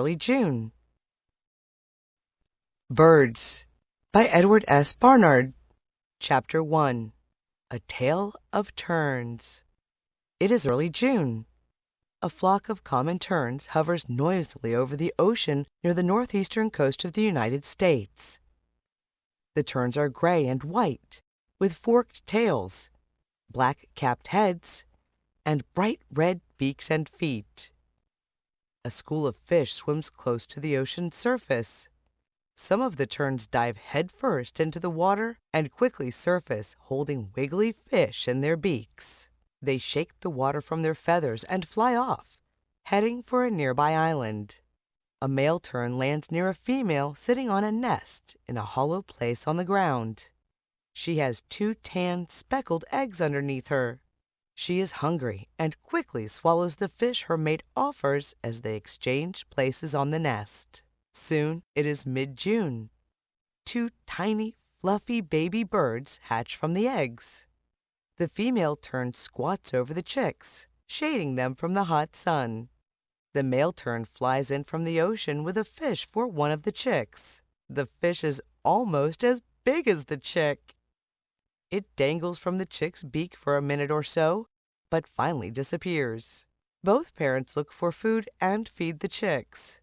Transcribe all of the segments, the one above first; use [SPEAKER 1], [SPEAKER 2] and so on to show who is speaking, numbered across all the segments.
[SPEAKER 1] early June. Birds by Edward S. Barnard. Chapter 1. A Tale of Terns. It is early June. A flock of common terns hovers noisily over the ocean near the northeastern coast of the United States. The terns are gray and white, with forked tails, black-capped heads, and bright red beaks and feet. A school of fish swims close to the ocean's surface. Some of the terns dive headfirst into the water and quickly surface holding wiggly fish in their beaks. They shake the water from their feathers and fly off, heading for a nearby island. A male tern lands near a female sitting on a nest in a hollow place on the ground. She has 2 tan, speckled eggs underneath her. She is hungry and quickly swallows the fish her mate offers as they exchange places on the nest. Soon it is mid-June. 2 tiny, fluffy baby birds hatch from the eggs. The female tern squats over the chicks, shading them from the hot sun. The male tern flies in from the ocean with a fish for one of the chicks. The fish is almost as big as the chick. It dangles from the chick's beak for a minute or so, but finally disappears. Both parents look for food and feed the chicks.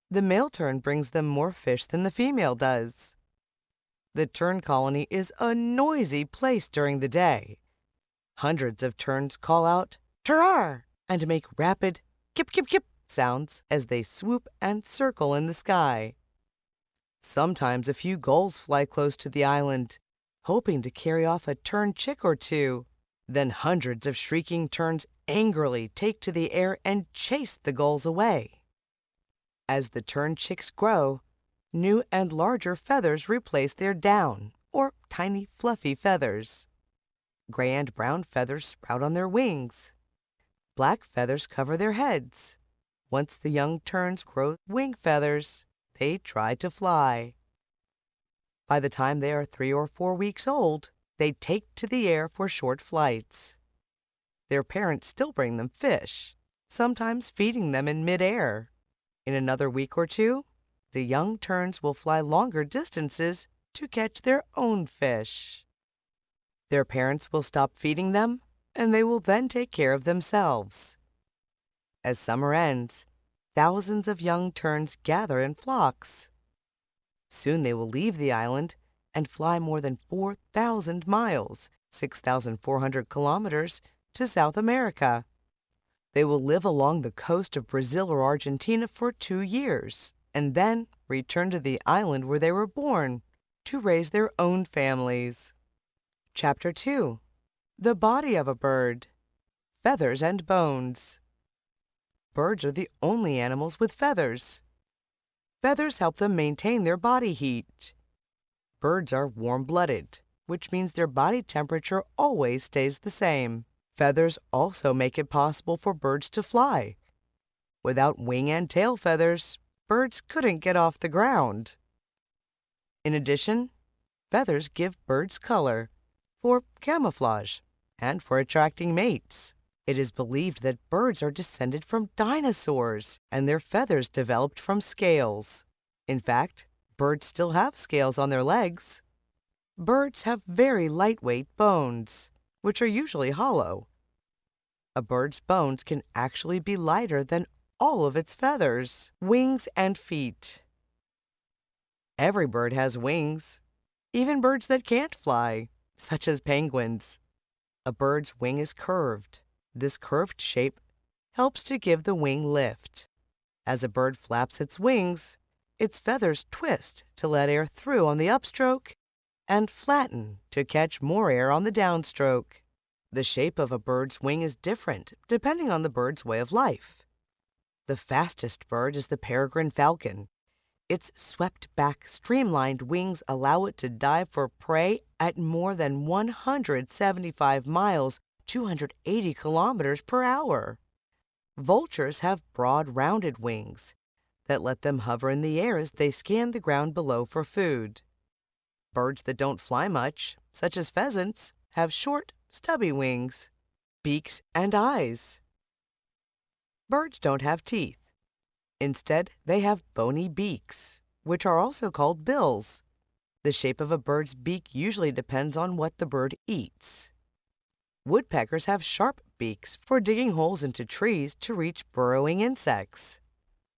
[SPEAKER 1] The male tern brings them more fish than the female does. The tern colony is a noisy place during the day. Hundreds of terns call out, "Terrar!" and make rapid kip-kip-kip sounds as they swoop and circle in the sky. Sometimes a few gulls fly close to the island, hoping to carry off a tern chick or two. Then hundreds of shrieking terns angrily take to the air and chase the gulls away. As the tern chicks grow, new and larger feathers replace their down, or tiny fluffy feathers. Gray and brown feathers sprout on their wings. Black feathers cover their heads. Once the young terns grow wing feathers, they try to fly. By the time they are 3 or 4 weeks old, they take to the air for short flights. Their parents still bring them fish, sometimes feeding them in mid-air. In another week or 2, the young terns will fly longer distances to catch their own fish. Their parents will stop feeding them, and they will then take care of themselves. As summer ends, thousands of young terns gather in flocks. Soon they will leave the island and fly more than 4,000 miles, 6,400 kilometers, to South America. They will live along the coast of Brazil or Argentina for 2 years, and then return to the island where they were born to raise their own families. Chapter 2. The Body of a Bird. Feathers and Bones. Birds are the only animals with feathers. Feathers help them maintain their body heat. Birds are warm-blooded, which means their body temperature always stays the same. Feathers also make it possible for birds to fly. Without wing and tail feathers, birds couldn't get off the ground. In addition, feathers give birds color, for camouflage, and for attracting mates. It is believed that birds are descended from dinosaurs, and their feathers developed from scales. In fact, birds still have scales on their legs. Birds have very lightweight bones, which are usually hollow. A bird's bones can actually be lighter than all of its feathers. Wings and feet. Every bird has wings, even birds that can't fly, such as penguins. A bird's wing is curved. This curved shape helps to give the wing lift. As a bird flaps its wings, its feathers twist to let air through on the upstroke and flatten to catch more air on the downstroke. The shape of a bird's wing is different depending on the bird's way of life. The fastest bird is the peregrine falcon. Its swept-back, streamlined wings allow it to dive for prey at more than 175 miles, 280 kilometers per hour. Vultures have broad, rounded wings that let them hover in the air as they scan the ground below for food. Birds that don't fly much, such as pheasants, have short, stubby wings, beaks, and eyes. Birds don't have teeth. Instead, they have bony beaks, which are also called bills. The shape of a bird's beak usually depends on what the bird eats. Woodpeckers have sharp beaks for digging holes into trees to reach burrowing insects.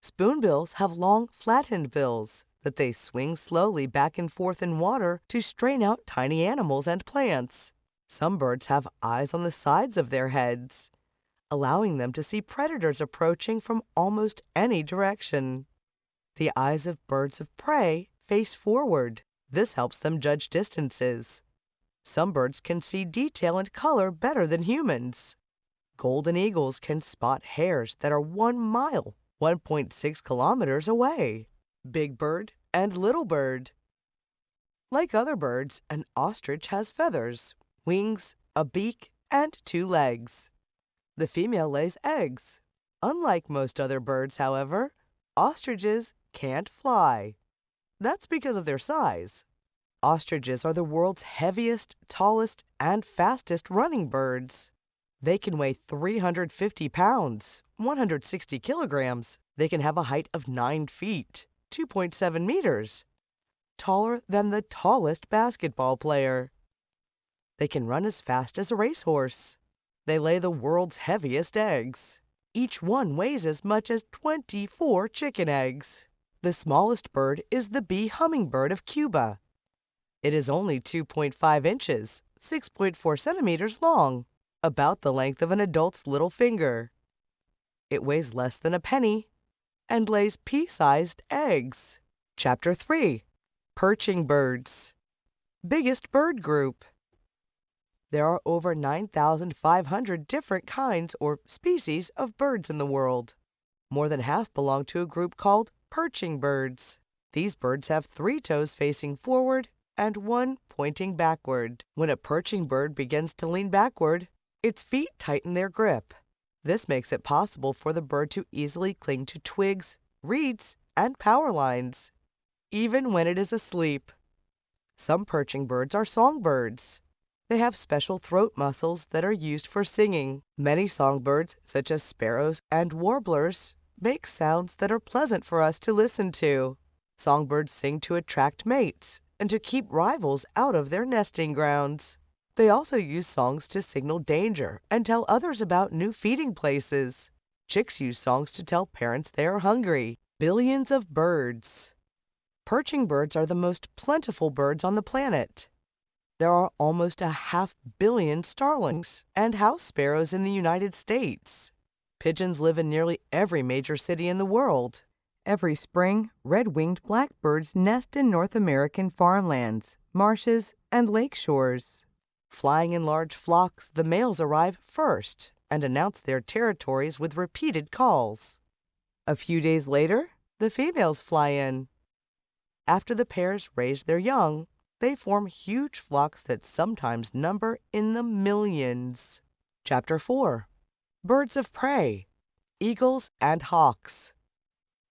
[SPEAKER 1] Spoonbills have long, flattened bills that they swing slowly back and forth in water to strain out tiny animals and plants. Some birds have eyes on the sides of their heads, allowing them to see predators approaching from almost any direction. The eyes of birds of prey face forward. This helps them judge distances. Some birds can see detail and color better than humans. Golden eagles can spot hares that are 1 mile, 1.6 kilometers away. Big bird and little bird. Like other birds, an ostrich has feathers, wings, a beak, and 2 legs. The female lays eggs. Unlike most other birds, however, ostriches can't fly. That's because of their size. Ostriches are the world's heaviest, tallest, and fastest running birds. They can weigh 350 pounds, 160 kilograms. They can have a height of 9 feet, 2.7 meters, taller than the tallest basketball player. They can run as fast as a racehorse. They lay the world's heaviest eggs. Each one weighs as much as 24 chicken eggs. The smallest bird is the bee hummingbird of Cuba. It is only 2.5 inches, 6.4 centimeters long, about the length of an adult's little finger. It weighs less than a penny and lays pea-sized eggs. Chapter 3. Perching birds. Biggest bird group. There are over 9,500 different kinds or species of birds in the world. More than half belong to a group called perching birds. These birds have 3 toes facing forward and 1 pointing backward. When a perching bird begins to lean backward, its feet tighten their grip. This makes it possible for the bird to easily cling to twigs, reeds, and power lines, even when it is asleep. Some perching birds are songbirds. They have special throat muscles that are used for singing. Many songbirds, such as sparrows and warblers, make sounds that are pleasant for us to listen to. Songbirds sing to attract mates and to keep rivals out of their nesting grounds. They also use songs to signal danger and tell others about new feeding places. Chicks use songs to tell parents they are hungry. Billions of birds. Perching birds are the most plentiful birds on the planet. There are almost 500 million starlings and house sparrows in the United States. Pigeons live in nearly every major city in the world. Every spring, red-winged blackbirds nest in North American farmlands, marshes, and lake shores. Flying in large flocks, the males arrive first and announce their territories with repeated calls. A few days later, the females fly in. After the pairs raise their young, they form huge flocks that sometimes number in the millions. Chapter 4. Birds of prey. Eagles and hawks.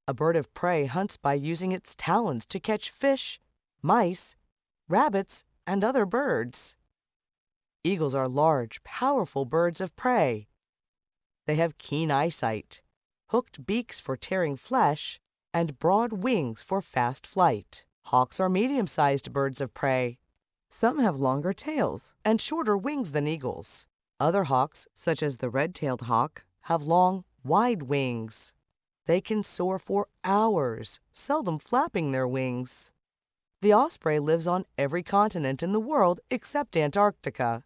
[SPEAKER 1] A bird of prey hunts by using its talons to catch fish, mice, rabbits, and other birds. Eagles are large, powerful birds of prey. They have keen eyesight, hooked beaks for tearing flesh, and broad wings for fast flight. Hawks are medium-sized birds of prey. Some have longer tails and shorter wings than eagles. Other hawks, such as the red-tailed hawk, have long, wide wings. They can soar for hours, seldom flapping their wings. The osprey lives on every continent in the world except Antarctica.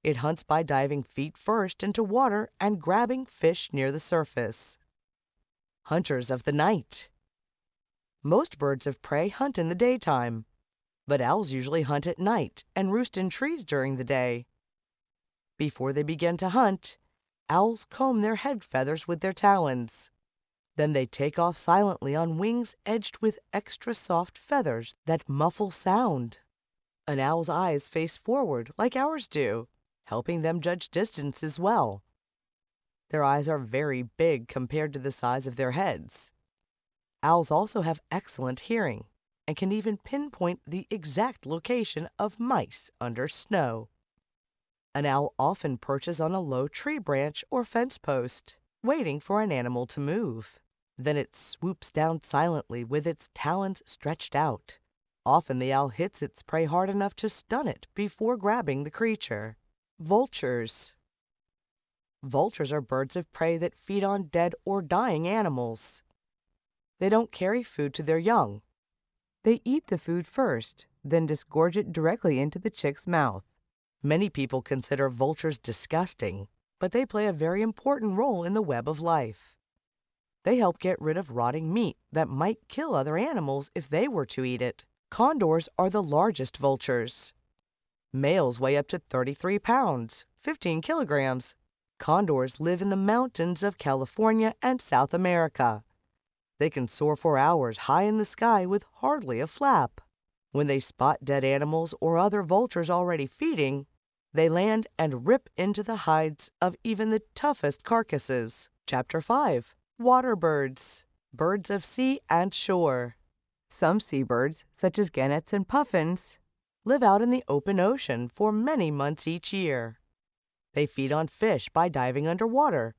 [SPEAKER 1] It hunts by diving feet first into water and grabbing fish near the surface. Hunters of the night. Most birds of prey hunt in the daytime, but owls usually hunt at night and roost in trees during the day. Before they begin to hunt, owls comb their head feathers with their talons. Then they take off silently on wings edged with extra soft feathers that muffle sound. An owl's eyes face forward like ours do, helping them judge distance as well. Their eyes are very big compared to the size of their heads. Owls also have excellent hearing and can even pinpoint the exact location of mice under snow. An owl often perches on a low tree branch or fence post, waiting for an animal to move. Then it swoops down silently with its talons stretched out. Often the owl hits its prey hard enough to stun it before grabbing the creature. Vultures. Vultures are birds of prey that feed on dead or dying animals. They don't carry food to their young. They eat the food first, then disgorge it directly into the chick's mouth. Many people consider vultures disgusting, but they play a very important role in the web of life. They help get rid of rotting meat that might kill other animals if they were to eat it. Condors are the largest vultures. Males weigh up to 33 pounds, 15 kilograms. Condors live in the mountains of California and South America. They can soar for hours high in the sky with hardly a flap. When they spot dead animals or other vultures already feeding, they land and rip into the hides of even the toughest carcasses. Chapter 5. Water birds. Birds of sea and shore. Some seabirds, such as gannets and puffins, live out in the open ocean for many months each year. They feed on fish by diving underwater.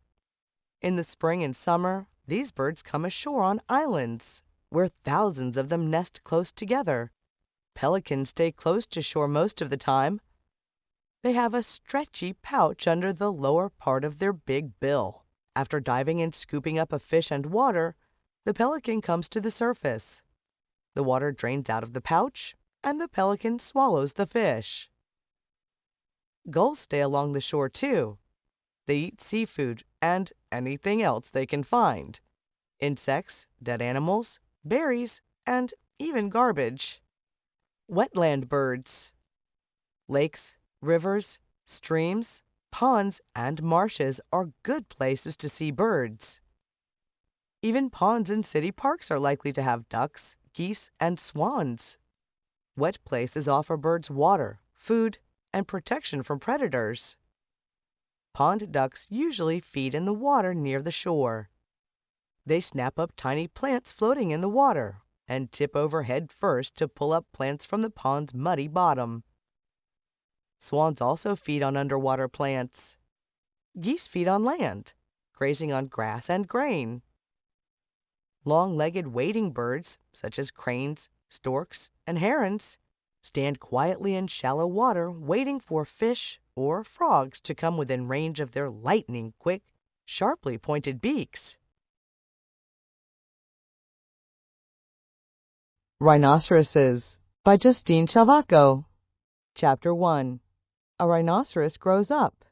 [SPEAKER 1] In the spring and summer, these birds come ashore on islands, where thousands of them nest close together. Pelicans stay close to shore most of the time. They have a stretchy pouch under the lower part of their big bill. After diving and scooping up a fish and water, the pelican comes to the surface. The water drains out of the pouch, and the pelican swallows the fish. Gulls stay along the shore too. They eat seafood and anything else they can find. Insects, dead animals, berries, and even garbage. Wetland birds. Lakes, rivers, streams, ponds, and marshes are good places to see birds. Even ponds in city parks are likely to have ducks, geese, and swans. Wet places offer birds water, food, and protection from predators. Pond ducks usually feed in the water near the shore. They snap up tiny plants floating in the water and tip over head first to pull up plants from the pond's muddy bottom. Swans also feed on underwater plants. Geese feed on land, grazing on grass and grain. Long-legged wading birds, such as cranes, storks, and herons, stand quietly in shallow water waiting for fish or frogs to come within range of their lightning-quick, sharply pointed beaks. Rhinoceroses by Justine Chavacco. Chapter 1. A rhinoceros grows up.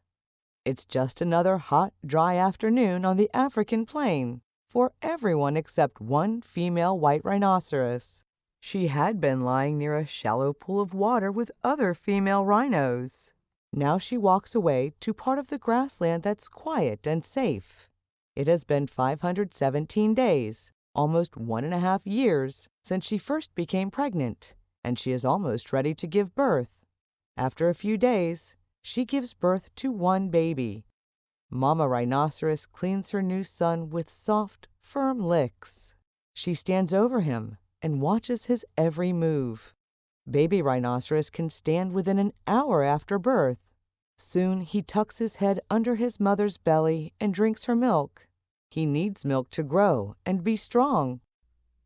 [SPEAKER 1] It's just another hot, dry afternoon on the African plain for everyone except one female white rhinoceros. She had been lying near a shallow pool of water with other female rhinos. Now she walks away to part of the grassland that's quiet and safe. It has been 517 days, almost 1.5 years, since she first became pregnant, and she is almost ready to give birth. After a few days, she gives birth to one baby. Mama Rhinoceros cleans her new son with soft, firm licks. She stands over him and watches his every move. Baby Rhinoceros can stand within an hour after birth. Soon he tucks his head under his mother's belly and drinks her milk. He needs milk to grow and be strong.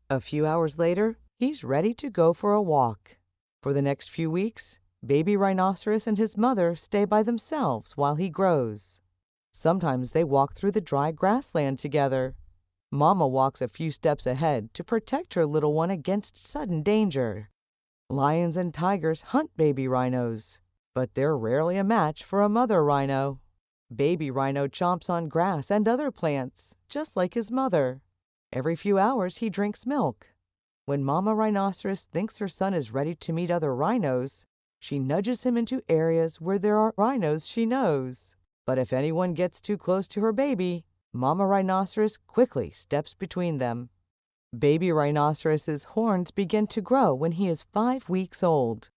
[SPEAKER 1] A few hours later, he's ready to go for a walk. For the next few weeks, baby rhinoceros and his mother stay by themselves while he grows. Sometimes they walk through the dry grassland together. Mama walks a few steps ahead to protect her little one against sudden danger. Lions and tigers hunt baby rhinos, but they're rarely a match for a mother rhino. Baby rhino chomps on grass and other plants, just like his mother. Every few hours he drinks milk. When Mama Rhinoceros thinks her son is ready to meet other rhinos, she nudges him into areas where there are rhinos she knows. But if anyone gets too close to her baby, Mama Rhinoceros quickly steps between them. Baby Rhinoceros's horns begin to grow when he is 5 weeks old.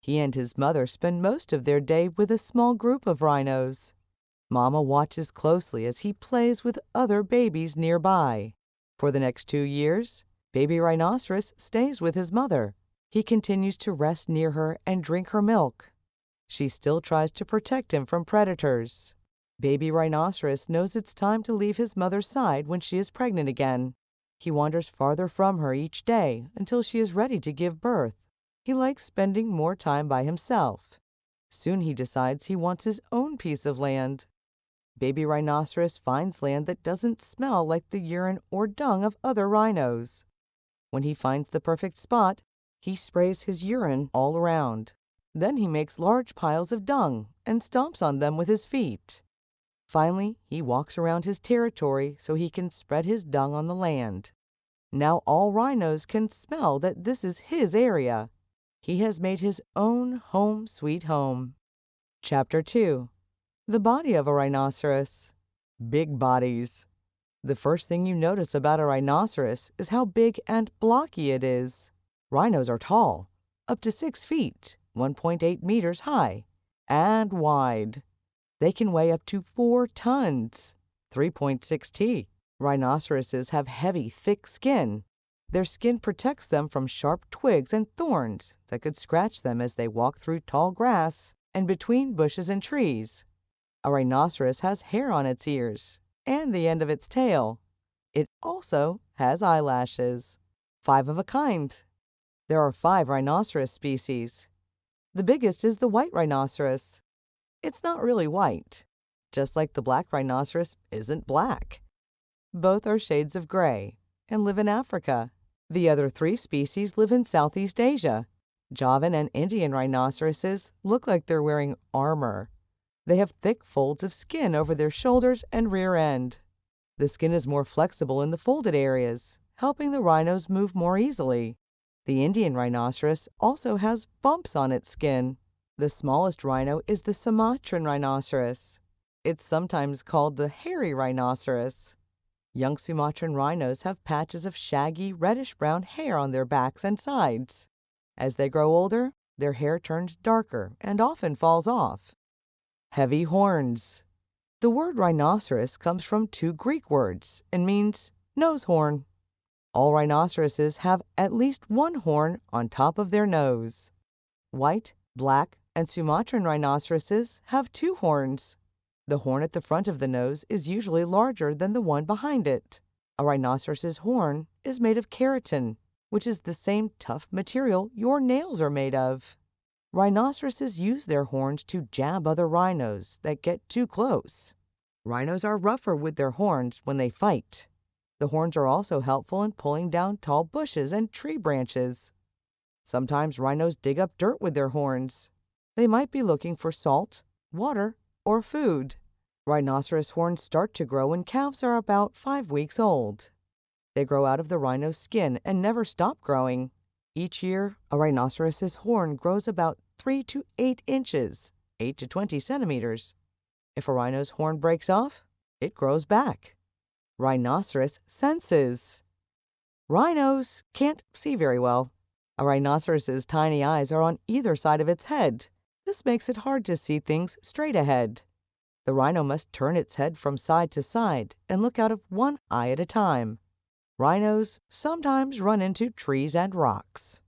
[SPEAKER 1] He and his mother spend most of their day with a small group of rhinos. Mama watches closely as he plays with other babies nearby. For the next 2 years, baby rhinoceros stays with his mother. He continues to rest near her and drink her milk. She still tries to protect him from predators. Baby rhinoceros knows it's time to leave his mother's side when she is pregnant again. He wanders farther from her each day until she is ready to give birth. He likes spending more time by himself. Soon he decides he wants his own piece of land. Baby rhinoceros finds land that doesn't smell like the urine or dung of other rhinos. When he finds the perfect spot, he sprays his urine all around. Then he makes large piles of dung and stomps on them with his feet. Finally, he walks around his territory so he can spread his dung on the land. Now all rhinos can smell that this is his area. He has made his own home sweet home. Chapter 2. The body of a rhinoceros. Big bodies. The first thing you notice about a rhinoceros is how big and blocky it is. Rhinos are tall, up to 6 feet, 1.8 meters high, and wide. They can weigh up to 4 tons, 3.6 t. Rhinoceroses have heavy, thick skin. Their skin protects them from sharp twigs and thorns that could scratch them as they walk through tall grass and between bushes and trees. A rhinoceros has hair on its ears and the end of its tail. It also has eyelashes. 5 of a kind. There are 5 rhinoceros species. The biggest is the white rhinoceros. It's not really white, just like the black rhinoceros isn't black. Both are shades of gray and live in Africa. The other 3 species live in Southeast Asia. Javan and Indian rhinoceroses look like they're wearing armor. They have thick folds of skin over their shoulders and rear end. The skin is more flexible in the folded areas, helping the rhinos move more easily. The Indian rhinoceros also has bumps on its skin. The smallest rhino is the Sumatran rhinoceros. It's sometimes called the hairy rhinoceros. Young Sumatran rhinos have patches of shaggy reddish-brown hair on their backs and sides. As they grow older, their hair turns darker and often falls off. Heavy horns. The word rhinoceros comes from 2 Greek words and means nose horn. All rhinoceroses have at least 1 horn on top of their nose. White, black, and Sumatran rhinoceroses have 2 horns. The horn at the front of the nose is usually larger than the one behind it. A rhinoceros's horn is made of keratin, which is the same tough material your nails are made of. Rhinoceroses use their horns to jab other rhinos that get too close. Rhinos are rougher with their horns when they fight. The horns are also helpful in pulling down tall bushes and tree branches. Sometimes rhinos dig up dirt with their horns. They might be looking for salt, water, or food. Rhinoceros horns start to grow when calves are about 5 weeks old. They grow out of the rhino's skin and never stop growing. Each year, a rhinoceros's horn grows about 3 to 8 inches, 8 to 20 centimeters. If a rhino's horn breaks off, it grows back. Rhinoceros senses. Rhinos can't see very well. A rhinoceros's tiny eyes are on either side of its head. This makes it hard to see things straight ahead. The rhino must turn its head from side to side and look out of one eye at a time. Rhinos sometimes run into trees and rocks.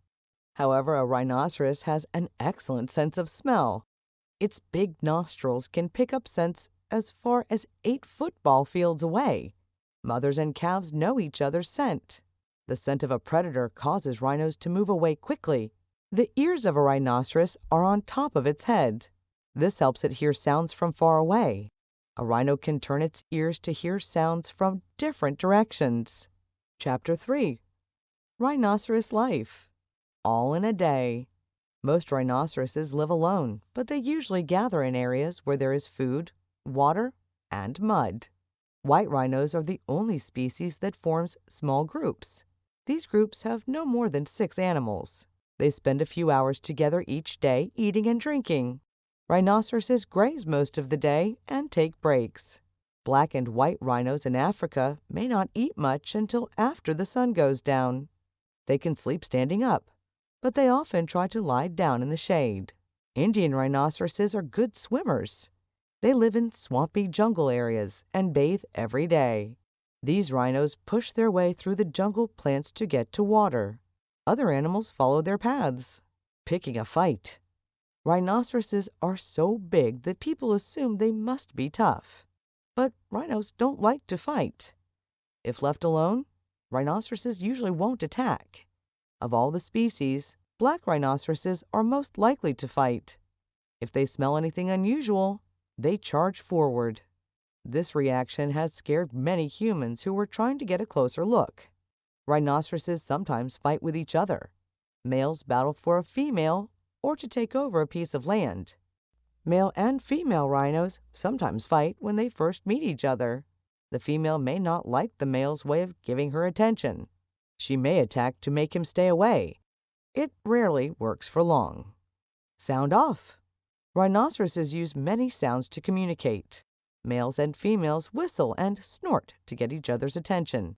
[SPEAKER 1] However, a rhinoceros has an excellent sense of smell. Its big nostrils can pick up scents as far as 8 football fields away. Mothers and calves know each other's scent. The scent of a predator causes rhinos to move away quickly. The ears of a rhinoceros are on top of its head. This helps it hear sounds from far away. A rhino can turn its ears to hear sounds from different directions. Chapter 3. Rhinoceros Life. All in a day. Most rhinoceroses live alone, but they usually gather in areas where there is food, water, and mud. White rhinos are the only species that forms small groups. These groups have no more than 6 animals. They spend a few hours together each day eating and drinking. Rhinoceroses graze most of the day and take breaks. Black and white rhinos in Africa may not eat much until after the sun goes down. They can sleep standing up, but they often try to lie down in the shade. Indian rhinoceroses are good swimmers. They live in swampy jungle areas and bathe every day. These rhinos push their way through the jungle plants to get to water. Other animals follow their paths. Picking a fight. Rhinoceroses are so big that people assume they must be tough. But rhinos don't like to fight. If left alone, rhinoceroses usually won't attack. Of all the species, black rhinoceroses are most likely to fight. If they smell anything unusual, they charge forward. This reaction has scared many humans who were trying to get a closer look. Rhinoceroses sometimes fight with each other. Males battle for a female or to take over a piece of land. Male and female rhinos sometimes fight when they first meet each other. The female may not like the male's way of giving her attention. She may attack to make him stay away. It rarely works for long. Sound off. Rhinoceroses use many sounds to communicate. Males and females whistle and snort to get each other's attention.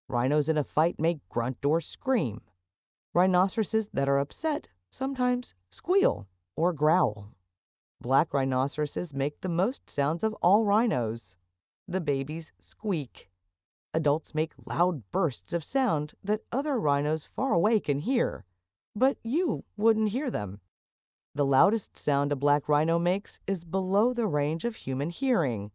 [SPEAKER 1] Rhinos in a fight may grunt or scream. Rhinoceroses that are upset sometimes squeal or growl. Black rhinoceroses make the most sounds of all rhinos. The babies squeak. Adults make loud bursts of sound that other rhinos far away can hear, but you wouldn't hear them. The loudest sound a black rhino makes is below the range of human hearing.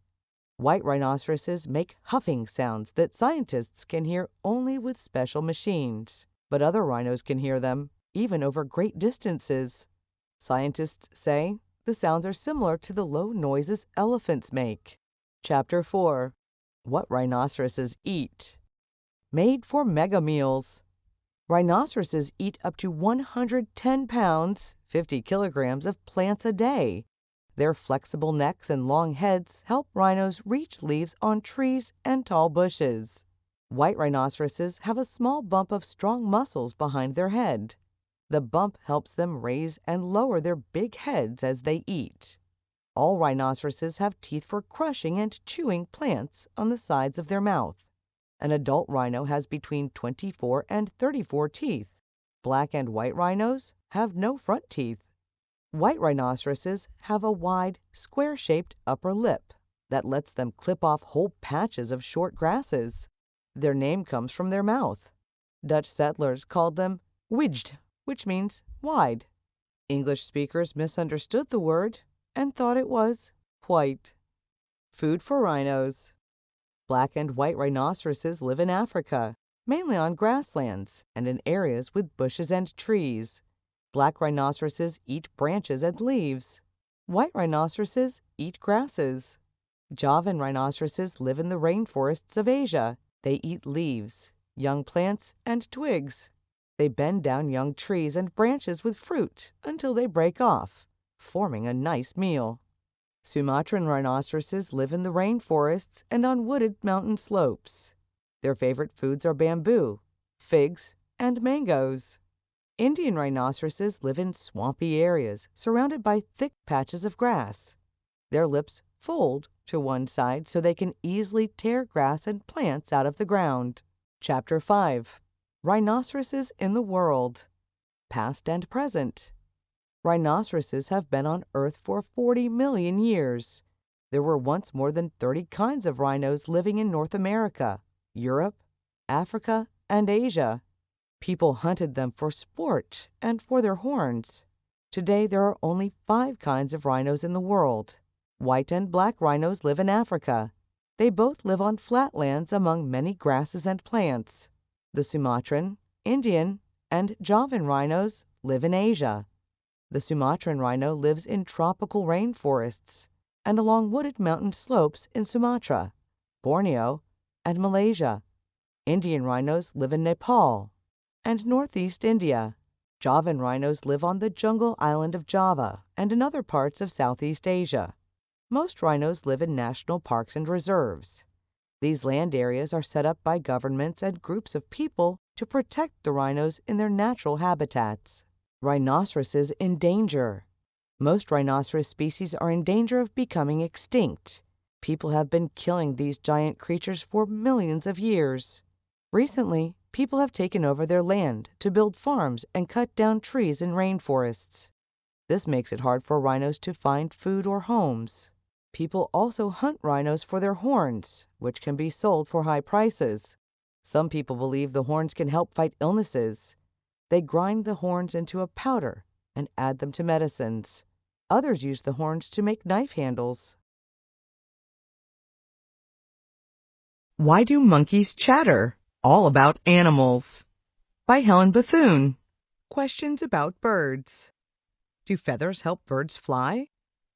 [SPEAKER 1] White rhinoceroses make huffing sounds that scientists can hear only with special machines, but other rhinos can hear them, even over great distances. Scientists say the sounds are similar to the low noises elephants make. Chapter 4. What rhinoceroses eat. Made for mega meals. Rhinoceroses eat up to 110 pounds, 50 kilograms of plants a day. Their flexible necks and long heads help rhinos reach leaves on trees and tall bushes. White rhinoceroses have a small bump of strong muscles behind their head. The bump helps them raise and lower their big heads as they eat. All rhinoceroses have teeth for crushing and chewing plants on the sides of their mouth. An adult rhino has between 24 and 34 teeth. Black and white rhinos have no front teeth. White rhinoceroses have a wide, square-shaped upper lip that lets them clip off whole patches of short grasses. Their name comes from their mouth. Dutch settlers called them widged, which means wide. English speakers misunderstood the word and thought it was white. Food for rhinos. Black and white rhinoceroses live in Africa, mainly on grasslands and in areas with bushes and trees. Black rhinoceroses eat branches and leaves. White rhinoceroses eat grasses. Javan rhinoceroses live in the rainforests of Asia. They eat leaves, young plants, and twigs. They bend down young trees and branches with fruit until they break off, forming a nice meal. Sumatran rhinoceroses live in the rainforests and on wooded mountain slopes. Their favorite foods are bamboo, figs, and mangoes. Indian rhinoceroses live in swampy areas surrounded by thick patches of grass. Their lips fold to one side so they can easily tear grass and plants out of the ground. Chapter 5. Rhinoceroses in the world. Past and present. Rhinoceroses have been on Earth for 40 million years. There were once more than 30 kinds of rhinos living in North America, Europe, Africa, and Asia. People hunted them for sport and for their horns. Today there are only 5 kinds of rhinos in the world. White and black rhinos live in Africa. They both live on flatlands among many grasses and plants. The Sumatran, Indian, and Javan rhinos live in Asia. The Sumatran rhino lives in tropical rainforests and along wooded mountain slopes in Sumatra, Borneo, and Malaysia. Indian rhinos live in Nepal and northeast India. Javan rhinos live on the jungle island of Java and in other parts of Southeast Asia. Most rhinos live in national parks and reserves. These land areas are set up by governments and groups of people to protect the rhinos in their natural habitats. Rhinoceroses in danger. Most rhinoceros species are in danger of becoming extinct. People have been killing these giant creatures for millions of years. Recently, people have taken over their land to build farms and cut down trees in rainforests. This makes it hard for rhinos to find food or homes. People also hunt rhinos for their horns, which can be sold for high prices. Some people believe the horns can help fight illnesses. They grind the horns into a powder and add them to medicines. Others use the horns to make knife handles. Why do monkeys chatter? All About Animals by Helen Bethune. Questions about birds. Do feathers help birds fly?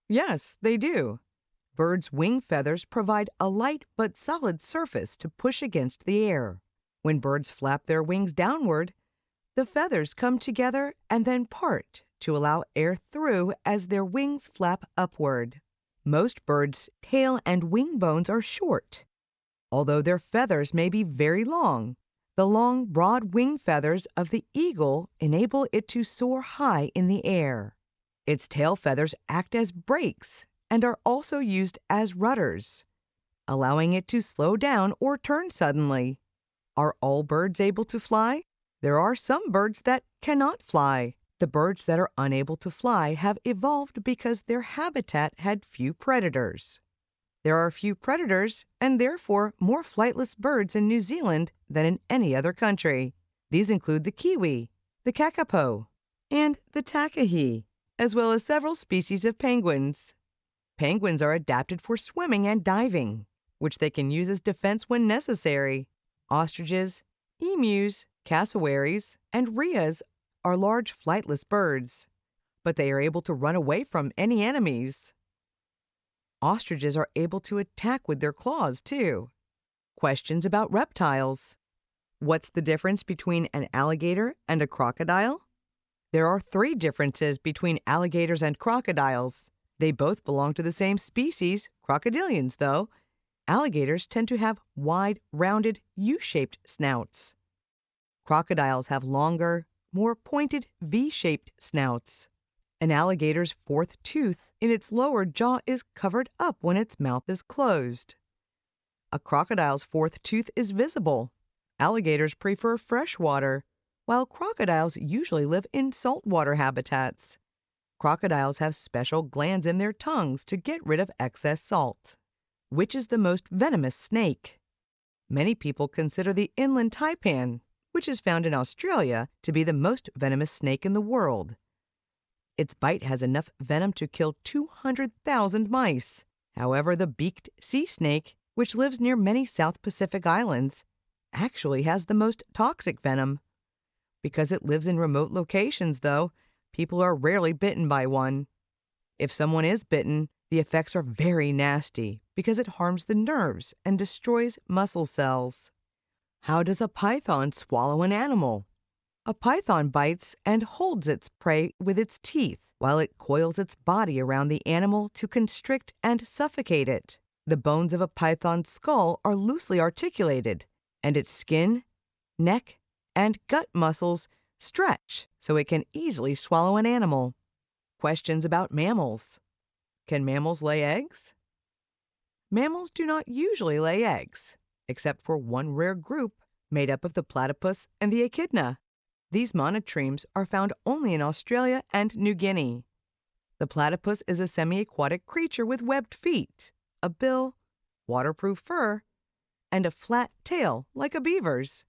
[SPEAKER 1] Yes, they do. Birds' wing feathers provide a light but solid surface to push against the air. When birds flap their wings downward, the feathers come together and then part to allow air through as their wings flap upward. Most birds' tail and wing bones are short. Although their feathers may be very long, the long, broad wing feathers of the eagle enable it to soar high in the air. Its tail feathers act as brakes and are also used as rudders, allowing it to slow down or turn suddenly. Are all birds able to fly? There are some birds that cannot fly. The birds that are unable to fly have evolved because their habitat had few predators. There are few predators and therefore more flightless birds in New Zealand than in any other country. These include the kiwi, the kakapo, and the takahe, as well as several species of penguins. Penguins are adapted for swimming and diving, which they can use as defense when necessary. Ostriches, emus, cassowaries, and rheas are large flightless birds, but they are able to run away from any enemies. Ostriches are able to attack with their claws, too. Questions about reptiles. What's the difference between an alligator and a crocodile? There are 3 differences between alligators and crocodiles. They both belong to the same species, crocodilians, though. Alligators tend to have wide, rounded, U-shaped snouts. Crocodiles have longer, more pointed V-shaped snouts. An alligator's 4th tooth in its lower jaw is covered up when its mouth is closed. A crocodile's 4th tooth is visible. Alligators prefer fresh water, while crocodiles usually live in saltwater habitats. Crocodiles have special glands in their tongues to get rid of excess salt. Which is the most venomous snake? Many people consider the inland taipan, which is found in Australia, to be the most venomous snake in the world. Its bite has enough venom to kill 200,000 mice. However, the beaked sea snake, which lives near many South Pacific islands, actually has the most toxic venom. Because it lives in remote locations, though, people are rarely bitten by one. If someone is bitten, the effects are very nasty because it harms the nerves and destroys muscle cells. How does a python swallow an animal? A python bites and holds its prey with its teeth while it coils its body around the animal to constrict and suffocate it. The bones of a python's skull are loosely articulated, and its skin, neck, and gut muscles stretch so it can easily swallow an animal. Questions about mammals. Can mammals lay eggs? Mammals do not usually lay eggs, except for one rare group made up of the platypus and the echidna. These monotremes are found only in Australia and New Guinea. The platypus is a semi-aquatic creature with webbed feet, a bill, waterproof fur, and a flat tail like a beaver's.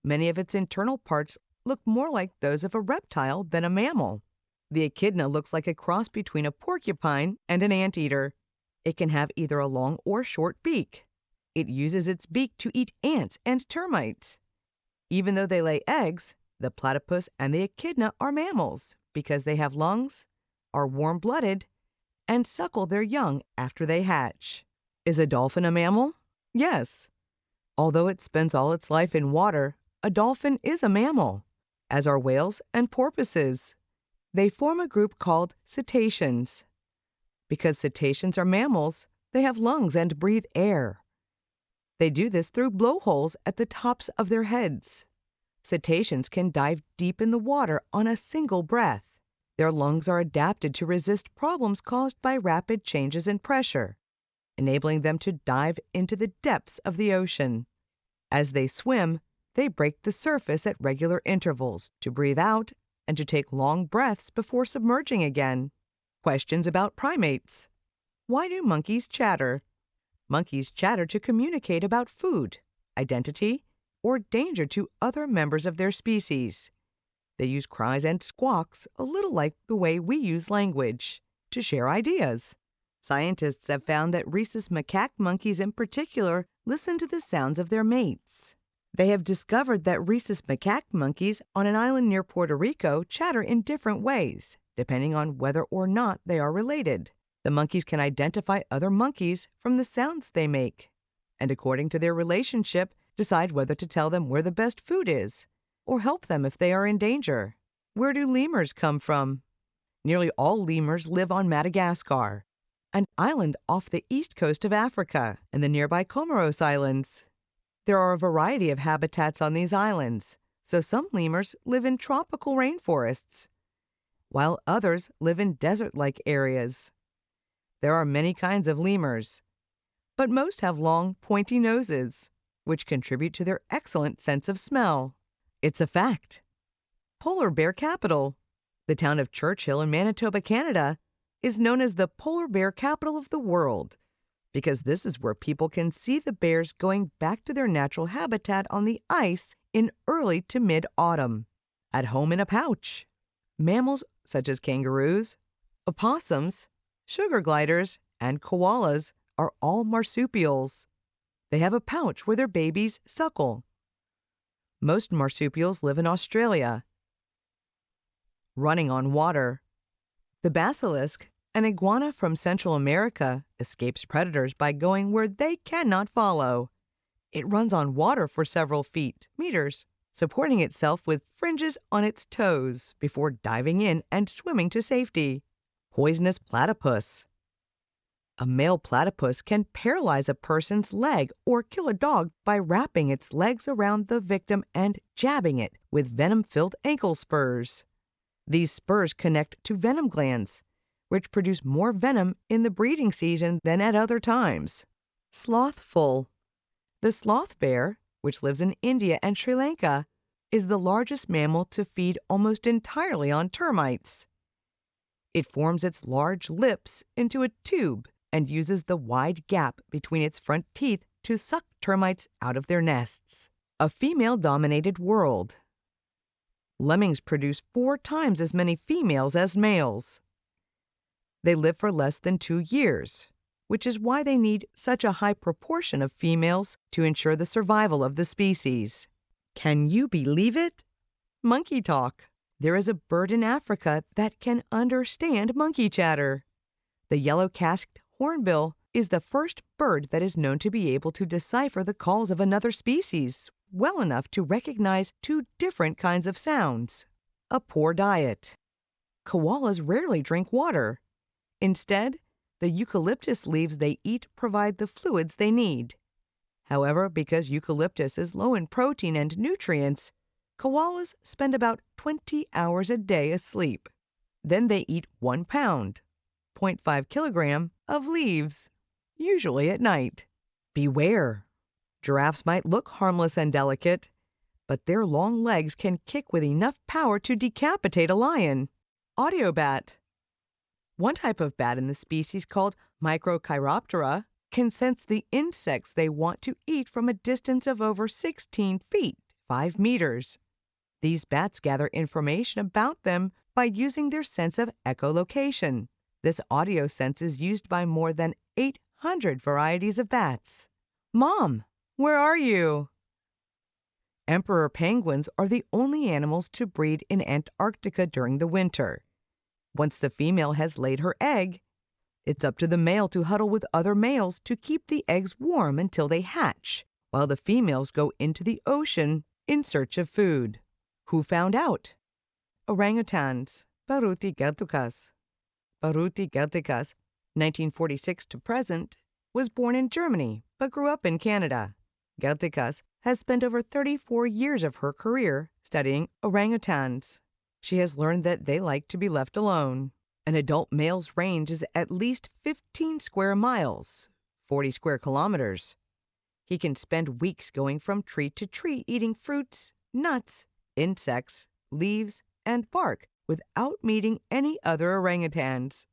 [SPEAKER 1] Many of its internal parts look more like those of a reptile than a mammal. The echidna looks like a cross between a porcupine and an anteater. It can have either a long or short beak. It uses its beak to eat ants and termites. Even though they lay eggs, the platypus and the echidna are mammals because they have lungs, are warm-blooded, and suckle their young after they hatch. Is a dolphin a mammal? Yes. Although it spends all its life in water, a dolphin is a mammal, as are whales and porpoises. They form a group called cetaceans. Because cetaceans are mammals, they have lungs and breathe air. They do this through blowholes at the tops of their heads. Cetaceans can dive deep in the water on a single breath. Their lungs are adapted to resist problems caused by rapid changes in pressure, enabling them to dive into the depths of the ocean. As they swim, they break the surface at regular intervals to breathe out and to take long breaths before submerging again. Questions about primates. Why do monkeys chatter? Monkeys chatter to communicate about food, identity, or danger to other members of their species. They use cries and squawks, a little like the way we use language, to share ideas. Scientists have found that rhesus macaque monkeys in particular listen to the sounds of their mates. They have discovered that rhesus macaque monkeys on an island near Puerto Rico chatter in different ways, depending on whether or not they are related. The monkeys can identify other monkeys from the sounds they make, and according to their relationship, decide whether to tell them where the best food is, or help them if they are in danger. Where do lemurs come from? Nearly all lemurs live on Madagascar, an island off the east coast of Africa, and the nearby Comoros Islands. There are a variety of habitats on these islands, so some lemurs live in tropical rainforests, while others live in desert-like areas. There are many kinds of lemurs, but most have long, pointy noses, which contribute to their excellent sense of smell. It's a fact. Polar bear capital. The town of Churchill in Manitoba, Canada, is known as the polar bear capital of the world because this is where people can see the bears going back to their natural habitat on the ice in early to mid-autumn. At home in a pouch. Mammals such as kangaroos, opossums, sugar gliders, and koalas are all marsupials. They have a pouch where their babies suckle. Most marsupials live in Australia. Running on water. The basilisk, an iguana from Central America, escapes predators by going where they cannot follow. It runs on water for several meters, supporting itself with fringes on its toes before diving in and swimming to safety. Poisonous platypus. A male platypus can paralyze a person's leg or kill a dog by wrapping its legs around the victim and jabbing it with venom-filled ankle spurs. These spurs connect to venom glands, which produce more venom in the breeding season than at other times. Slothful. The sloth bear, which lives in India and Sri Lanka, is the largest mammal to feed almost entirely on termites. It forms its large lips into a tube and uses the wide gap between its front teeth to suck termites out of their nests. A female-dominated world. Lemmings produce 4 times as many females as males. They live for less than 2 years, which is why they need such a high proportion of females to ensure the survival of the species. Can you believe it? Monkey talk. There is a bird in Africa that can understand monkey chatter. The yellow-casqued hornbill is the first bird that is known to be able to decipher the calls of another species well enough to recognize 2 different kinds of sounds. A poor diet. Koalas rarely drink water. Instead, the eucalyptus leaves they eat provide the fluids they need. However, because eucalyptus is low in protein and nutrients, koalas spend about 20 hours a day asleep. Then they eat 1 pound, 0.5 kilogram, of leaves, usually at night. Beware! Giraffes might look harmless and delicate, but their long legs can kick with enough power to decapitate a lion. Audio bat. One type of bat in the species called Microchiroptera can sense the insects they want to eat from a distance of over 16 feet, 5 meters. These bats gather information about them by using their sense of echolocation. This audio sense is used by more than 800 varieties of bats. Mom, where are you? Emperor penguins are the only animals to breed in Antarctica during the winter. Once the female has laid her egg, it's up to the male to huddle with other males to keep the eggs warm until they hatch, while the females go into the ocean in search of food. Who found out? Orangutans. Baruti Gertukas. Baruti Gertukas, 1946 to present, was born in Germany but grew up in Canada. Gertukas has spent over 34 years of her career studying orangutans. She has learned that they like to be left alone. An adult male's range is at least 15 square miles, 40 square kilometers. He can spend weeks going from tree to tree eating fruits, nuts, insects, leaves, and bark without meeting any other orangutans.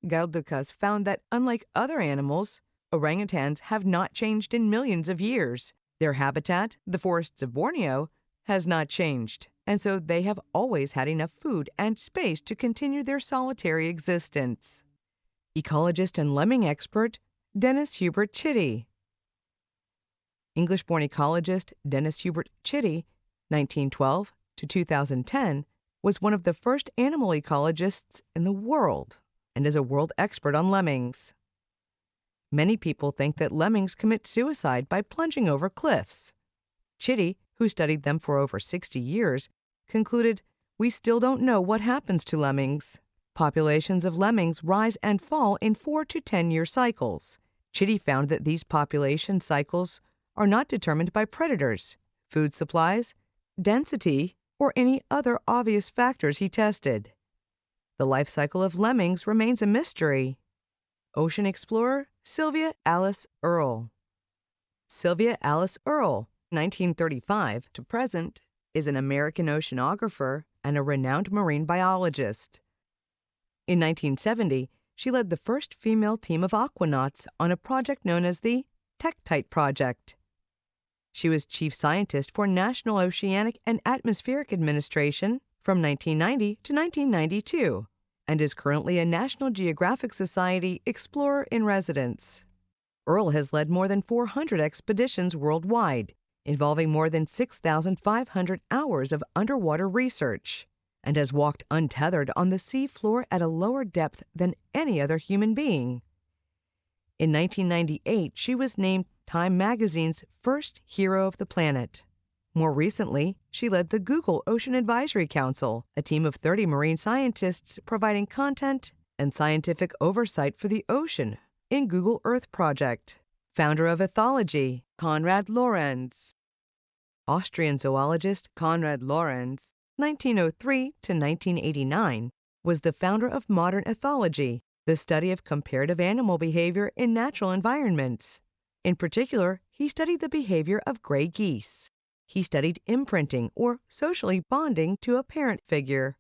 [SPEAKER 1] Gertukas found that unlike other animals, orangutans have not changed in millions of years. Their habitat, the forests of Borneo, has not changed, and so they have always had enough food and space to continue their solitary existence. Ecologist and lemming expert Dennis Hubert Chitty. English-born ecologist Dennis Hubert Chitty, 1912 to 2010, was one of the first animal ecologists in the world and is a world expert on lemmings. Many people think that lemmings commit suicide by plunging over cliffs. Chitty, who studied them for over 60 years, concluded, "We still don't know what happens to lemmings. Populations of lemmings rise and fall in 4 to 10-year cycles." Chitty found that these population cycles are not determined by predators, food supplies, density, or any other obvious factors he tested. The life cycle of lemmings remains a mystery. Ocean explorer Sylvia Alice Earle. Sylvia Alice Earle, 1935 to present, is an American oceanographer and a renowned marine biologist. In 1970, she led the first female team of aquanauts on a project known as the Tektite Project. She was chief scientist for National Oceanic and Atmospheric Administration from 1990 to 1992 and is currently a National Geographic Society Explorer in Residence. Earle has led more than 400 expeditions worldwide, involving more than 6,500 hours of underwater research, and has walked untethered on the sea floor at a lower depth than any other human being. In 1998, she was named Time Magazine's first hero of the planet. More recently, she led the Google Ocean Advisory Council, a team of 30 marine scientists providing content and scientific oversight for the ocean in Google Earth Project. Founder of ethology, Konrad Lorenz. Austrian zoologist Konrad Lorenz, 1903 to 1989, was the founder of modern ethology, the study of comparative animal behavior in natural environments. In particular, he studied the behavior of gray geese. He studied imprinting, or socially bonding to a parent figure.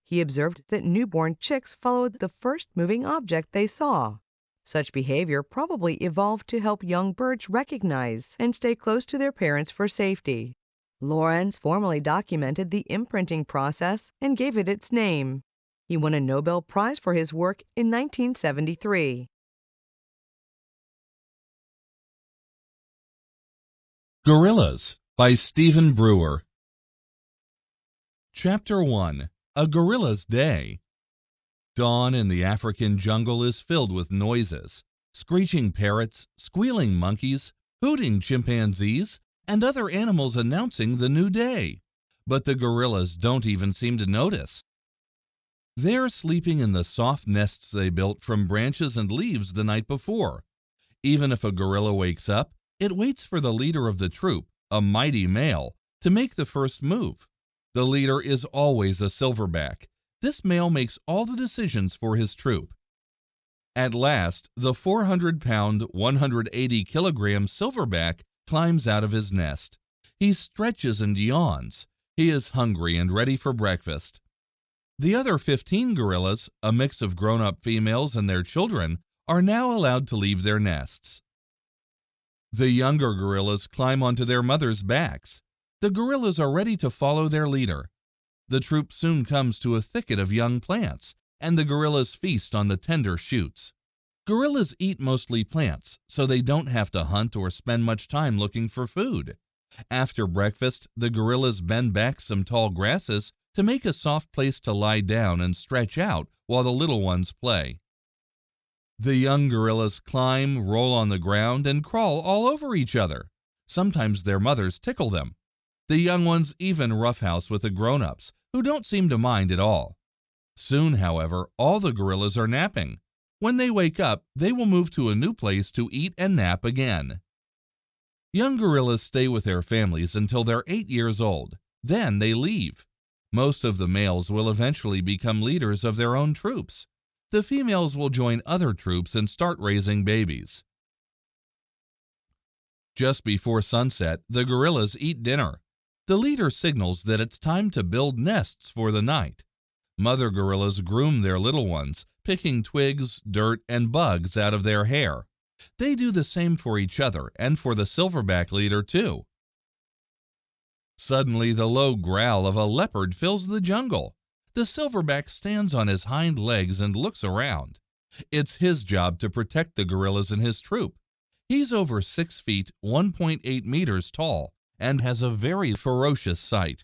[SPEAKER 1] He observed that newborn chicks followed the first moving object they saw. Such behavior probably evolved to help young birds recognize and stay close to their parents for safety. Lorenz formally documented the imprinting process and gave it its name. He won a Nobel Prize for his work in 1973.
[SPEAKER 2] Gorillas by Stephen Brewer. Chapter 1. A Gorilla's Day. Dawn in the African jungle is filled with noises: screeching parrots, squealing monkeys, hooting chimpanzees, and other animals announcing the new day. But the gorillas don't even seem to notice. They're sleeping in the soft nests they built from branches and leaves the night before. Even if a gorilla wakes up, it waits for the leader of the troop, a mighty male, to make the first move. The leader is always a silverback. This male makes all the decisions for his troop. At last, the 400-pound, 180-kilogram silverback climbs out of his nest. He stretches and yawns. He is hungry and ready for breakfast. The other 15 gorillas, a mix of grown-up females and their children, are now allowed to leave their nests. The younger gorillas climb onto their mothers' backs. The gorillas are ready to follow their leader. The troop soon comes to a thicket of young plants, and the gorillas feast on the tender shoots. Gorillas eat mostly plants, so they don't have to hunt or spend much time looking for food. After breakfast, the gorillas bend back some tall grasses to make a soft place to lie down and stretch out while the little ones play. The young gorillas climb, roll on the ground, and crawl all over each other. Sometimes their mothers tickle them. The young ones even roughhouse with the grown-ups, who don't seem to mind at all. Soon, however, all the gorillas are napping. When they wake up, they will move to a new place to eat and nap again. Young gorillas stay with their families until they're 8 years old. Then they leave. Most of the males will eventually become leaders of their own troops. The females will join other troops and start raising babies. Just before sunset, the gorillas eat dinner. The leader signals that it's time to build nests for the night. Mother gorillas groom their little ones, picking twigs, dirt, and bugs out of their hair. They do the same for each other and for the silverback leader, too. Suddenly, the low growl of a leopard fills the jungle. The silverback stands on his hind legs and looks around. It's his job to protect the gorillas and his troop. He's over 6 feet, 1.8 meters tall, and has a very ferocious sight.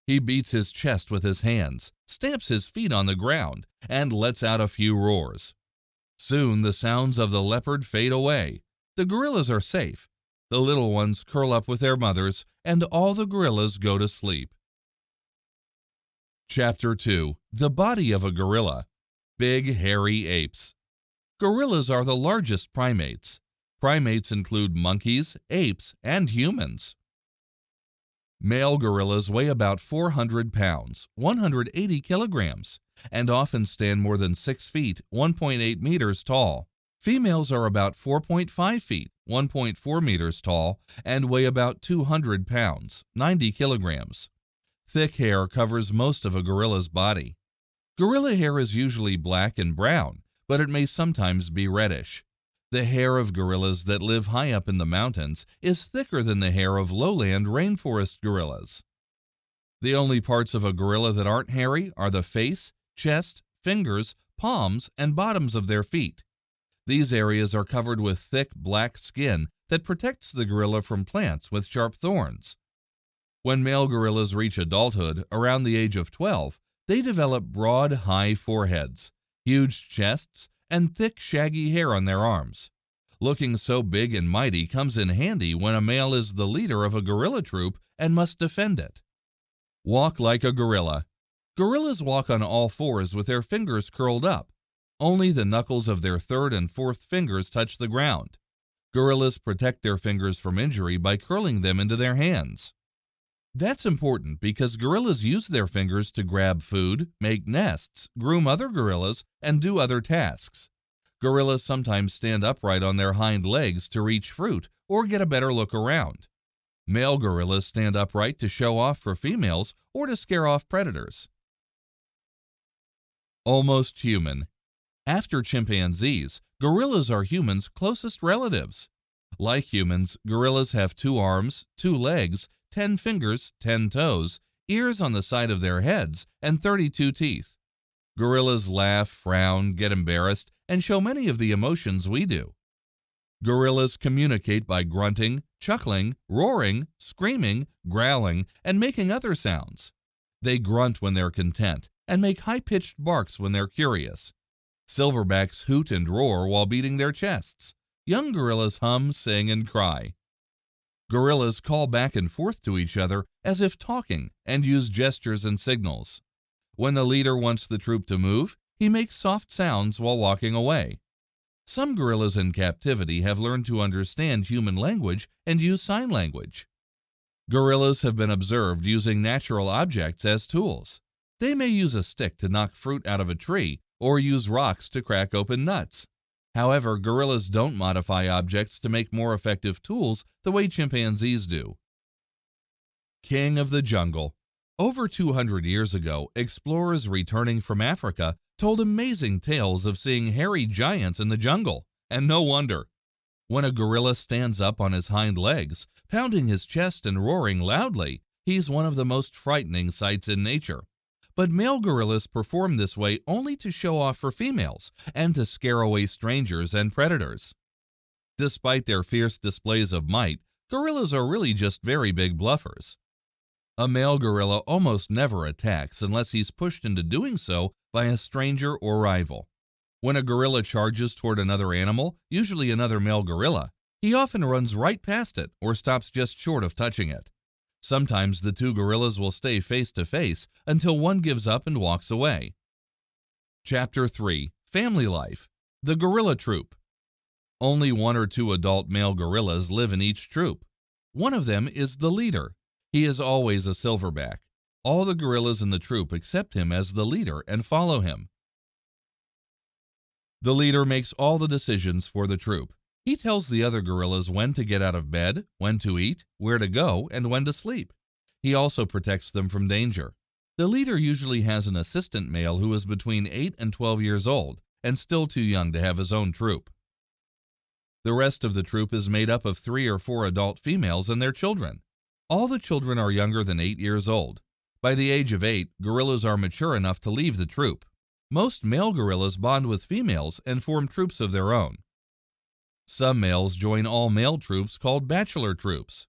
[SPEAKER 2] He beats his chest with his hands, stamps his feet on the ground, and lets out a few roars. Soon the sounds of the leopard fade away. The gorillas are safe. The little ones curl up with their mothers, and all the gorillas go to sleep. Chapter 2. The Body of a Gorilla. Big, hairy apes. Gorillas are the largest primates. Primates include monkeys, apes, and humans. Male gorillas weigh about 400 pounds, 180 kilograms, and often stand more than 6 feet, 1.8 meters tall. Females are about 4.5 feet, 1.4 meters tall, and weigh about 200 pounds, 90 kilograms. Thick hair covers most of a gorilla's body. Gorilla hair is usually black and brown, but it may sometimes be reddish. The hair of gorillas that live high up in the mountains is thicker than the hair of lowland rainforest gorillas. The only parts of a gorilla that aren't hairy are the face, chest, fingers, palms, and bottoms of their feet. These areas are covered with thick black skin that protects the gorilla from plants with sharp thorns. When male gorillas reach adulthood, around the age of 12, they develop broad, high foreheads, huge chests, and thick, shaggy hair on their arms. Looking so big and mighty comes in handy when a male is the leader of a gorilla troop and must defend it. Walk like a gorilla. Gorillas walk on all fours with their fingers curled up. Only the knuckles of their third and fourth fingers touch the ground. Gorillas protect their fingers from injury by curling them into their hands. That's important because gorillas use their fingers to grab food, make nests, groom other gorillas, and do other tasks. Gorillas sometimes stand upright on their hind legs to reach fruit or get a better look around. Male gorillas stand upright to show off for females or to scare off predators. Almost human. After chimpanzees, gorillas are humans' closest relatives. Like humans, gorillas have 2 arms, 2 legs, 10 fingers, 10 toes, ears on the side of their heads, and 32 teeth. Gorillas laugh, frown, get embarrassed, and show many of the emotions we do. Gorillas communicate by grunting, chuckling, roaring, screaming, growling, and making other sounds. They grunt when they're content and make high-pitched barks when they're curious. Silverbacks hoot and roar while beating their chests. Young gorillas hum, sing, and cry. Gorillas call back and forth to each other as if talking and use gestures and signals. When the leader wants the troop to move, he makes soft sounds while walking away. Some gorillas in captivity have learned to understand human language and use sign language. Gorillas have been observed using natural objects as tools. They may use a stick to knock fruit out of a tree or use rocks to crack open nuts. However, gorillas don't modify objects to make more effective tools the way chimpanzees do. King of the jungle. Over 200 years ago, explorers returning from Africa told amazing tales of seeing hairy giants in the jungle, and no wonder. When a gorilla stands up on his hind legs, pounding his chest and roaring loudly, he's one of the most frightening sights in nature. But male gorillas perform this way only to show off for females and to scare away strangers and predators. Despite their fierce displays of might, gorillas are really just very big bluffers. A male gorilla almost never attacks unless he's pushed into doing so by a stranger or rival. When a gorilla charges toward another animal, usually another male gorilla, he often runs right past it or stops just short of touching it. Sometimes the 2 gorillas will stay face to face until one gives up and walks away. Chapter 3. Family Life. The Gorilla Troop. Only 1 or 2 adult male gorillas live in each troop. One of them is the leader. He is always a silverback. All the gorillas in the troop accept him as the leader and follow him. The leader makes all the decisions for the troop. He tells the other gorillas when to get out of bed, when to eat, where to go, and when to sleep. He also protects them from danger. The leader usually has an assistant male who is between 8 and 12 years old and still too young to have his own troop. The rest of the troop is made up of 3 or 4 adult females and their children. All the children are younger than 8 years old. By the age of 8, gorillas are mature enough to leave the troop. Most male gorillas bond with females and form troops of their own. Some males join all male troops called bachelor troops.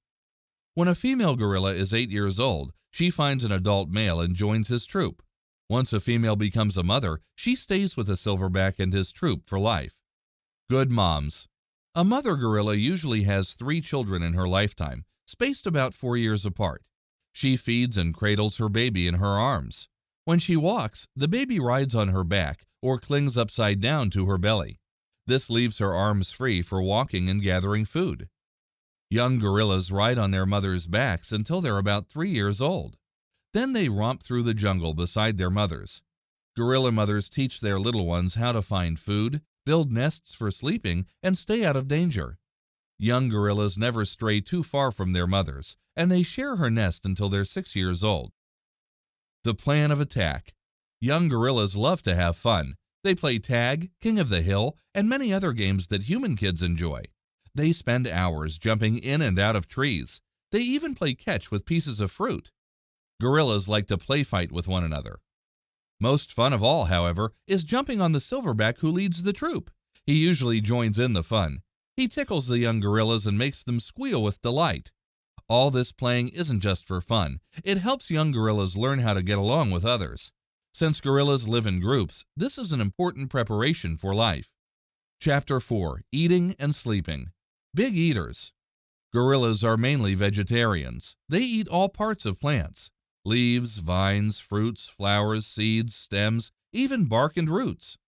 [SPEAKER 2] When a female gorilla is 8 years old, she finds an adult male and joins his troop. Once a female becomes a mother, she stays with the silverback and his troop for life. Good moms. A mother gorilla usually has 3 children in her lifetime, spaced about 4 years apart. She feeds and cradles her baby in her arms. When she walks, the baby rides on her back or clings upside down to her belly. This leaves her arms free for walking and gathering food. Young gorillas ride on their mothers' backs until they're about 3 years old. Then they romp through the jungle beside their mothers. Gorilla mothers teach their little ones how to find food, build nests for sleeping, and stay out of danger. Young gorillas never stray too far from their mothers, and they share her nest until they're 6 years old. The plan of attack. Young gorillas love to have fun. They play tag, king of the hill, and many other games that human kids enjoy. They spend hours jumping in and out of trees. They even play catch with pieces of fruit. Gorillas like to play fight with one another. Most fun of all, however, is jumping on the silverback who leads the troop. He usually joins in the fun. He tickles the young gorillas and makes them squeal with delight. All this playing isn't just for fun. It helps young gorillas learn how to get along with others. Since gorillas live in groups, this is an important preparation for life. Chapter 4. Eating and Sleeping. Big eaters. Gorillas are mainly vegetarians. They eat all parts of plants. Leaves, vines, fruits, flowers, seeds, stems, even bark and roots.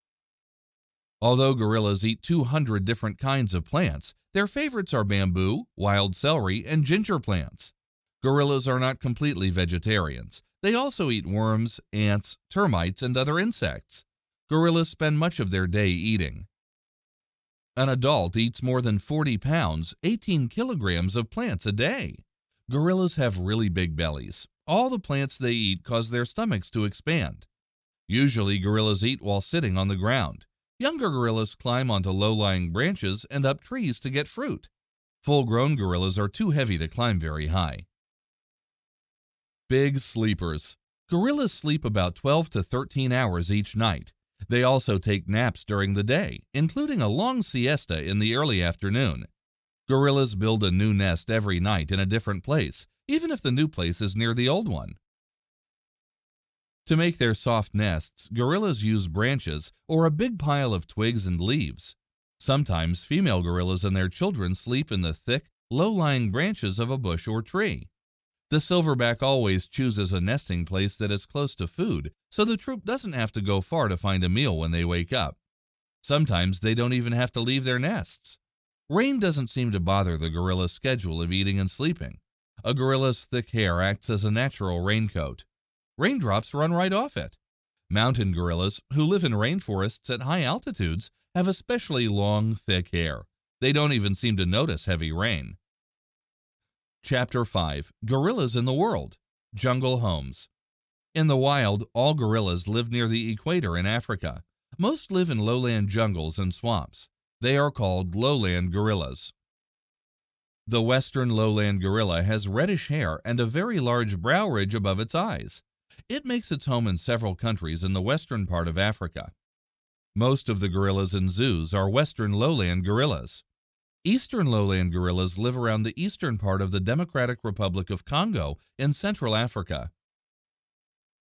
[SPEAKER 2] Although gorillas eat 200 different kinds of plants, their favorites are bamboo, wild celery, and ginger plants. Gorillas are not completely vegetarians. They also eat worms, ants, termites, and other insects. Gorillas spend much of their day eating. An adult eats more than 40 pounds, 18 kilograms of plants a day. Gorillas have really big bellies. All the plants they eat cause their stomachs to expand. Usually gorillas eat while sitting on the ground. Younger gorillas climb onto low-lying branches and up trees to get fruit. Full-grown gorillas are too heavy to climb very high. Big sleepers. Gorillas sleep about 12 to 13 hours each night. They also take naps during the day, including a long siesta in the early afternoon. Gorillas build a new nest every night in a different place, even if the new place is near the old one. To make their soft nests, gorillas use branches or a big pile of twigs and leaves. Sometimes female gorillas and their children sleep in the thick, low-lying branches of a bush or tree. The silverback always chooses a nesting place that is close to food, so the troop doesn't have to go far to find a meal when they wake up. Sometimes they don't even have to leave their nests. Rain doesn't seem to bother the gorilla's schedule of eating and sleeping. A gorilla's thick hair acts as a natural raincoat. Raindrops run right off it. Mountain gorillas, who live in rainforests at high altitudes, have especially long, thick hair. They don't even seem to notice heavy rain. Chapter 5. Gorillas in the World. Jungle Homes. In the wild, all gorillas live near the equator in Africa. Most live in lowland jungles and swamps. They are called lowland gorillas. The western lowland gorilla has reddish hair and a very large brow ridge above its eyes. It makes its home in several countries in the western part of Africa. Most of the gorillas in zoos are western lowland gorillas. Eastern lowland gorillas live around the eastern part of the Democratic Republic of Congo in Central Africa.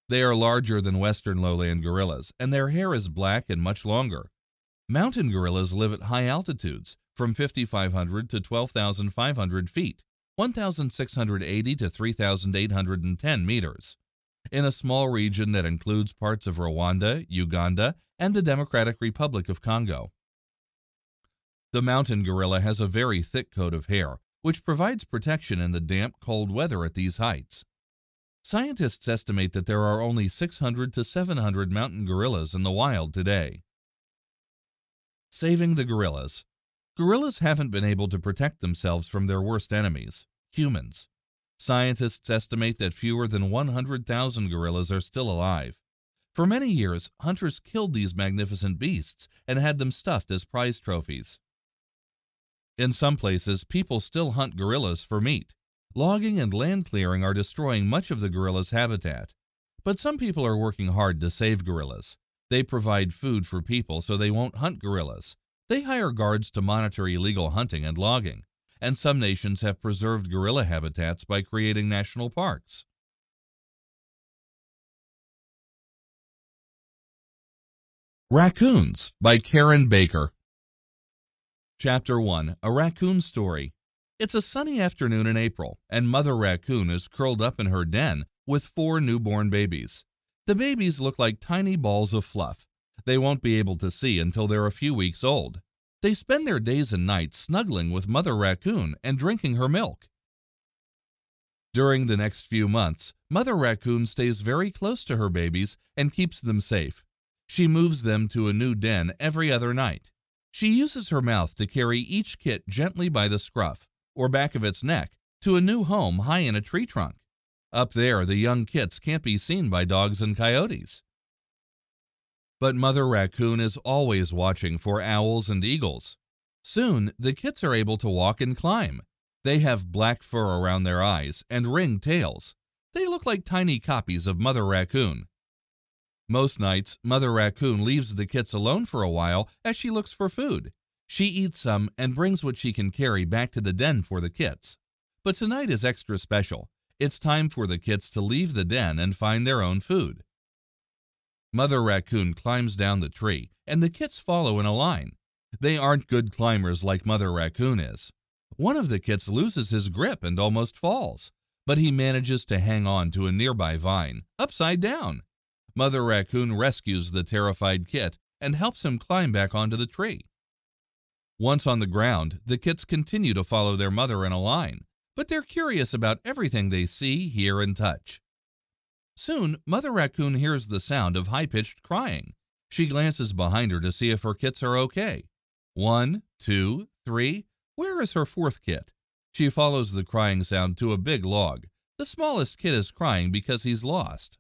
[SPEAKER 2] They are larger than western lowland gorillas, and their hair is black and much longer. Mountain gorillas live at high altitudes, from 5,500 to 12,500 feet, 1,680 to 3,810 meters, in a small region that includes parts of Rwanda, Uganda, and the Democratic Republic of Congo. The mountain gorilla has a very thick coat of hair, which provides protection in the damp, cold weather at these heights. Scientists estimate that there are only 600 to 700 mountain gorillas in the wild today. Saving the gorillas. Gorillas haven't been able to protect themselves from their worst enemies, humans. Scientists estimate that fewer than 100,000 gorillas are still alive. For many years, hunters killed these magnificent beasts and had them stuffed as prize trophies. In some places, people still hunt gorillas for meat. Logging and land clearing are destroying much of the gorilla's habitat. But some people are working hard to save gorillas. They provide food for people so they won't hunt gorillas. They hire guards to monitor illegal hunting and logging, and some nations have preserved gorilla habitats by creating national parks. Raccoons by Karen Baker. Chapter 1. A Raccoon Story. It's a sunny afternoon in April, and Mother Raccoon is curled up in her den with 4 newborn babies. The babies look like tiny balls of fluff. They won't be able to see until they're a few weeks old. They spend their days and nights snuggling with Mother Raccoon and drinking her milk. During the next few months, Mother Raccoon stays very close to her babies and keeps them safe. She moves them to a new den every other night. She uses her mouth to carry each kit gently by the scruff, or back of its neck, to a new home high in a tree trunk. Up there, the young kits can't be seen by dogs and coyotes. But Mother Raccoon is always watching for owls and eagles. Soon, the kits are able to walk and climb. They have black fur around their eyes and ringed tails. They look like tiny copies of Mother Raccoon. Most nights, Mother Raccoon leaves the kits alone for a while as she looks for food. She eats some and brings what she can carry back to the den for the kits. But tonight is extra special. It's time for the kits to leave the den and find their own food. Mother Raccoon climbs down the tree, and the kits follow in a line. They aren't good climbers like Mother Raccoon is. One of the kits loses his grip and almost falls, but he manages to hang on to a nearby vine, upside down. Mother Raccoon rescues the terrified kit and helps him climb back onto the tree. Once on the ground, the kits continue to follow their mother in a line, but they're curious about everything they see, hear, and touch. Soon, Mother Raccoon hears the sound of high-pitched crying. She glances behind her to see if her kits are okay. 1, 2, 3. Where is her 4th kit? She follows the crying sound to a big log. The smallest kit is crying because he's lost.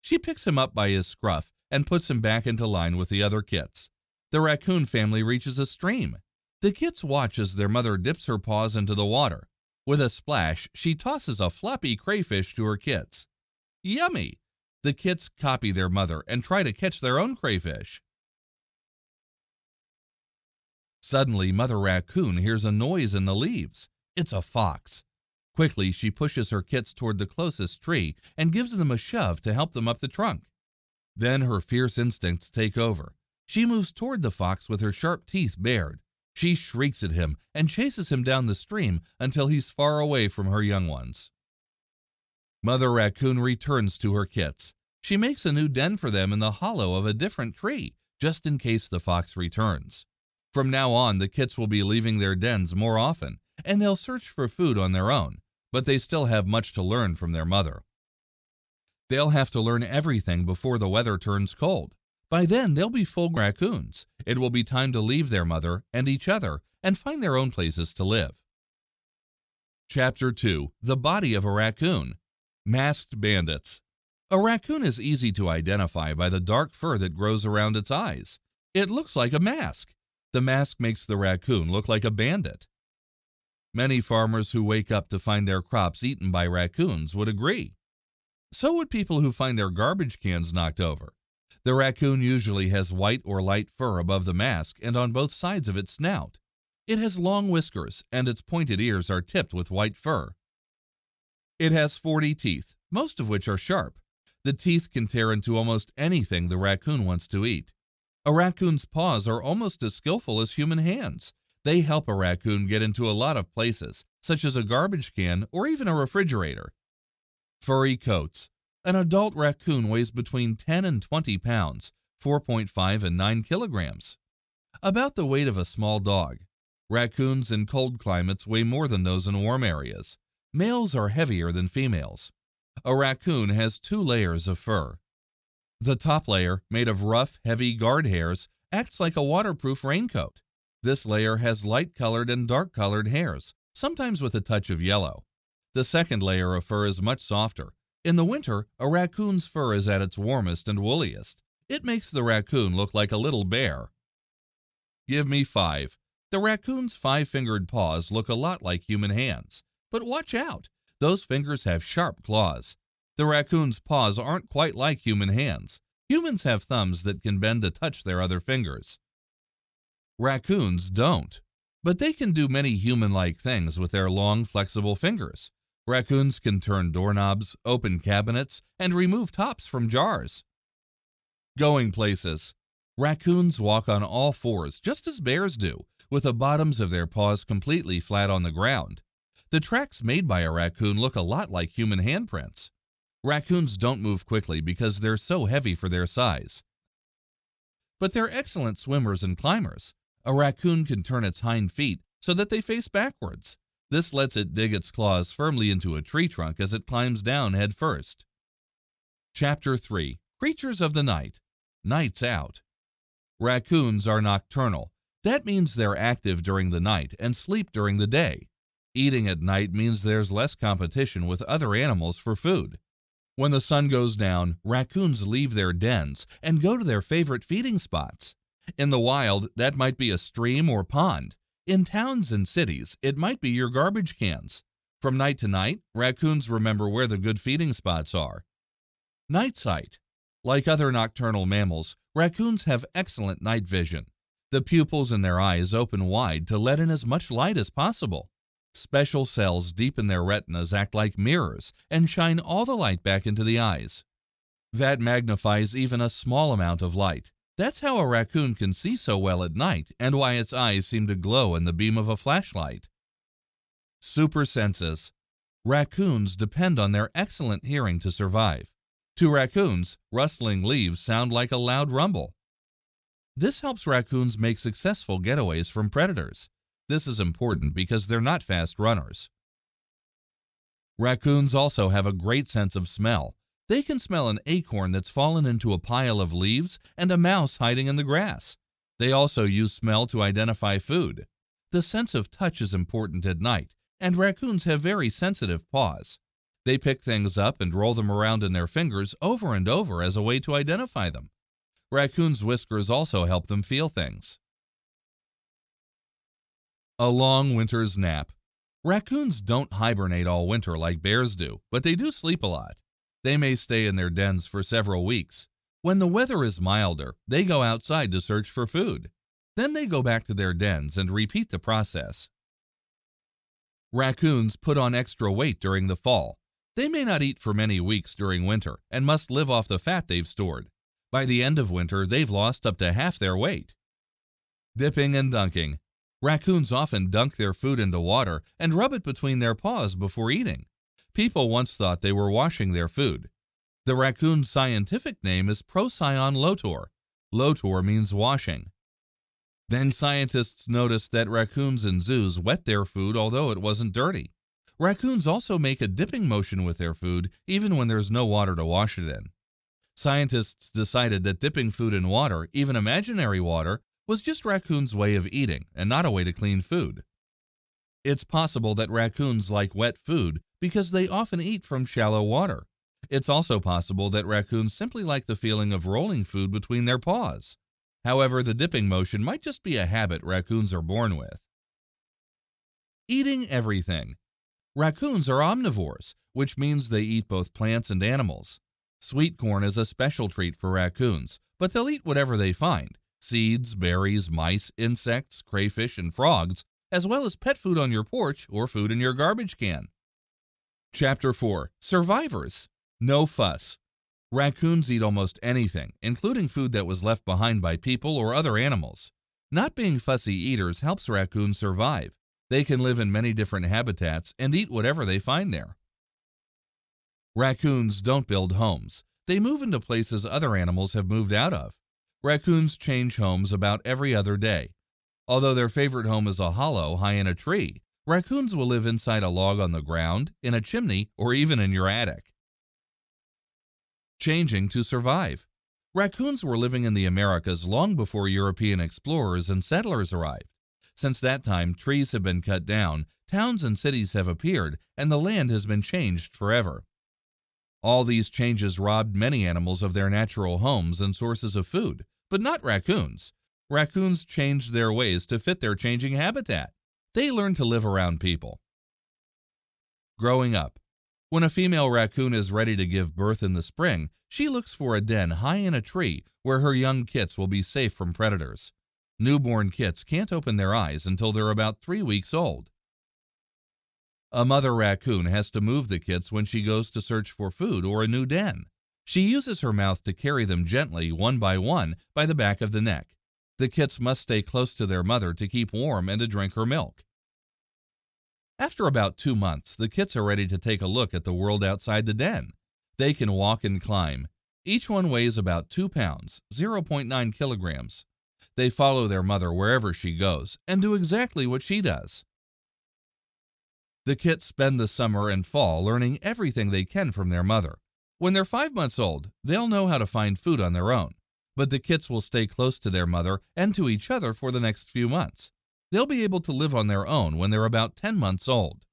[SPEAKER 2] She picks him up by his scruff and puts him back into line with the other kits. The raccoon family reaches a stream. The kits watch as their mother dips her paws into the water. With a splash, she tosses a floppy crayfish to her kits. Yummy! The kits copy their mother and try to catch their own crayfish. Suddenly, Mother Raccoon hears a noise in the leaves. It's a fox. Quickly, she pushes her kits toward the closest tree and gives them a shove to help them up the trunk. Then her fierce instincts take over. She moves toward the fox with her sharp teeth bared. She shrieks at him and chases him down the stream until he's far away from her young ones. Mother Raccoon returns to her kits. She makes a new den for them in the hollow of a different tree, just in case the fox returns. From now on, the kits will be leaving their dens more often, and they'll search for food on their own, but they still have much to learn from their mother. They'll have to learn everything before the weather turns cold. By then, they'll be full raccoons. It will be time to leave their mother and each other and find their own places to live. Chapter 2. The Body of a Raccoon. Masked Bandits. A raccoon is easy to identify by the dark fur that grows around its eyes. It looks like a mask. The mask makes the raccoon look like a bandit. Many farmers who wake up to find their crops eaten by raccoons would agree. So would people who find their garbage cans knocked over. The raccoon usually has white or light fur above the mask and on both sides of its snout. It has long whiskers, and its pointed ears are tipped with white fur. It has 40 teeth, most of which are sharp. The teeth can tear into almost anything the raccoon wants to eat. A raccoon's paws are almost as skillful as human hands. They help a raccoon get into a lot of places, such as a garbage can or even a refrigerator. Furry coats. An adult raccoon weighs between 10 and 20 pounds, 4.5 and 9 kilograms. About the weight of a small dog. Raccoons in cold climates weigh more than those in warm areas. Males are heavier than females. A raccoon has 2 layers of fur. The top layer, made of rough, heavy guard hairs, acts like a waterproof raincoat. This layer has light-colored and dark-colored hairs, sometimes with a touch of yellow. The second layer of fur is much softer. In the winter, a raccoon's fur is at its warmest and woolliest. It makes the raccoon look like a little bear. Give me 5. The raccoon's 5-fingered paws look a lot like human hands. But watch out! Those fingers have sharp claws. The raccoon's paws aren't quite like human hands. Humans have thumbs that can bend to touch their other fingers. Raccoons don't, but they can do many human-like things with their long, flexible fingers. Raccoons can turn doorknobs, open cabinets, and remove tops from jars. Going places. Raccoons walk on all fours just as bears do, with the bottoms of their paws completely flat on the ground. The tracks made by a raccoon look a lot like human handprints. Raccoons don't move quickly because they're so heavy for their size. But they're excellent swimmers and climbers. A raccoon can turn its hind feet so that they face backwards. This lets it dig its claws firmly into a tree trunk as it climbs down head first. Chapter 3. Creatures of the Night. Nights Out. Raccoons are nocturnal. That means they're active during the night and sleep during the day. Eating at night means there's less competition with other animals for food. When the sun goes down, raccoons leave their dens and go to their favorite feeding spots. In the wild, that might be a stream or pond. In towns and cities, it might be your garbage cans. From night to night, raccoons remember where the good feeding spots are. Night sight. Like other nocturnal mammals, raccoons have excellent night vision. The pupils in their eyes open wide to let in as much light as possible. Special cells deep in their retinas act like mirrors and shine all the light back into the eyes. That magnifies even a small amount of light. That's how a raccoon can see so well at night and why its eyes seem to glow in the beam of a flashlight. Super senses. Raccoons depend on their excellent hearing to survive. To raccoons, rustling leaves sound like a loud rumble. This helps raccoons make successful getaways from predators. This is important because they're not fast runners. Raccoons also have a great sense of smell. They can smell an acorn that's fallen into a pile of leaves and a mouse hiding in the grass. They also use smell to identify food. The sense of touch is important at night, and raccoons have very sensitive paws. They pick things up and roll them around in their fingers over and over as a way to identify them. Raccoons' whiskers also help them feel things. A long winter's nap. Raccoons don't hibernate all winter like bears do, but they do sleep a lot. They may stay in their dens for several weeks. When the weather is milder, they go outside to search for food. Then they go back to their dens and repeat the process. Raccoons put on extra weight during the fall. They may not eat for many weeks during winter and must live off the fat they've stored. By the end of winter, they've lost up to half their weight. Dipping and dunking. Raccoons often dunk their food into water and rub it between their paws before eating. People once thought they were washing their food. The raccoon's scientific name is Procyon lotor. Lotor means washing. Then scientists noticed that raccoons in zoos wet their food although it wasn't dirty. Raccoons also make a dipping motion with their food even when there's no water to wash it in. Scientists decided that dipping food in water, even imaginary water, was just raccoons' way of eating and not a way to clean food. It's possible that raccoons like wet food because they often eat from shallow water. It's also possible that raccoons simply like the feeling of rolling food between their paws. However, the dipping motion might just be a habit raccoons are born with. Eating everything. Raccoons are omnivores, which means they eat both plants and animals. Sweet corn is a special treat for raccoons, but they'll eat whatever they find. Seeds, berries, mice, insects, crayfish, and frogs, as well as pet food on your porch or food in your garbage can. Chapter 4. Survivors. No fuss. Raccoons eat almost anything, including food that was left behind by people or other animals. Not being fussy eaters helps raccoons survive. They can live in many different habitats and eat whatever they find there. Raccoons don't build homes. They move into places other animals have moved out of. Raccoons change homes about every other day. Although their favorite home is a hollow high in a tree, raccoons will live inside a log on the ground, in a chimney, or even in your attic. Changing to survive. Raccoons were living in the Americas long before European explorers and settlers arrived. Since that time, trees have been cut down, towns and cities have appeared, and the land has been changed forever. All these changes robbed many animals of their natural homes and sources of food, but not raccoons. Raccoons changed their ways to fit their changing habitat. They learned to live around people. Growing up. When a female raccoon is ready to give birth in the spring, she looks for a den high in a tree where her young kits will be safe from predators. Newborn kits can't open their eyes until they're about 3 weeks old. A mother raccoon has to move the kits when she goes to search for food or a new den. She uses her mouth to carry them gently, one by one, by the back of the neck. The kits must stay close to their mother to keep warm and to drink her milk. After about 2 months, the kits are ready to take a look at the world outside the den. They can walk and climb. Each one weighs about 2 pounds, 0.9 kilograms. They follow their mother wherever she goes and do exactly what she does. The kits spend the summer and fall learning everything they can from their mother. When they're 5 months old, they'll know how to find food on their own, but the kits will stay close to their mother and to each other for the next few months. They'll be able to live on their own when they're about 10 months old.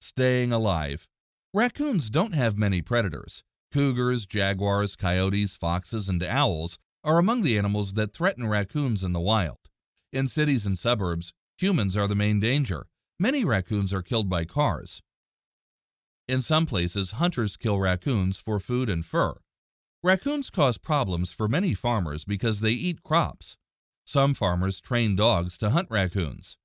[SPEAKER 2] Staying alive. Raccoons don't have many predators. Cougars, jaguars, coyotes, foxes, and owls are among the animals that threaten raccoons in the wild. In cities and suburbs, humans are the main danger. Many raccoons are killed by cars. In some places, hunters kill raccoons for food and fur. Raccoons cause problems for many farmers because they eat crops. Some farmers train dogs to hunt raccoons.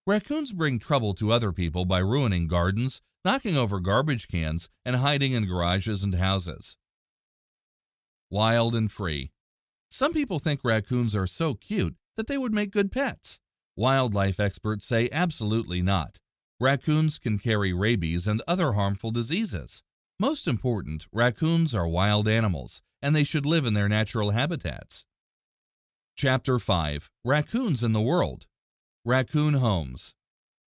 [SPEAKER 2] Raccoons bring trouble to other people by ruining gardens, knocking over garbage cans, and hiding in garages and houses. Wild and free. Some people think raccoons are so cute that they would make good pets. Wildlife experts say absolutely not. Raccoons can carry rabies and other harmful diseases. Most important, raccoons are wild animals, and they should live in their natural habitats. Chapter 5. Raccoons in the World. Raccoon Homes.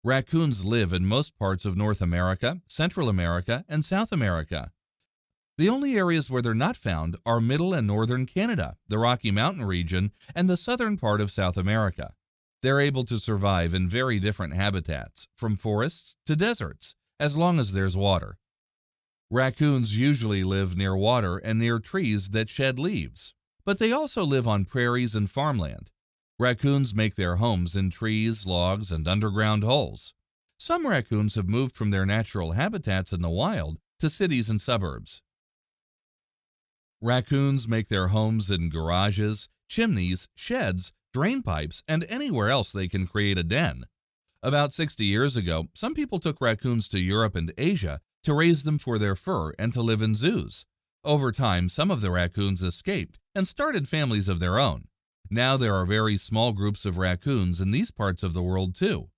[SPEAKER 2] Raccoons live in most parts of North America, Central America, and South America. The only areas where they're not found are middle and northern Canada, the Rocky Mountain region, and the southern part of South America. They're able to survive in very different habitats, from forests to deserts, as long as there's water. Raccoons usually live near water and near trees that shed leaves, but they also live on prairies and farmland. Raccoons make their homes in trees, logs, and underground holes. Some raccoons have moved from their natural habitats in the wild to cities and suburbs. Raccoons make their homes in garages, chimneys, sheds, drain pipes, and anywhere else they can create a den. About 60 years ago, some people took raccoons to Europe and Asia to raise them for their fur and to live in zoos. Over time, some of the raccoons escaped and started families of their own. Now there are very small groups of raccoons in these parts of the world too.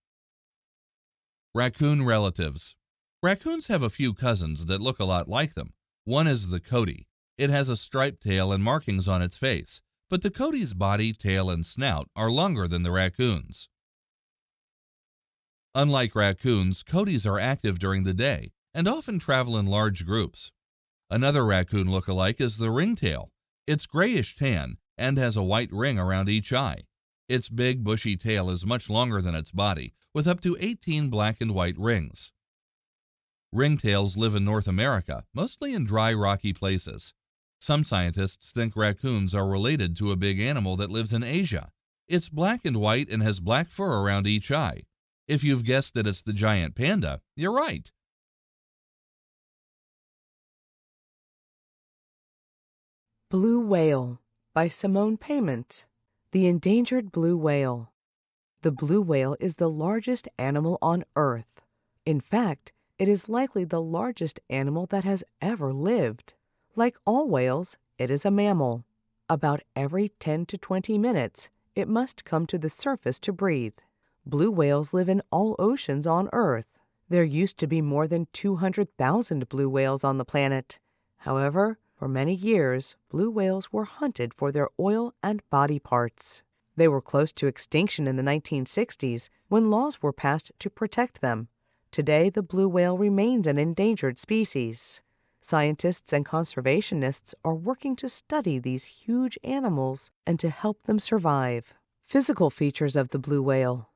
[SPEAKER 2] Raccoon relatives. Raccoons have a few cousins that look a lot like them. One is the coati. It has a striped tail and markings on its face, but the coati's body, tail, and snout are longer than the raccoon's. Unlike raccoons, coatis are active during the day and often travel in large groups. Another raccoon look-alike is the ringtail. It's grayish tan and has a white ring around each eye. Its big, bushy tail is much longer than its body, with up to 18 black and white rings. Ringtails live in North America, mostly in dry, rocky places. Some scientists think raccoons are related to a big animal that lives in Asia. It's black and white and has black fur around each eye. If you've guessed that it's the giant panda, you're right.
[SPEAKER 1] Blue Whale by Simone Payment. The Endangered Blue Whale. The blue whale is the largest animal on Earth. In fact, it is likely the largest animal that has ever lived. Like all whales, it is a mammal. About every 10 to 20 minutes, it must come to the surface to breathe. Blue whales live in all oceans on Earth. There used to be more than 200,000 blue whales on the planet. However, for many years, blue whales were hunted for their oil and body parts. They were close to extinction in the 1960s when laws were passed to protect them. Today, the blue whale remains an endangered species. Scientists and conservationists are working to study these huge animals and to help them survive. Physical features of the blue whale.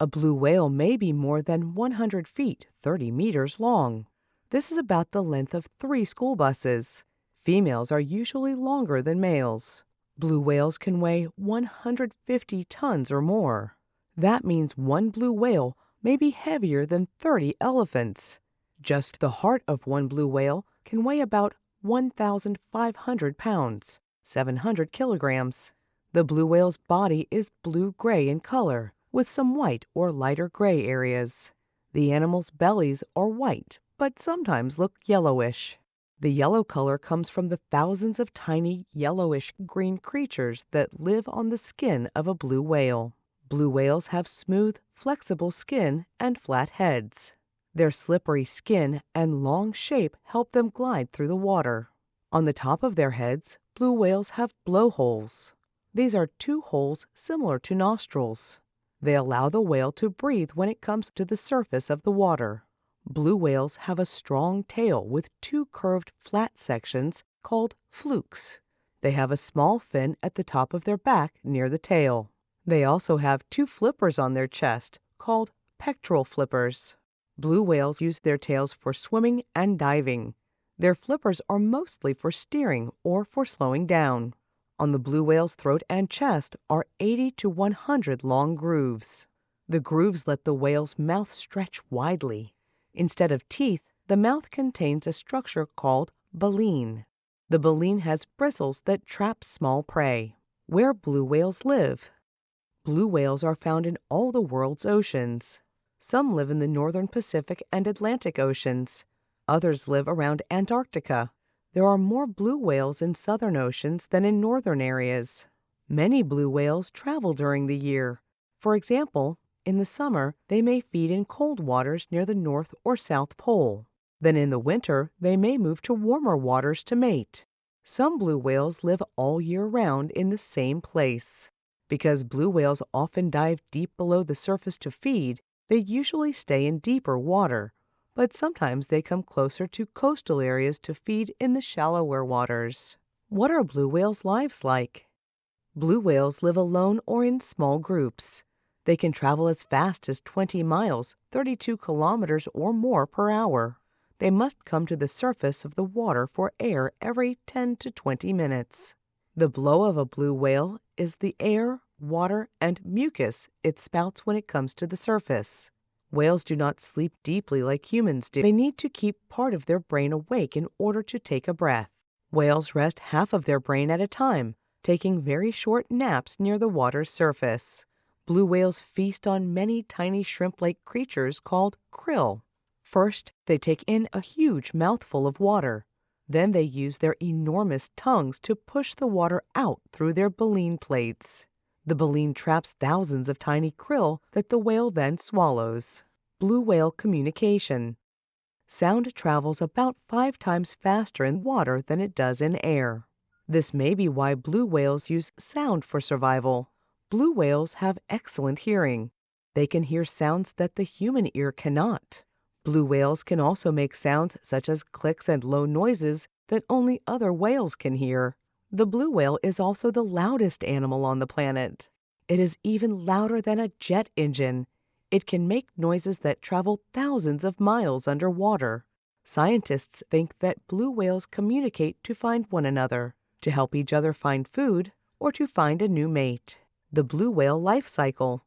[SPEAKER 1] A blue whale may be more than 100 feet, 30 meters long. This is about the length of 3 school buses. Females are usually longer than males. Blue whales can weigh 150 tons or more. That means one blue whale may be heavier than 30 elephants. Just the heart of one blue whale can weigh about 1,500 pounds, 700 kilograms. The blue whale's body is blue-gray in color, with some white or lighter gray areas. The animal's bellies are white, but sometimes look yellowish. The yellow color comes from the thousands of tiny yellowish-green creatures that live on the skin of a blue whale. Blue whales have smooth, flexible skin and flat heads. Their slippery skin and long shape help them glide through the water. On the top of their heads, blue whales have blowholes. These are two holes similar to nostrils. They allow the whale to breathe when it comes to the surface of the water. Blue whales have a strong tail with two curved flat sections called flukes. They have a small fin at the top of their back near the tail. They also have two flippers on their chest called pectoral flippers. Blue whales use their tails for swimming and diving. Their flippers are mostly for steering or for slowing down. On the blue whale's throat and chest are 80 to 100 long grooves. The grooves let the whale's mouth stretch widely. Instead of teeth, the mouth contains a structure called baleen. The baleen has bristles that trap small prey. Where blue whales live. Blue whales are found in all the world's oceans. Some live in the northern Pacific and Atlantic Oceans. Others live around Antarctica. There are more blue whales in southern oceans than in northern areas. Many blue whales travel during the year. For example, in the summer, they may feed in cold waters near the North or South Pole. Then in the winter, they may move to warmer waters to mate. Some blue whales live all year round in the same place. Because blue whales often dive deep below the surface to feed, they usually stay in deeper water, but sometimes they come closer to coastal areas to feed in the shallower waters. What are blue whales' lives like? Blue whales live alone or in small groups. They can travel as fast as 20 miles, 32 kilometers or more per hour. They must come to the surface of the water for air every 10 to 20 minutes. The blow of a blue whale is the air, water, and mucus it spouts when it comes to the surface. Whales do not sleep deeply like humans do. They need to keep part of their brain awake in order to take a breath. Whales rest half of their brain at a time, taking very short naps near the water's surface. Blue whales feast on many tiny shrimp-like creatures called krill. First, they take in a huge mouthful of water. Then they use their enormous tongues to push the water out through their baleen plates. The baleen traps thousands of tiny krill that the whale then swallows. Blue whale communication. Sound travels about 5 times faster in water than it does in air. This may be why blue whales use sound for survival. Blue whales have excellent hearing. They can hear sounds that the human ear cannot. Blue whales can also make sounds such as clicks and low noises that only other whales can hear. The blue whale is also the loudest animal on the planet. It is even louder than a jet engine. It can make noises that travel thousands of miles underwater. Scientists think that blue whales communicate to find one another, to help each other find food, or to find a new mate. The blue whale life cycle.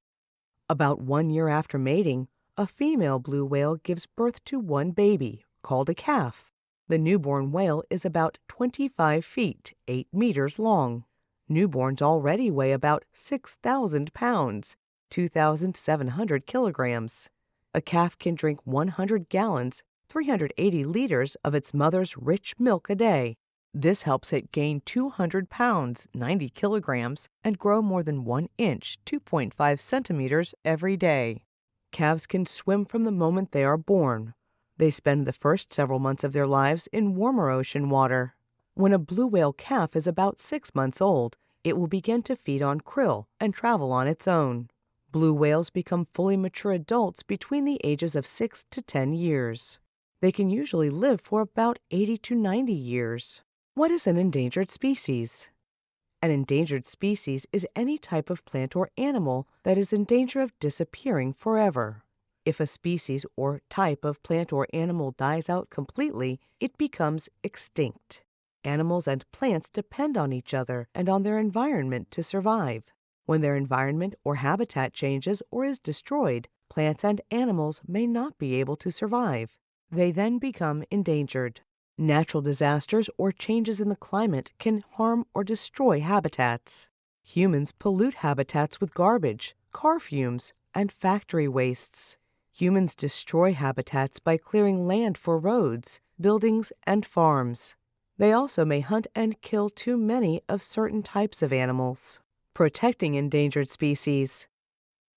[SPEAKER 1] About 1 year after mating, a female blue whale gives birth to one baby, called a calf. The newborn whale is about 25 feet, 8 meters long. Newborns already weigh about 6,000 pounds, 2,700 kilograms. A calf can drink 100 gallons, 380 liters of its mother's rich milk a day. This helps it gain 200 pounds, 90 kilograms, and grow more than 1 inch, 2.5 centimeters every day. Calves can swim from the moment they are born. They spend the first several months of their lives in warmer ocean water. When a blue whale calf is about 6 months old, it will begin to feed on krill and travel on its own. Blue whales become fully mature adults between the ages of 6 to 10 years. They can usually live for about 80 to 90 years. What is an endangered species? An endangered species is any type of plant or animal that is in danger of disappearing forever. If a species or type of plant or animal dies out completely, it becomes extinct. Animals and plants depend on each other and on their environment to survive. When their environment or habitat changes or is destroyed, plants and animals may not be able to survive. They then become endangered. Natural disasters or changes in the climate can harm or destroy habitats. Humans pollute habitats with garbage, car fumes, and factory wastes. Humans destroy habitats by clearing land for roads, buildings, and farms. They also may hunt and kill too many of certain types of animals. Protecting endangered species.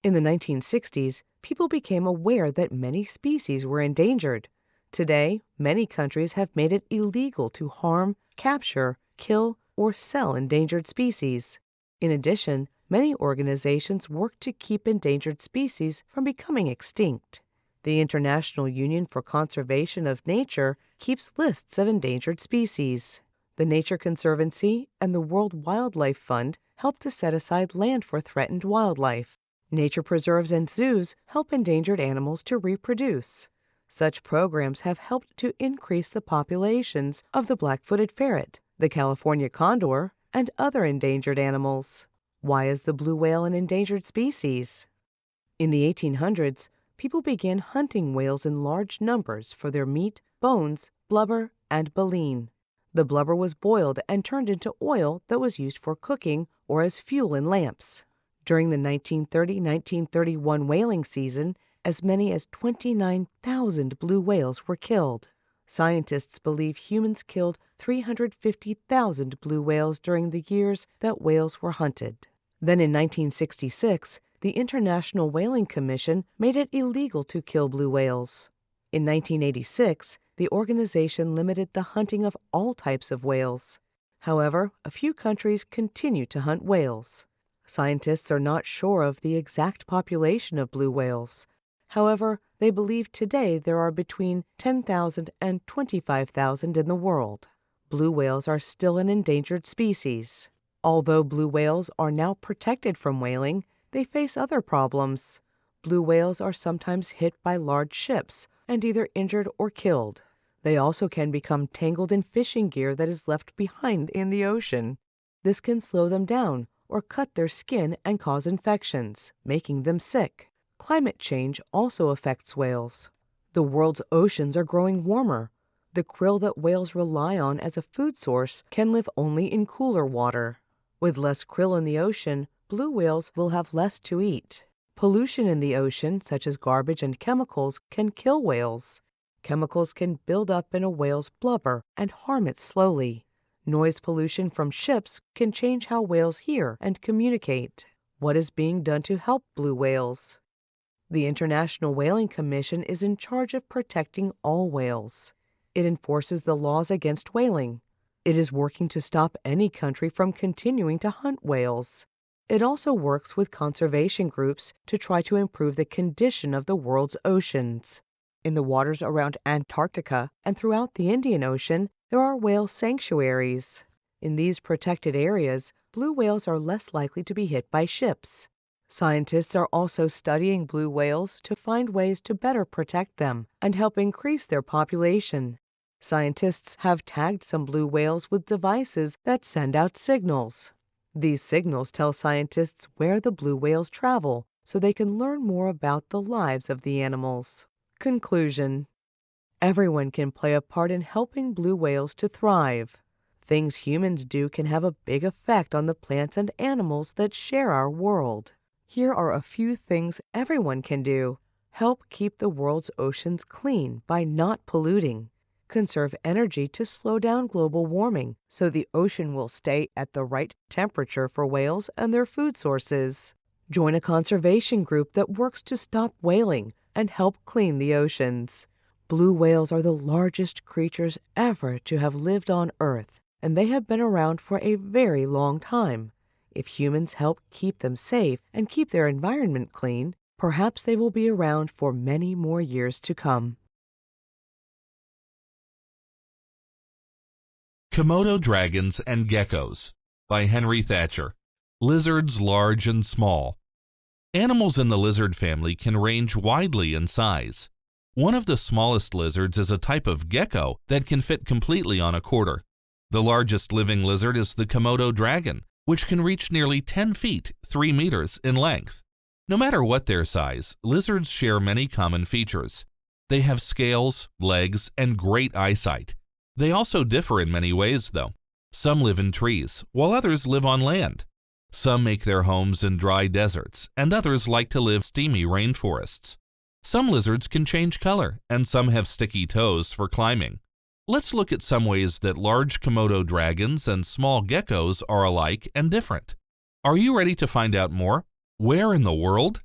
[SPEAKER 1] In the 1960s, people became aware that many species were endangered. Today, many countries have made it illegal to harm, capture, kill, or sell endangered species. In addition, many organizations work to keep endangered species from becoming extinct. The International Union for Conservation of Nature keeps lists of endangered species. The Nature Conservancy and the World Wildlife Fund help to set aside land for threatened wildlife. Nature preserves and zoos help endangered animals to reproduce. Such programs have helped to increase the populations of the black-footed ferret, the California condor, and other endangered animals. Why is the blue whale an endangered species? In the 1800s, people began hunting whales in large numbers for their meat, bones, blubber, and baleen. The blubber was boiled and turned into oil that was used for cooking or as fuel in lamps. During the 1930-1931 whaling season, as many as 29,000 blue whales were killed. Scientists believe humans killed 350,000 blue whales during the years that whales were hunted. Then in 1966, the International Whaling Commission made it illegal to kill blue whales. In 1986, the organization limited the hunting of all types of whales. However, a few countries continue to hunt whales. Scientists are not sure of the exact population of blue whales. However, they believe today there are between 10,000 and 25,000 in the world. Blue whales are still an endangered species. Although blue whales are now protected from whaling, they face other problems. Blue whales are sometimes hit by large ships and either injured or killed. They also can become tangled in fishing gear that is left behind in the ocean. This can slow them down or cut their skin and cause infections, making them sick. Climate change also affects whales. The world's oceans are growing warmer. The krill that whales rely on as a food source can live only in cooler water. With less krill in the ocean, blue whales will have less to eat. Pollution in the ocean, such as garbage and chemicals, can kill whales. Chemicals can build up in a whale's blubber and harm it slowly. Noise pollution from ships can change how whales hear and communicate. What is being done to help blue whales? The International Whaling Commission is in charge of protecting all whales. It enforces the laws against whaling. It is working to stop any country from continuing to hunt whales. It also works with conservation groups to try to improve the condition of the world's oceans. In the waters around Antarctica and throughout the Indian Ocean, there are whale sanctuaries. In these protected areas, blue whales are less likely to be hit by ships. Scientists are also studying blue whales to find ways to better protect them and help increase their population. Scientists have tagged some blue whales with devices that send out signals. These signals tell scientists where the blue whales travel so they can learn more about the lives of the animals. Conclusion. Everyone can play a part in helping blue whales to thrive. Things humans do can have a big effect on the plants and animals that share our world. Here are a few things everyone can do. Help keep the world's oceans clean by not polluting. Conserve energy to slow down global warming so the ocean will stay at the right temperature for whales and their food sources. Join a conservation group that works to stop whaling and help clean the oceans. Blue whales are the largest creatures ever to have lived on Earth, and they have been around for a very long time. If humans help keep them safe and keep their environment clean, perhaps they will be around for many more years to come.
[SPEAKER 2] Komodo Dragons and Geckos by Henry Thatcher. Lizards large and small. Animals in the lizard family can range widely in size. One of the smallest lizards is a type of gecko that can fit completely on a quarter. The largest living lizard is the Komodo dragon, which can reach nearly 10 feet, 3 meters in length. No matter what their size, lizards share many common features. They have scales, legs, and great eyesight. They also differ in many ways, though. Some live in trees, while others live on land. Some make their homes in dry deserts, and others like to live in steamy rainforests. Some lizards can change color, and some have sticky toes for climbing. Let's look at some ways that large Komodo dragons and small geckos are alike and different. Are you ready to find out more? Where in the world?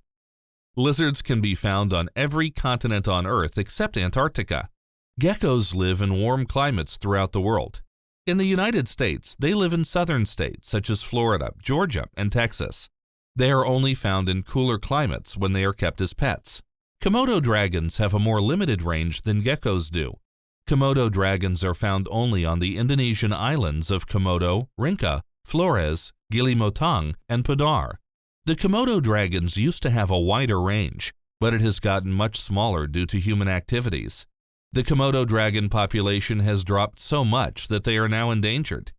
[SPEAKER 2] Lizards can be found on every continent on Earth except Antarctica. Geckos live in warm climates throughout the world. In the United States, they live in southern states such as Florida, Georgia, and Texas. They are only found in cooler climates when they are kept as pets. Komodo dragons have a more limited range than geckos do. Komodo dragons are found only on the Indonesian islands of Komodo, Rinca, Flores, Gili Motang, and Padar. The Komodo dragons used to have a wider range, but it has gotten much smaller due to human activities. The Komodo dragon population has dropped so much that they are now endangered.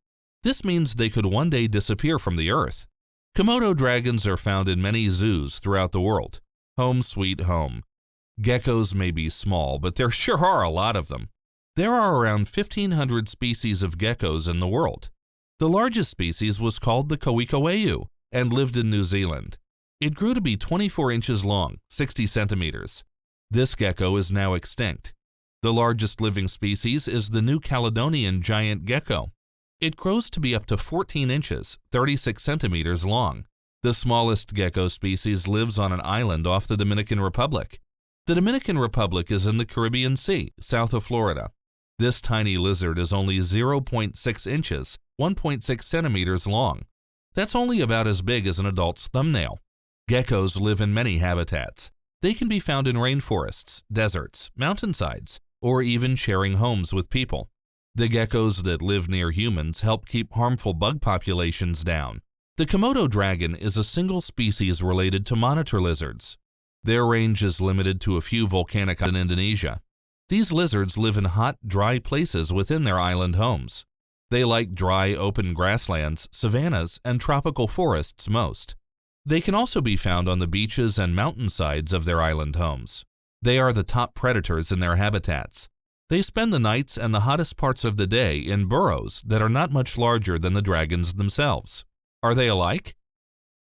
[SPEAKER 2] This means they could one day disappear from the earth. Komodo dragons are found in many zoos throughout the world. Home sweet home. Geckos may be small, but there sure are a lot of them. There are around 1,500 species of geckos in the world. The largest species was called the kawikawayu and lived in New Zealand. It grew to be 24 inches long, 60 centimeters. This gecko is now extinct. The largest living species is the New Caledonian giant gecko. It grows to be up to 14 inches, 36 centimeters long. The smallest gecko species lives on an island off the Dominican Republic. The Dominican Republic is in the Caribbean Sea, south of Florida. This tiny lizard is only 0.6 inches, 1.6 centimeters long. That's only about as big as an adult's thumbnail. Geckos live in many habitats. They can be found in rainforests, deserts, mountainsides, or even sharing homes with people. The geckos that live near humans help keep harmful bug populations down. The Komodo dragon is a single species related to monitor lizards. Their range is limited to a few volcanic islands in Indonesia. These lizards live in hot, dry places within their island homes. They like dry, open grasslands, savannas, and tropical forests most. They can also be found on the beaches and mountainsides of their island homes. They are the top predators in their habitats. They spend the nights and the hottest parts of the day in burrows that are not much larger than the dragons themselves. Are they alike?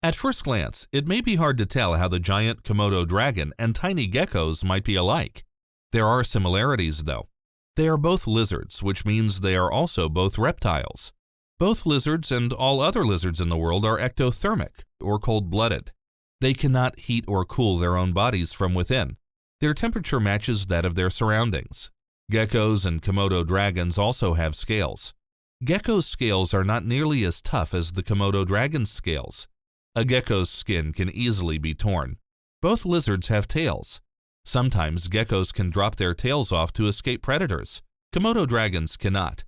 [SPEAKER 2] At first glance, it may be hard to tell how the giant Komodo dragon and tiny geckos might be alike. There are similarities, though. They are both lizards, which means they are also both reptiles. Both lizards and all other lizards in the world are ectothermic, or cold-blooded. They cannot heat or cool their own bodies from within. Their temperature matches that of their surroundings. Geckos and Komodo dragons also have scales. Gecko's scales are not nearly as tough as the Komodo dragon's scales. A gecko's skin can easily be torn. Both lizards have tails. Sometimes geckos can drop their tails off to escape predators. Komodo dragons cannot.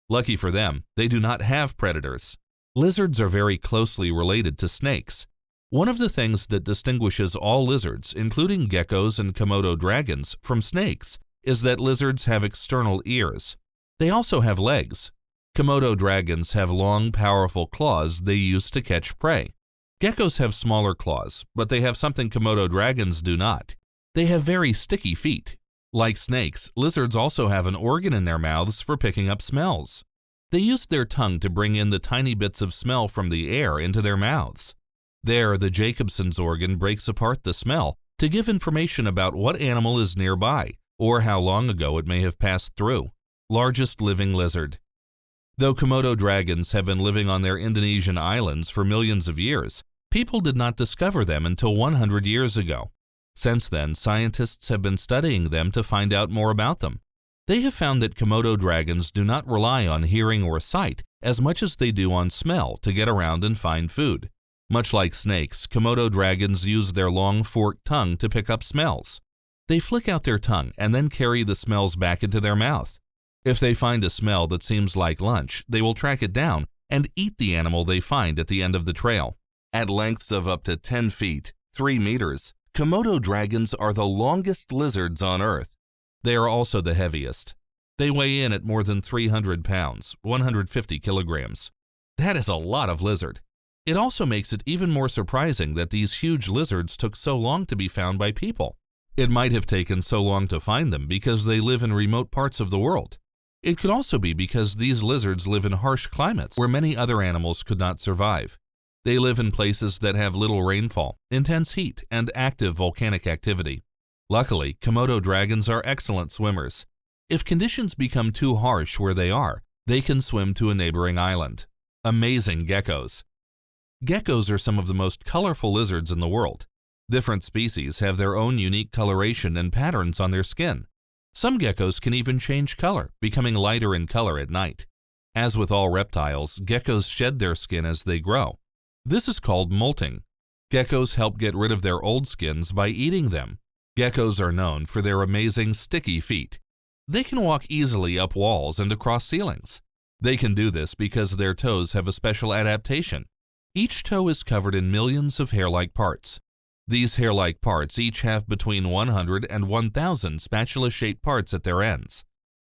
[SPEAKER 2] Lucky for them, they do not have predators. Lizards are very closely related to snakes. One of the things that distinguishes all lizards, including geckos and Komodo dragons, from snakes is that lizards have external ears. They also have legs. Komodo dragons have long, powerful claws they use to catch prey. Geckos have smaller claws, but they have something Komodo dragons do not. They have very sticky feet. Like snakes, lizards also have an organ in their mouths for picking up smells. They use their tongue to bring in the tiny bits of smell from the air into their mouths. There, the Jacobson's organ breaks apart the smell to give information about what animal is nearby, or how long ago it may have passed through. Largest living lizard. Though Komodo dragons have been living on their Indonesian islands for millions of years, people did not discover them until 100 years ago. Since then, scientists have been studying them to find out more about them. They have found that Komodo dragons do not rely on hearing or sight as much as they do on smell to get around and find food. Much like snakes, Komodo dragons use their long forked tongue to pick up smells. They flick out their tongue and then carry the smells back into their mouth. If they find a smell that seems like lunch, they will track it down and eat the animal they find at the end of the trail. At lengths of up to 10 feet, 3 meters, Komodo dragons are the longest lizards on Earth. They are also the heaviest. They weigh in at more than 300 pounds, 150 kilograms. That is a lot of lizard. It also makes it even more surprising that these huge lizards took so long to be found by people. It might have taken so long to find them because they live in remote parts of the world. It could also be because these lizards live in harsh climates where many other animals could not survive. They live in places that have little rainfall, intense heat, and active volcanic activity. Luckily, Komodo dragons are excellent swimmers. If conditions become too harsh where they can swim to a neighboring island. Amazing geckos. Geckos are some of the most colorful lizards in the world. Different species have their own unique coloration and patterns on their skin. Some geckos can even change color, becoming lighter in color at night. As with all reptiles, geckos shed their skin as they grow. This is called molting. Geckos help get rid of their old skins by eating them. Geckos are known for their amazing sticky feet. They can walk easily up walls and across ceilings. They can do this because their toes have a special adaptation. Each toe is covered in millions of hair-like parts. These hair-like parts each have between 100 and 1,000 spatula-shaped parts at their ends.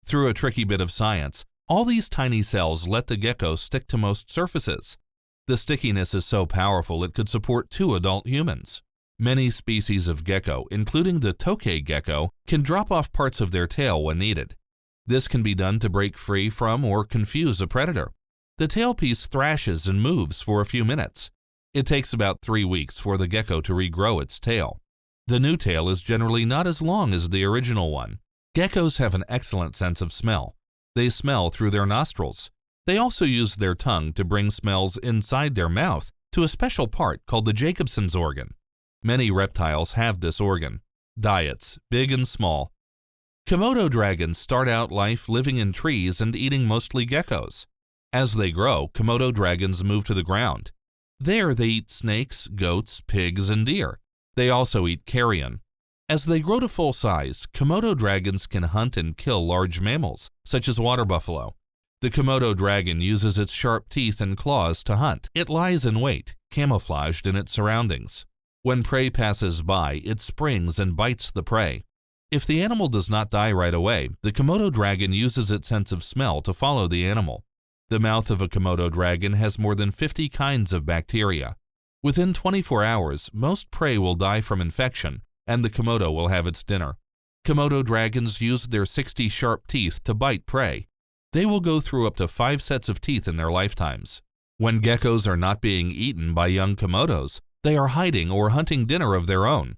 [SPEAKER 2] Through a tricky bit of science, all these tiny cells let the gecko stick to most surfaces. The stickiness is so powerful it could support 2 adult humans. Many species of gecko, including the tokay gecko, can drop off parts of their tail when needed. This can be done to break free from or confuse a predator. The tailpiece thrashes and moves for a few minutes. It takes about 3 weeks for the gecko to regrow its tail. The new tail is generally not as long as the original one. Geckos have an excellent sense of smell. They smell through their nostrils. They also use their tongue to bring smells inside their mouth to a special part called the Jacobson's organ. Many reptiles have this organ. Diets, big and small. Komodo dragons start out life living in trees and eating mostly geckos. As they grow, Komodo dragons move to the ground. There they eat snakes, goats, pigs, and deer. They also eat carrion. As they grow to full size, Komodo dragons can hunt and kill large mammals, such as water buffalo. The Komodo dragon uses its sharp teeth and claws to hunt. It lies in wait, camouflaged in its surroundings. When prey passes by, it springs and bites the prey. If the animal does not die right away, the Komodo dragon uses its sense of smell to follow the animal. The mouth of a Komodo dragon has more than 50 kinds of bacteria. Within 24 hours, most prey will die from infection, and the Komodo will have its dinner. Komodo dragons use their 60 sharp teeth to bite prey. They will go through up to 5 sets of teeth in their lifetimes. When geckos are not being eaten by young Komodos, they are hiding or hunting dinner of their own.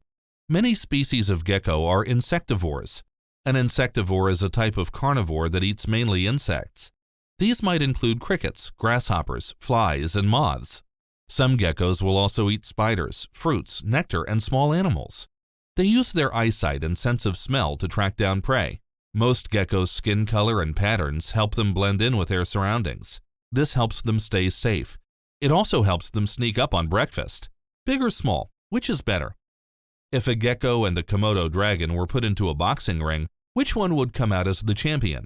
[SPEAKER 2] Many species of gecko are insectivores. An insectivore is a type of carnivore that eats mainly insects. These might include crickets, grasshoppers, flies, and moths. Some geckos will also eat spiders, fruits, nectar, and small animals. They use their eyesight and sense of smell to track down prey. Most geckos' skin color and patterns help them blend in with their surroundings. This helps them stay safe. It also helps them sneak up on breakfast. Big or small, which is better? If a gecko and a Komodo dragon were put into a boxing ring, which one would come out as the champion?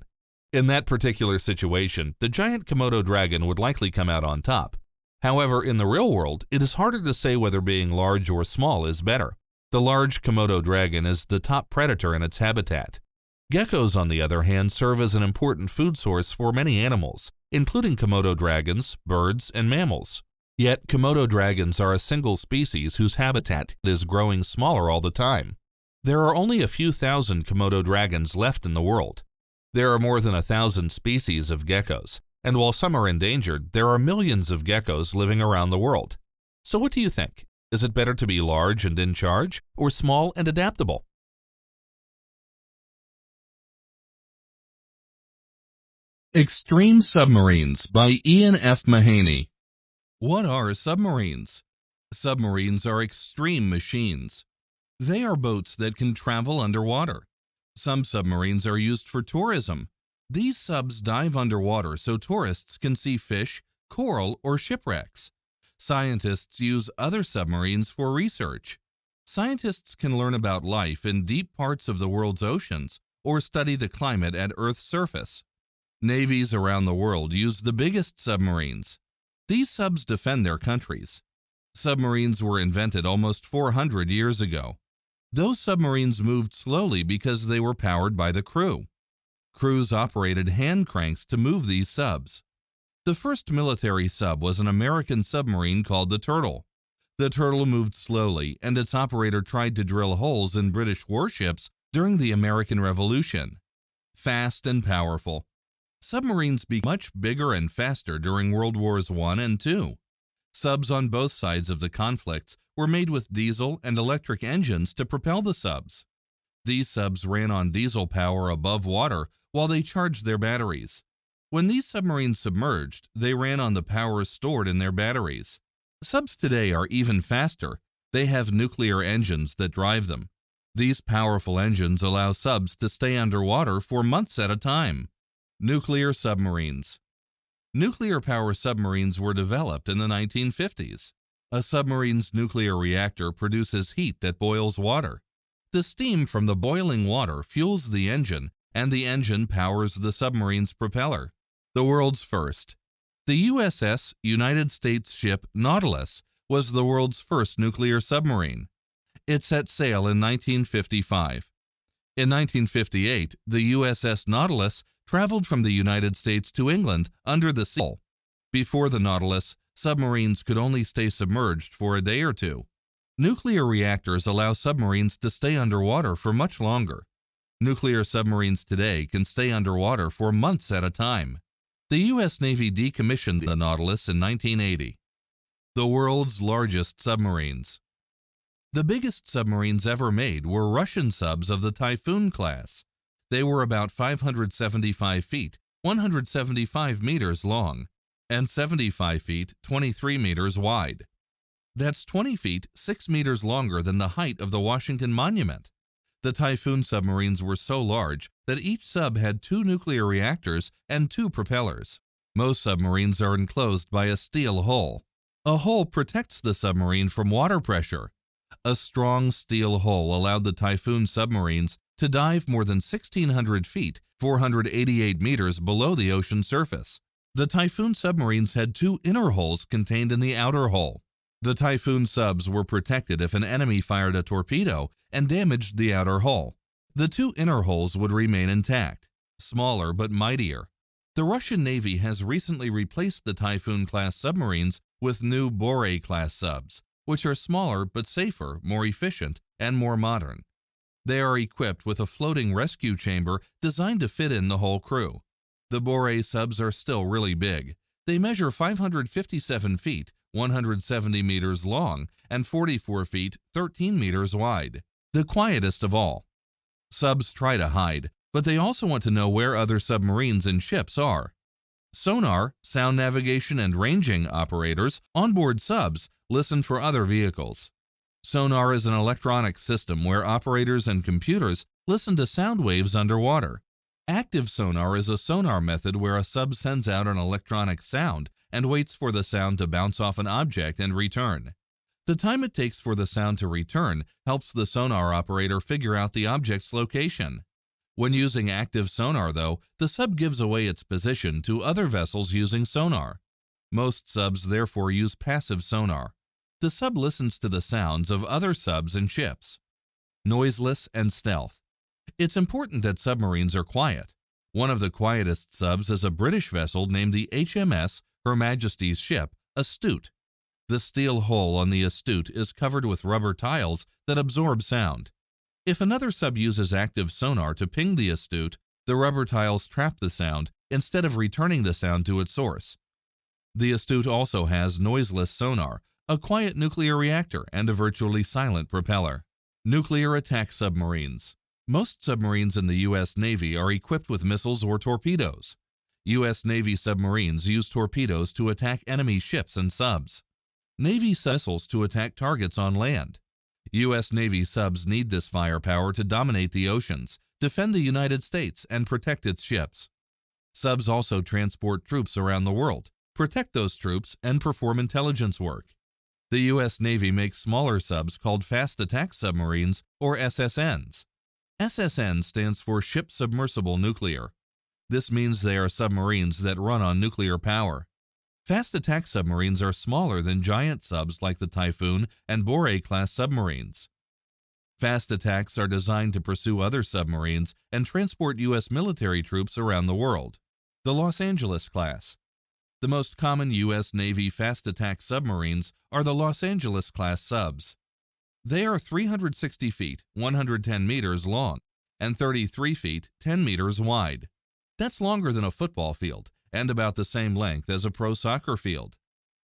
[SPEAKER 2] In that particular situation, the giant Komodo dragon would likely come out on top. However, in the real world, it is harder to say whether being large or small is better. The large Komodo dragon is the top predator in its habitat. Geckos, on the other hand, serve as an important food source for many animals, including Komodo dragons, birds, and mammals. Yet, Komodo dragons are a single species whose habitat is growing smaller all the time. There are only a few thousand Komodo dragons left in the world. There are more than 1,000 species of geckos, and while some are endangered, there are millions of geckos living around the world. So what do you think? Is it better to be large and in charge, or small and adaptable? Extreme Submarines by Ian F. Mahaney. What are submarines? Submarines are extreme machines. They are boats that can travel underwater. Some submarines are used for tourism. These subs dive underwater so tourists can see fish, coral, or shipwrecks. Scientists use other submarines for research. Scientists can learn about life in deep parts of the world's oceans or study the climate at Earth's surface. Navies around the world use the biggest submarines. These subs defend their countries. Submarines were invented almost 400 years ago. Those submarines moved slowly because they were powered by the crew. Crews operated hand cranks to move these subs. The first military sub was an American submarine called the Turtle. The Turtle moved slowly, and its operator tried to drill holes in British warships during the American Revolution. Fast and powerful. Submarines became much bigger and faster during World Wars I and II. Subs on both sides of the conflicts were made with diesel and electric engines to propel the subs. These subs ran on diesel power above water while they charged their batteries. When these submarines submerged, they ran on the power stored in their batteries. Subs today are even faster. They have nuclear engines that drive them. These powerful engines allow subs to stay underwater for months at a time. Nuclear submarines. Nuclear power submarines were developed in the 1950s. A submarine's nuclear reactor produces heat that boils water. The steam from the boiling water fuels the engine, and the engine powers the submarine's propeller. The world's first. The USS United States ship Nautilus was the world's first nuclear submarine. It set sail in 1955. In 1958, the USS Nautilus traveled from the United States to England under the sea. Before the Nautilus, submarines could only stay submerged for a day or two. Nuclear reactors allow submarines to stay underwater for much longer. Nuclear submarines today can stay underwater for months at a time. The U.S. Navy decommissioned the Nautilus in 1980. The world's largest submarines. The biggest submarines ever made were Russian subs of the Typhoon class. They were about 575 feet, 175 meters long, and 75 feet, 23 meters wide. That's 20 feet, 6 meters longer than the height of the Washington Monument. The Typhoon submarines were so large that each sub had 2 nuclear reactors and 2 propellers. Most submarines are enclosed by a steel hull. A hull protects the submarine from water pressure. A strong steel hull allowed the Typhoon submarines to dive more than 1,600 feet, 488 meters below the ocean surface. The Typhoon submarines had 2 inner hulls contained in the outer hull. The Typhoon subs were protected if an enemy fired a torpedo and damaged the outer hull. The 2 inner hulls would remain intact, smaller but mightier. The Russian Navy has recently replaced the Typhoon-class submarines with new Borei-class subs, which are smaller but safer, more efficient, and more modern. They are equipped with a floating rescue chamber designed to fit in the whole crew. The Borei subs are still really big. They measure 557 feet, 170 meters long, and 44 feet, 13 meters wide. The quietest of all. Subs try to hide, but they also want to know where other submarines and ships are. Sonar, sound navigation and ranging operators onboard subs listen for other vehicles. Sonar is an electronic system where operators and computers listen to sound waves underwater. Active sonar is a sonar method where a sub sends out an electronic sound and waits for the sound to bounce off an object and return. The time it takes for the sound to return helps the sonar operator figure out the object's location. When using active sonar, though, the sub gives away its position to other vessels using sonar. Most subs therefore use passive sonar. The sub listens to the sounds of other subs and ships. Noiseless and stealth. It's important that submarines are quiet. One of the quietest subs is a British vessel named the HMS Her Majesty's Ship, Astute. The steel hull on the Astute is covered with rubber tiles that absorb sound. If another sub uses active sonar to ping the Astute, the rubber tiles trap the sound instead of returning the sound to its source. The Astute also has noiseless sonar, a quiet nuclear reactor, and a virtually silent propeller. Nuclear attack submarines. Most submarines in the U.S. Navy are equipped with missiles or torpedoes. U.S. Navy submarines use torpedoes to attack enemy ships and subs. Navy missiles to attack targets on land. U.S. Navy subs need this firepower to dominate the oceans, defend the United States, and protect its ships. Subs also transport troops around the world, protect those troops, and perform intelligence work. The U.S. Navy makes smaller subs called fast attack submarines, or SSNs. SSN stands for Ship Submersible Nuclear. This means they are submarines that run on nuclear power. Fast attack submarines are smaller than giant subs like the Typhoon and Borei-class submarines. Fast attacks are designed to pursue other submarines and transport U.S. military troops around the world. The Los Angeles class. The most common U.S. Navy fast attack submarines are the Los Angeles class subs. They are 360 feet, 110 meters long, and 33 feet, 10 meters wide. That's longer than a football field and about the same length as a pro soccer field.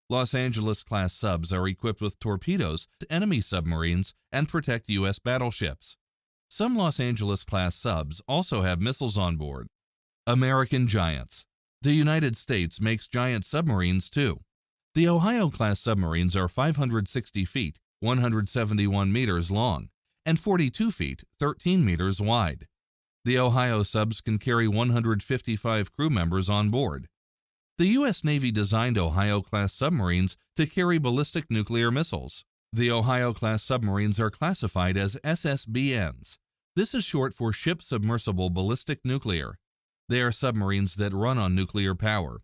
[SPEAKER 2] Los Angeles-class subs are equipped with torpedoes to enemy submarines and protect U.S. battleships. Some Los Angeles-class subs also have missiles on board. American giants. The United States makes giant submarines too. The Ohio-class submarines are 560 feet, 171 meters long, and 42 feet, 13 meters wide. The Ohio subs can carry 155 crew members on board. The U.S. Navy designed Ohio-class submarines to carry ballistic nuclear missiles. The Ohio-class submarines are classified as SSBNs. This is short for Ship Submersible Ballistic Nuclear. They are submarines that run on nuclear power.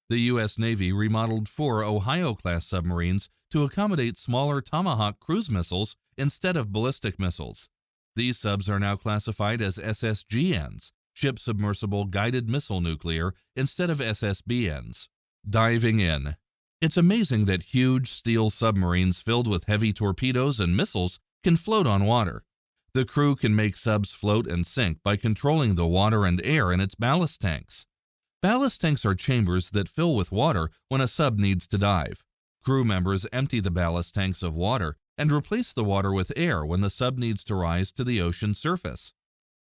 [SPEAKER 2] The U.S. Navy remodeled 4 Ohio-class submarines to accommodate smaller Tomahawk cruise missiles instead of ballistic missiles. These subs are now classified as SSGNs, Ship Submersible Guided Missile Nuclear, instead of SSBNs. Diving in. It's amazing that huge steel submarines filled with heavy torpedoes and missiles can float on water. The crew can make subs float and sink by controlling the water and air in its ballast tanks. Ballast tanks are chambers that fill with water when a sub needs to dive. Crew members empty the ballast tanks of water and replace the water with air when the sub needs to rise to the ocean surface.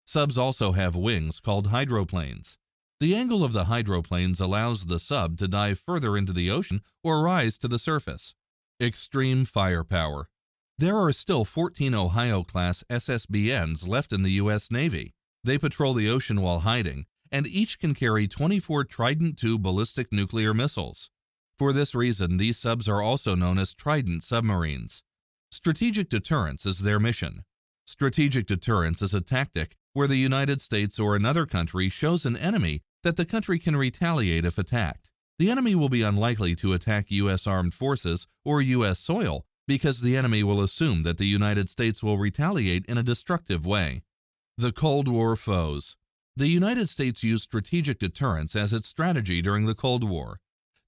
[SPEAKER 2] Subs also have wings called hydroplanes. The angle of the hydroplanes allows the sub to dive further into the ocean or rise to the surface. Extreme firepower. There are still 14 Ohio-class SSBNs left in the U.S. Navy. They patrol the ocean while hiding, and each can carry 24 Trident II ballistic nuclear missiles. For this reason, these subs are also known as Trident submarines. Strategic deterrence is their mission. Strategic deterrence is a tactic where the United States or another country shows an enemy that the country can retaliate if attacked. The enemy will be unlikely to attack U.S. armed forces or U.S. soil because the enemy will assume that the United States will retaliate in a destructive way. The Cold War foes. The United States used strategic deterrence as its strategy during the Cold War.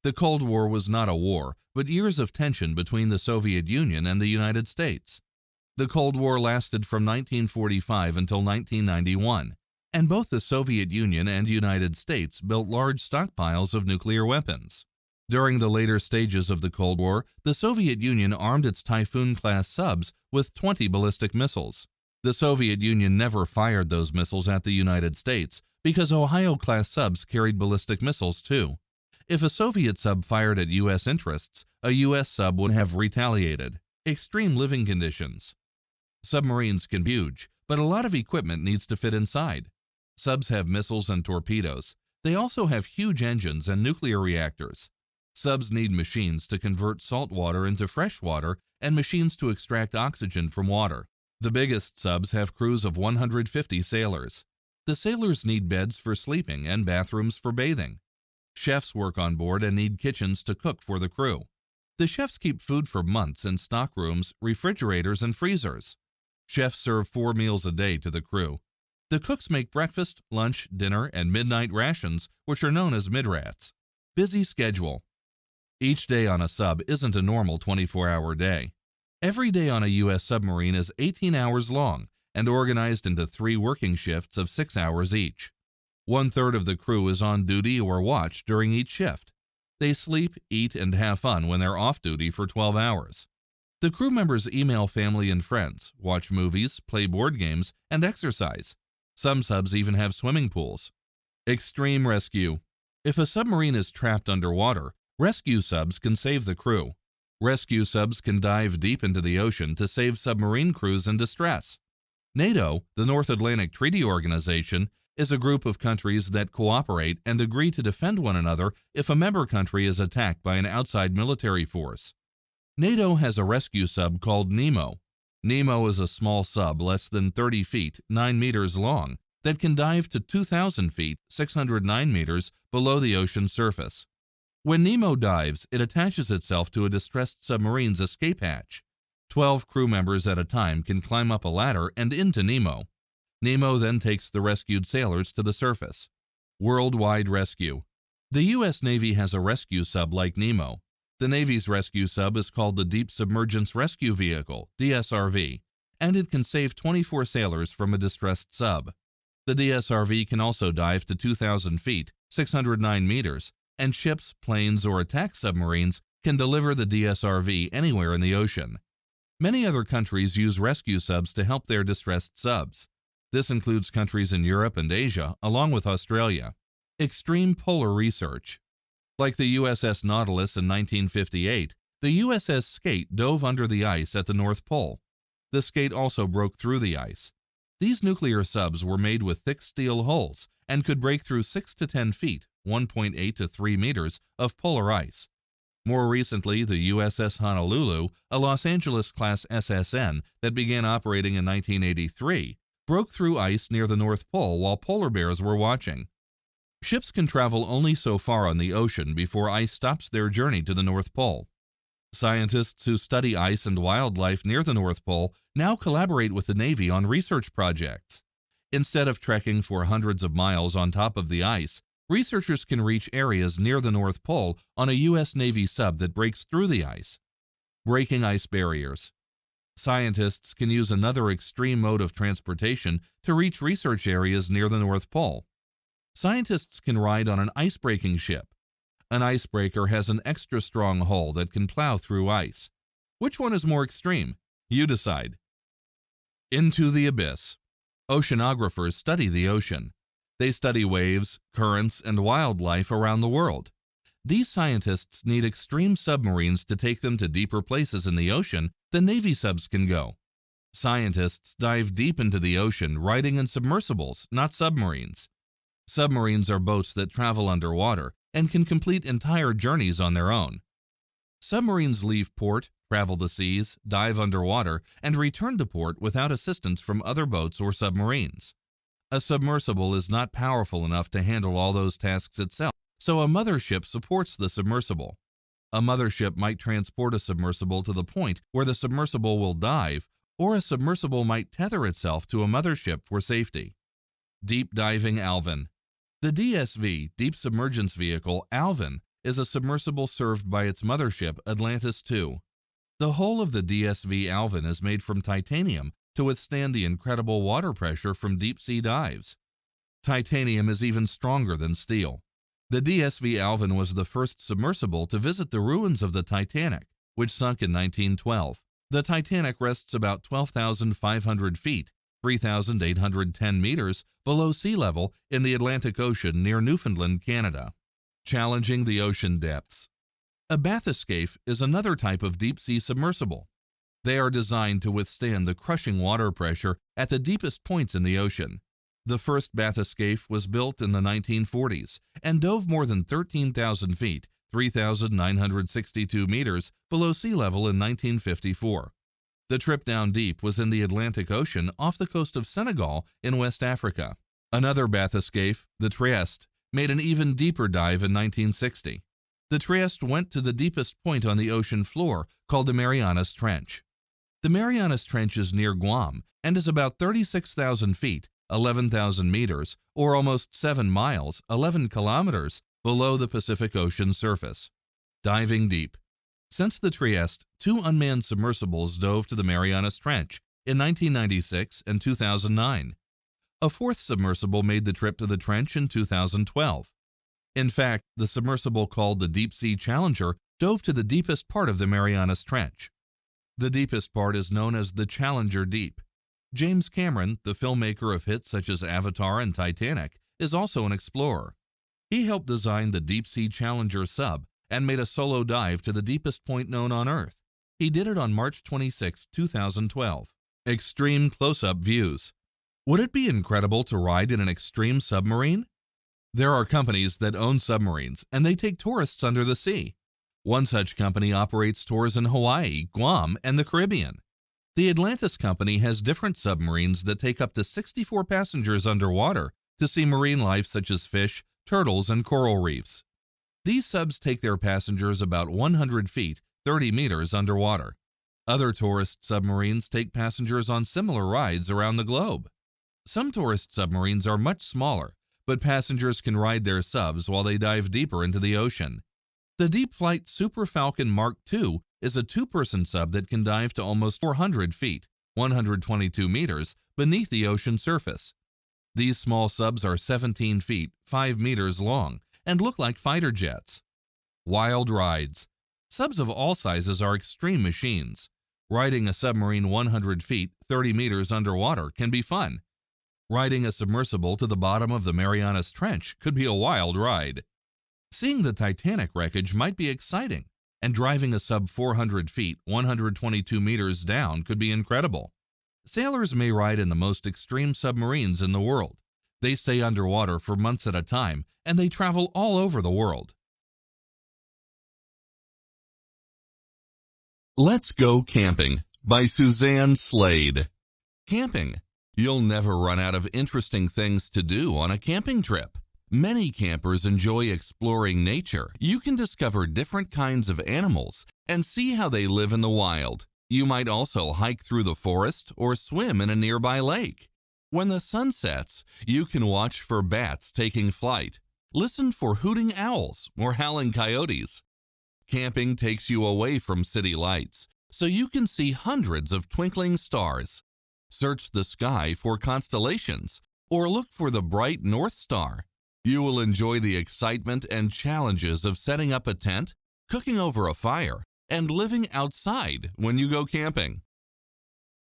[SPEAKER 2] The Cold War was not a war, but years of tension between the Soviet Union and the United States. The Cold War lasted from 1945 until 1991, and both the Soviet Union and United States built large stockpiles of nuclear weapons. During the later stages of the Cold War, the Soviet Union armed its Typhoon-class subs with 20 ballistic missiles. The Soviet Union never fired those missiles at the United States because Ohio-class subs carried ballistic missiles too. If a Soviet sub fired at U.S. interests, a U.S. sub would have retaliated. Extreme living conditions. Submarines can be huge, but a lot of equipment needs to fit inside. Subs have missiles and torpedoes. They also have huge engines and nuclear reactors. Subs need machines to convert salt water into fresh water and machines to extract oxygen from water. The biggest subs have crews of 150 sailors. The sailors need beds for sleeping and bathrooms for bathing. Chefs work on board and need kitchens to cook for the crew. The chefs keep food for months in stockrooms, refrigerators, and freezers. Chefs serve 4 meals a day to the crew. The cooks make breakfast, lunch, dinner, and midnight rations, which are known as midrats. Busy schedule. Each day on a sub isn't a normal 24-hour day. Every day on a U.S. submarine is 18 hours long and organized into 3 working shifts of 6 hours each. 1/3 of the crew is on duty or watch during each shift. They sleep, eat, and have fun when they're off duty for 12 hours. The crew members email family and friends, watch movies, play board games, and exercise. Some subs even have swimming pools. Extreme rescue. If a submarine is trapped underwater, rescue subs can save the crew. Rescue subs can dive deep into the ocean to save submarine crews in distress. NATO, the North Atlantic Treaty Organization, is a group of countries that cooperate and agree to defend one another if a member country is attacked by an outside military force. NATO has a rescue sub called Nemo. Nemo is a small sub less than 30 feet, 9 meters long, that can dive to 2,000 feet, 609 meters below the ocean surface. When Nemo dives, it attaches itself to a distressed submarine's escape hatch. 12 crew members at a time can climb up a ladder and into Nemo. Nemo then takes the rescued sailors to the surface. Worldwide rescue. The U.S. Navy has a rescue sub like Nemo. The Navy's rescue sub is called the Deep Submergence Rescue Vehicle, DSRV, and it can save 24 sailors from a distressed sub. The DSRV can also dive to 2,000 feet, 609 meters, and ships, planes, or attack submarines can deliver the DSRV anywhere in the ocean. Many other countries use rescue subs to help their distressed subs. This includes countries in Europe and Asia, along with Australia. Extreme polar research. Like the USS Nautilus in 1958, the USS Skate dove under the ice at the North Pole. The Skate also broke through the ice. These nuclear subs were made with thick steel hulls and could break through 6 to 10 feet, 1.8 to 3 meters, of polar ice. More recently, the USS Honolulu, a Los Angeles-class SSN that began operating in 1983, broke through ice near the North Pole while polar bears were watching. Ships can travel only so far on the ocean before ice stops their journey to the North Pole. Scientists who study ice and wildlife near the North Pole now collaborate with the Navy on research projects. Instead of trekking for hundreds of miles on top of the ice, researchers can reach areas near the North Pole on a U.S. Navy sub that breaks through the ice. Breaking ice barriers. Scientists can use another extreme mode of transportation to reach research areas near the North Pole. Scientists can ride on an ice-breaking ship. An icebreaker has an extra strong hull that can plow through ice. Which one is more extreme? You decide. Into the abyss. Oceanographers study the ocean. They study waves, currents, and wildlife around the world. These scientists need extreme submarines to take them to deeper places in the ocean than Navy subs can go. Scientists dive deep into the ocean riding in submersibles, not submarines. Submarines are boats that travel underwater and can complete entire journeys on their own. Submarines leave port, travel the seas, dive underwater, and return to port without assistance from other boats or submarines. A submersible is not powerful enough to handle all those tasks itself, so a mothership supports the submersible. A mothership might transport a submersible to the point where the submersible will dive, or a submersible might tether itself to a mothership for safety. Deep diving Alvin. The DSV, Deep Submergence Vehicle, Alvin, is a submersible served by its mothership, Atlantis II. The hull of the DSV Alvin is made from titanium to withstand the incredible water pressure from deep-sea dives. Titanium is even stronger than steel. The DSV Alvin was the first submersible to visit the ruins of the Titanic, which sunk in 1912. The Titanic rests about 12,500 feet, 3,810 meters below sea level in the Atlantic Ocean near Newfoundland, Canada. Challenging the ocean depths. A bathyscaphe is another type of deep-sea submersible. They are designed to withstand the crushing water pressure at the deepest points in the ocean. The first bathyscaphe was built in the 1940s and dove more than 13,000 feet, 3,962 meters below sea level in 1954. The trip down deep was in the Atlantic Ocean off the coast of Senegal in West Africa. Another bathyscaphe, the Trieste, made an even deeper dive in 1960. The Trieste went to the deepest point on the ocean floor, called the Marianas Trench. The Marianas Trench is near Guam and is about 36,000 feet, 11,000 meters, or almost 7 miles, 11 kilometers, below the Pacific Ocean surface. Diving deep. Since the Trieste, 2 unmanned submersibles dove to the Marianas Trench in 1996 and 2009. A 4th submersible made the trip to the trench in 2012. In fact, the submersible called the Deep Sea Challenger dove to the deepest part of the Marianas Trench. The deepest part is known as the Challenger Deep. James Cameron, the filmmaker of hits such as Avatar and Titanic, is also an explorer. He helped design the Deep Sea Challenger sub and made a solo dive to the deepest point known on Earth. He did it on March 26, 2012. Extreme close-up views. Would it be incredible to ride in an extreme submarine? There are companies that own submarines, and they take tourists under the sea. One such company operates tours in Hawaii, Guam, and the Caribbean. The Atlantis Company has different submarines that take up to 64 passengers underwater to see marine life such as fish, turtles, and coral reefs. These subs take their passengers about 100 feet, 30 meters underwater. Other tourist submarines take passengers on similar rides around the globe. Some tourist submarines are much smaller, but passengers can ride their subs while they dive deeper into the ocean. The Deep Flight Super Falcon Mark II is a 2-person sub that can dive to almost 400 feet, 122 meters, beneath the ocean surface. These small subs are 17 feet, 5 meters long, and look like fighter jets. Wild rides. Subs of all sizes are extreme machines. Riding a submarine 100 feet, 30 meters underwater can be fun. Riding a submersible to the bottom of the Marianas Trench could be a wild ride. Seeing the Titanic wreckage might be exciting, and driving a sub 400 feet, 122 meters down could be incredible. Sailors may ride in the most extreme submarines in the world. They stay underwater for months at a time, and they travel all over the world. Let's Go Camping by Suzanne Slade. Camping. You'll never run out of interesting things to do on a camping trip. Many campers enjoy exploring nature. You can discover different kinds of animals and see how they live in the wild. You might also hike through the forest or swim in a nearby lake. When the sun sets, you can watch for bats taking flight, listen for hooting owls or howling coyotes. Camping takes you away from city lights, so you can see hundreds of twinkling stars. Search the sky for constellations or look for the bright North Star. You will enjoy the excitement and challenges of setting up a tent, cooking over a fire, and living outside when you go camping.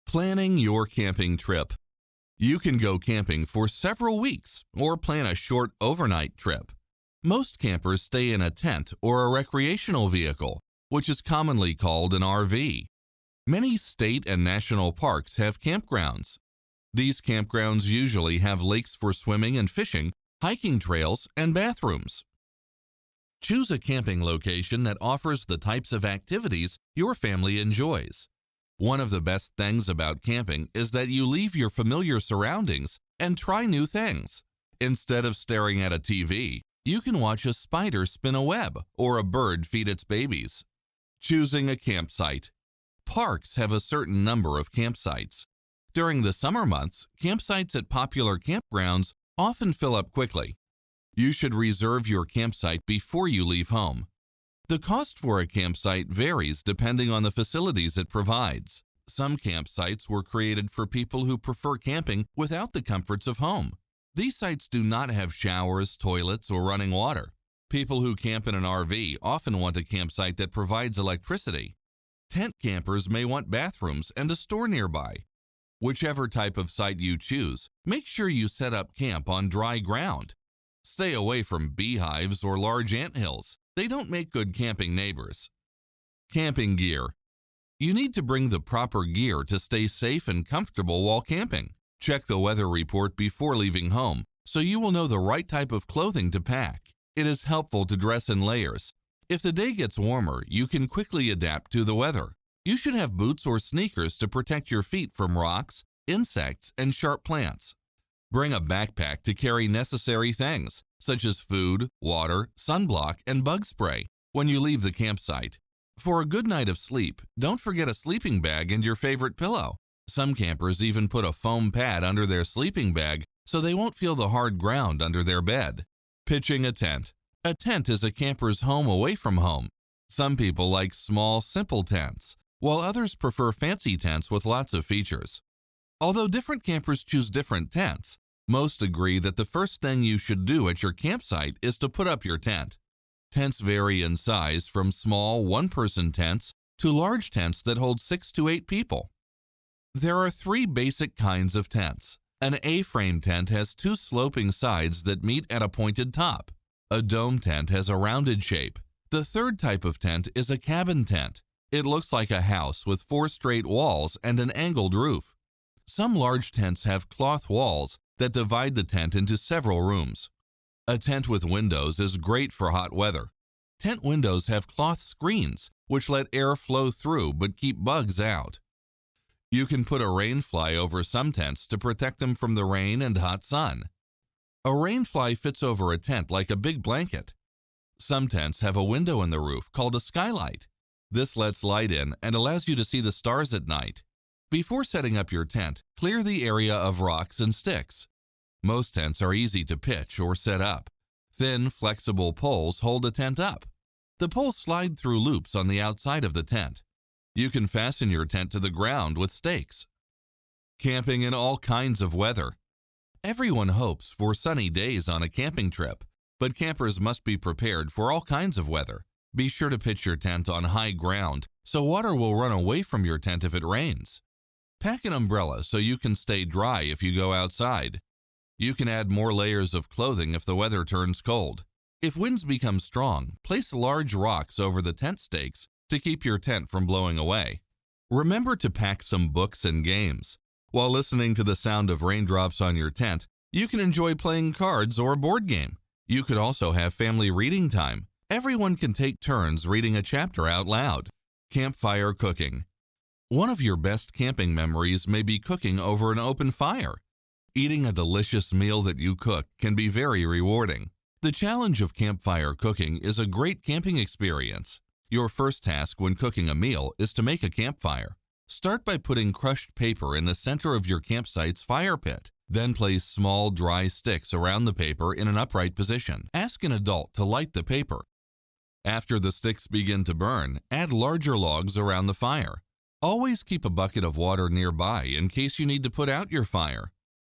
[SPEAKER 2] Planning your camping trip. You can go camping for several weeks or plan a short overnight trip. Most campers stay in a tent or a recreational vehicle, which is commonly called an RV. Many state and national parks have campgrounds. These campgrounds usually have lakes for swimming and fishing, hiking trails, and bathrooms. Choose a camping location that offers the types of activities your family enjoys. One of the best things about camping is that you leave your familiar surroundings and try new things. Instead of staring at a TV, you can watch a spider spin a web or a bird feed its babies. Choosing a campsite. Parks have a certain number of campsites. During the summer months, campsites at popular campgrounds often fill up quickly. You should reserve your campsite before you leave home. The cost for a campsite varies depending on the facilities it provides. Some campsites were created for people who prefer camping without the comforts of home. These sites do not have showers, toilets, or running water. People who camp in an RV often want a campsite that provides electricity. Tent campers may want bathrooms and a store nearby. Whichever type of site you choose, make sure you set up camp on dry ground. Stay away from beehives or large anthills. They don't make good camping neighbors. Camping gear. You need to bring the proper gear to stay safe and comfortable while camping. Check the weather report before leaving home so you will know the right type of clothing to pack. It is helpful to dress in layers. If the day gets warmer, you can quickly adapt to the weather. You should have boots or sneakers to protect your feet from rocks, insects, and sharp plants. Bring a backpack to carry necessary things, such as food, water, sunblock, and bug spray when you leave the campsite. For a good night of sleep, don't forget a sleeping bag and your favorite pillow. Some campers even put a foam pad under their sleeping bag so they won't feel the hard ground under their bed. Pitching a tent. A tent is a camper's home away from home. Some people like small, simple tents, while others prefer fancy tents with lots of features. Although different campers choose different tents, most agree that the first thing you should do at your campsite is to put up your tent. Tents vary in size from small one-person tents to large tents that hold 6 to 8 people. There are 3 basic kinds of tents. An A-frame tent has 2 sloping sides that meet at a pointed top. A dome tent has a rounded shape. The third type of tent is a cabin tent. It looks like a house with 4 straight walls and an angled roof. Some large tents have cloth walls that divide the tent into several rooms. A tent with windows is great for hot weather. Tent windows have cloth screens which let air flow through but keep bugs out. You can put a rain fly over some tents to protect them from the rain and hot sun. A rain fly fits over a tent like a big blanket. Some tents have a window in the roof called a skylight. This lets light in and allows you to see the stars at night. Before setting up your tent, clear the area of rocks and sticks. Most tents are easy to pitch or set up. Thin, flexible poles hold a tent up. The poles slide through loops on the outside of the tent. You can fasten your tent to the ground with stakes. Camping in all kinds of weather. Everyone hopes for sunny days on a camping trip, but campers must be prepared for all kinds of weather. Be sure to pitch your tent on high ground so water will run away from your tent if it rains. Pack an umbrella so you can stay dry if you go outside. You can add more layers of clothing if the weather turns cold. If winds become strong, place large rocks over the tent stakes to keep your tent from blowing away. Remember to pack some books and games. While listening to the sound of raindrops on your tent, you can enjoy playing cards or a board game. You could also have family reading time. Everyone can take turns reading a chapter out loud. Campfire cooking. One of your best camping memories may be cooking over an open fire. Eating a delicious meal that you cook can be very rewarding. The challenge of campfire cooking is a great camping experience. Your first task when cooking a meal is to make a campfire. Start by putting crushed paper in the center of your campsite's fire pit. Then place small, dry sticks around the paper in an upright position. Ask an adult to light the paper. After the sticks begin to burn, add larger logs around the fire. Always keep a bucket of water nearby in case you need to put out your fire.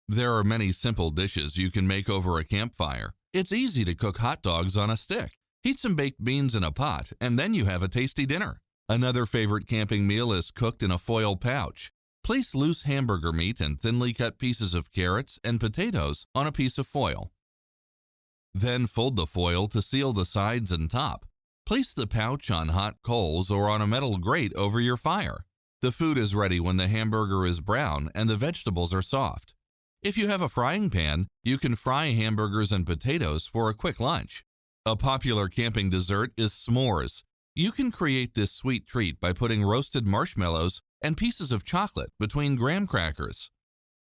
[SPEAKER 2] There are many simple dishes you can make over a campfire. It's easy to cook hot dogs on a stick. Heat some baked beans in a pot, and then you have a tasty dinner. Another favorite camping meal is cooked in a foil pouch. Place loose hamburger meat and thinly cut pieces of carrots and potatoes on a piece of foil. Then fold the foil to seal the sides and top. Place the pouch on hot coals or on a metal grate over your fire. The food is ready when the hamburger is brown and the vegetables are soft. If you have a frying pan, you can fry hamburgers and potatoes for a quick lunch. A popular camping dessert is s'mores. You can create this sweet treat by putting roasted marshmallows and pieces of chocolate between graham crackers.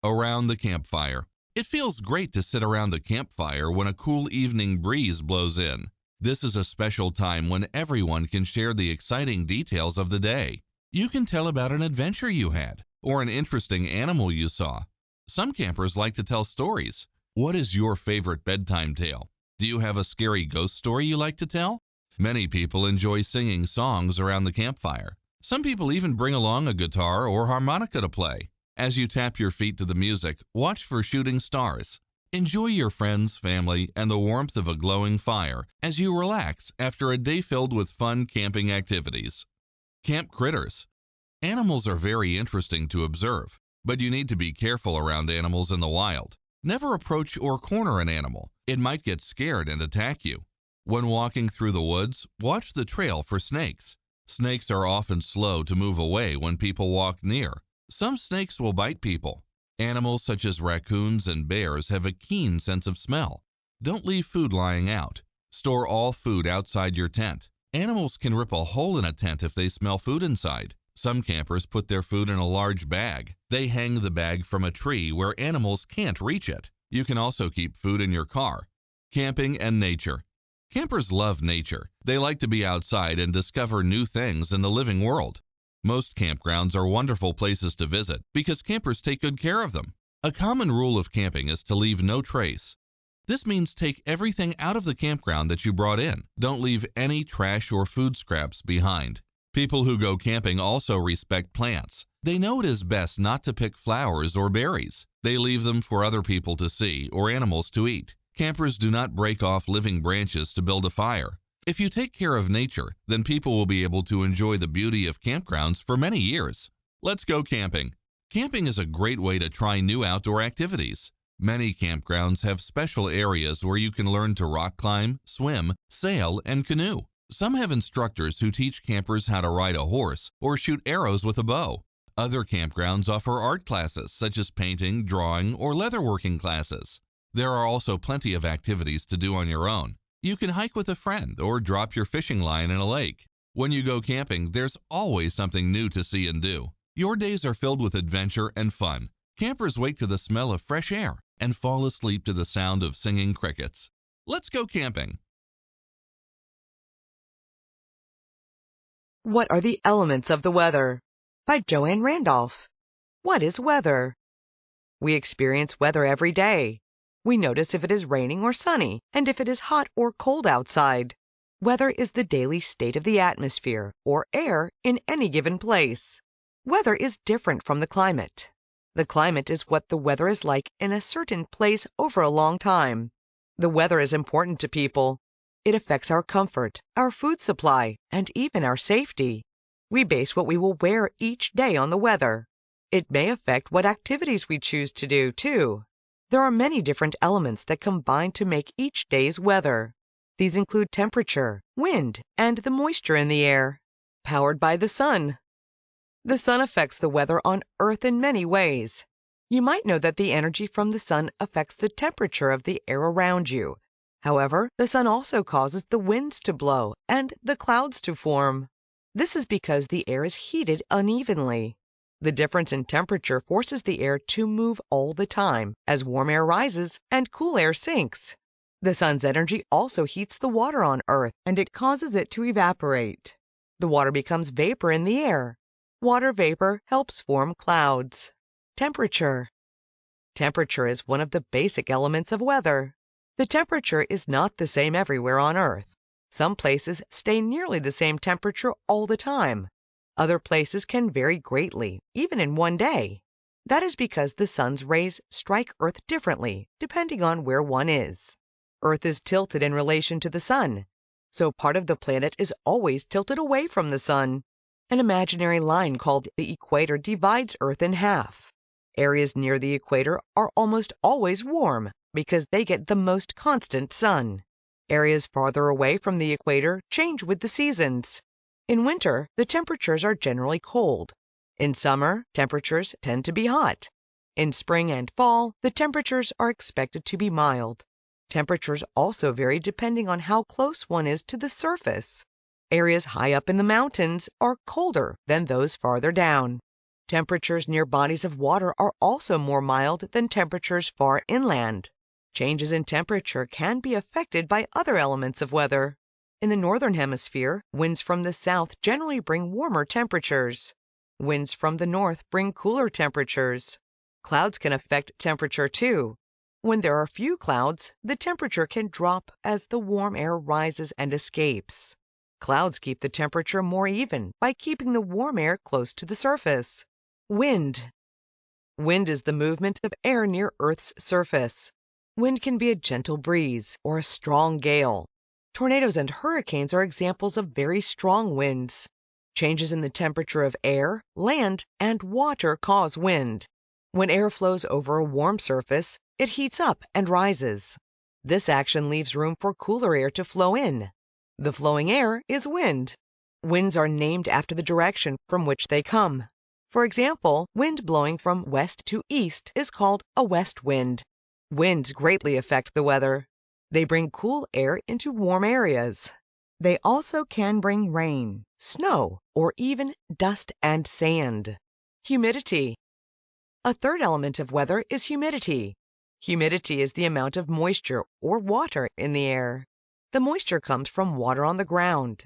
[SPEAKER 2] Around the campfire. It feels great to sit around a campfire when a cool evening breeze blows in. This is a special time when everyone can share the exciting details of the day. You can tell about an adventure you had or an interesting animal you saw. Some campers like to tell stories. What is your favorite bedtime tale? Do you have a scary ghost story you like to tell? Many people enjoy singing songs around the campfire. Some people even bring along a guitar or harmonica to play. As you tap your feet to the music, watch for shooting stars. Enjoy your friends, family, and the warmth of a glowing fire as you relax after a day filled with fun camping activities. Camp critters. Animals are very interesting to observe, but you need to be careful around animals in the wild. Never approach or corner an animal. It might get scared and attack you. When walking through the woods, watch the trail for snakes. Snakes are often slow to move away when people walk near. Some snakes will bite people. Animals such as raccoons and bears have a keen sense of smell. Don't leave food lying out. Store all food outside your tent. Animals can rip a hole in a tent if they smell food inside. Some campers put their food in a large bag. They hang the bag from a tree where animals can't reach it. You can also keep food in your car. Camping and nature. Campers love nature. They like to be outside and discover new things in the living world. Most campgrounds are wonderful places to visit because campers take good care of them. A common rule of camping is to leave no trace. This means take everything out of the campground that you brought in. Don't leave any trash or food scraps behind. People who go camping also respect plants. They know it is best not to pick flowers or berries. They leave them for other people to see or animals to eat. Campers do not break off living branches to build a fire. If you take care of nature, then people will be able to enjoy the beauty of campgrounds for many years. Let's go camping. Camping is a great way to try new outdoor activities. Many campgrounds have special areas where you can learn to rock climb, swim, sail, and canoe. Some have instructors who teach campers how to ride a horse or shoot arrows with a bow. Other campgrounds offer art classes such as painting, drawing, or leatherworking classes. There are also plenty of activities to do on your own. You can hike with a friend or drop your fishing line in a lake. When you go camping, there's always something new to see and do. Your days are filled with adventure and fun. Campers wake to the smell of fresh air and fall asleep to the sound of singing crickets. Let's go camping.
[SPEAKER 1] What are the elements of the weather? By Joanne Randolph. What is weather? We experience weather every day. We notice if it is raining or sunny, and if it is hot or cold outside. Weather is the daily state of the atmosphere or air in any given place. Weather is different from the climate. The climate is what the weather is like in a certain place over a long time. The weather is important to people. It affects our comfort, our food supply, and even our safety. We base what we will wear each day on the weather. It may affect what activities we choose to do, too. There are many different elements that combine to make each day's weather. These include temperature, wind, and the moisture in the air. Powered by the sun. The sun affects the weather on Earth in many ways. You might know that the energy from the sun affects the temperature of the air around you. However, the sun also causes the winds to blow and the clouds to form. This is because the air is heated unevenly. The difference in temperature forces the air to move all the time as warm air rises and cool air sinks. The sun's energy also heats the water on Earth, and it causes it to evaporate. The water becomes vapor in the air. Water vapor helps form clouds. Temperature. Temperature is one of the basic elements of weather. The temperature is not the same everywhere on Earth. Some places stay nearly the same temperature all the time. Other places can vary greatly, even in one day. That is because the sun's rays strike Earth differently, depending on where one is. Earth is tilted in relation to the sun, so part of the planet is always tilted away from the sun. An imaginary line called the equator divides Earth in half. Areas near the equator are almost always warm because they get the most constant sun. Areas farther away from the equator change with the seasons. In winter, the temperatures are generally cold. In summer, temperatures tend to be hot. In spring and fall, the temperatures are expected to be mild. Temperatures also vary depending on how close one is to the surface. Areas high up in the mountains are colder than those farther down. Temperatures near bodies of water are also more mild than temperatures far inland. Changes in temperature can be affected by other elements of weather. In the northern hemisphere, winds from the south generally bring warmer temperatures. Winds from the north bring cooler temperatures. Clouds can affect temperature too. When there are few clouds, the temperature can drop as the warm air rises and escapes. Clouds keep the temperature more even by keeping the warm air close to the surface. Wind. Wind is the movement of air near Earth's surface. Wind can be a gentle breeze or a strong gale. Tornadoes and hurricanes are examples of very strong winds. Changes in the temperature of air, land, and water cause wind. When air flows over a warm surface, it heats up and rises. This action leaves room for cooler air to flow in. The flowing air is wind. Winds are named after the direction from which they come. For example, wind blowing from west to east is called a west wind. Winds greatly affect the weather. They bring cool air into warm areas. They also can bring rain, snow, or even dust and sand. Humidity. A third element of weather is humidity. Humidity is the amount of moisture or water in the air. The moisture comes from water on the ground.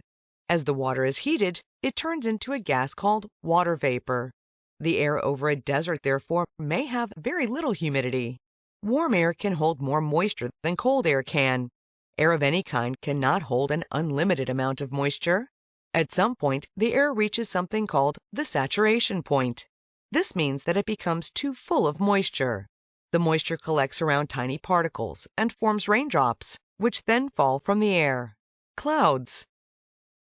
[SPEAKER 1] As the water is heated, it turns into a gas called water vapor. The air over a desert, therefore, may have very little humidity. Warm air can hold more moisture than cold air can. Air of any kind cannot hold an unlimited amount of moisture. At some point, the air reaches something called the saturation point. This means that it becomes too full of moisture. The moisture collects around tiny particles and forms raindrops, which then fall from the air. Clouds.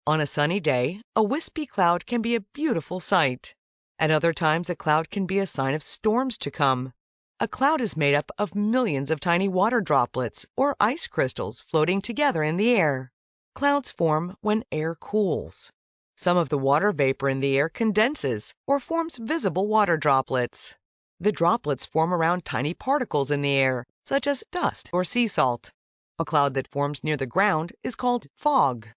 [SPEAKER 1] On a sunny day, a wispy cloud can be a beautiful sight. At other times, a cloud can be a sign of storms to come. A cloud is made up of millions of tiny water droplets or ice crystals floating together in the air. Clouds form when air cools. Some of the water vapor in the air condenses or forms visible water droplets. The droplets form around tiny particles in the air, such as dust or sea salt. A cloud that forms near the ground is called fog.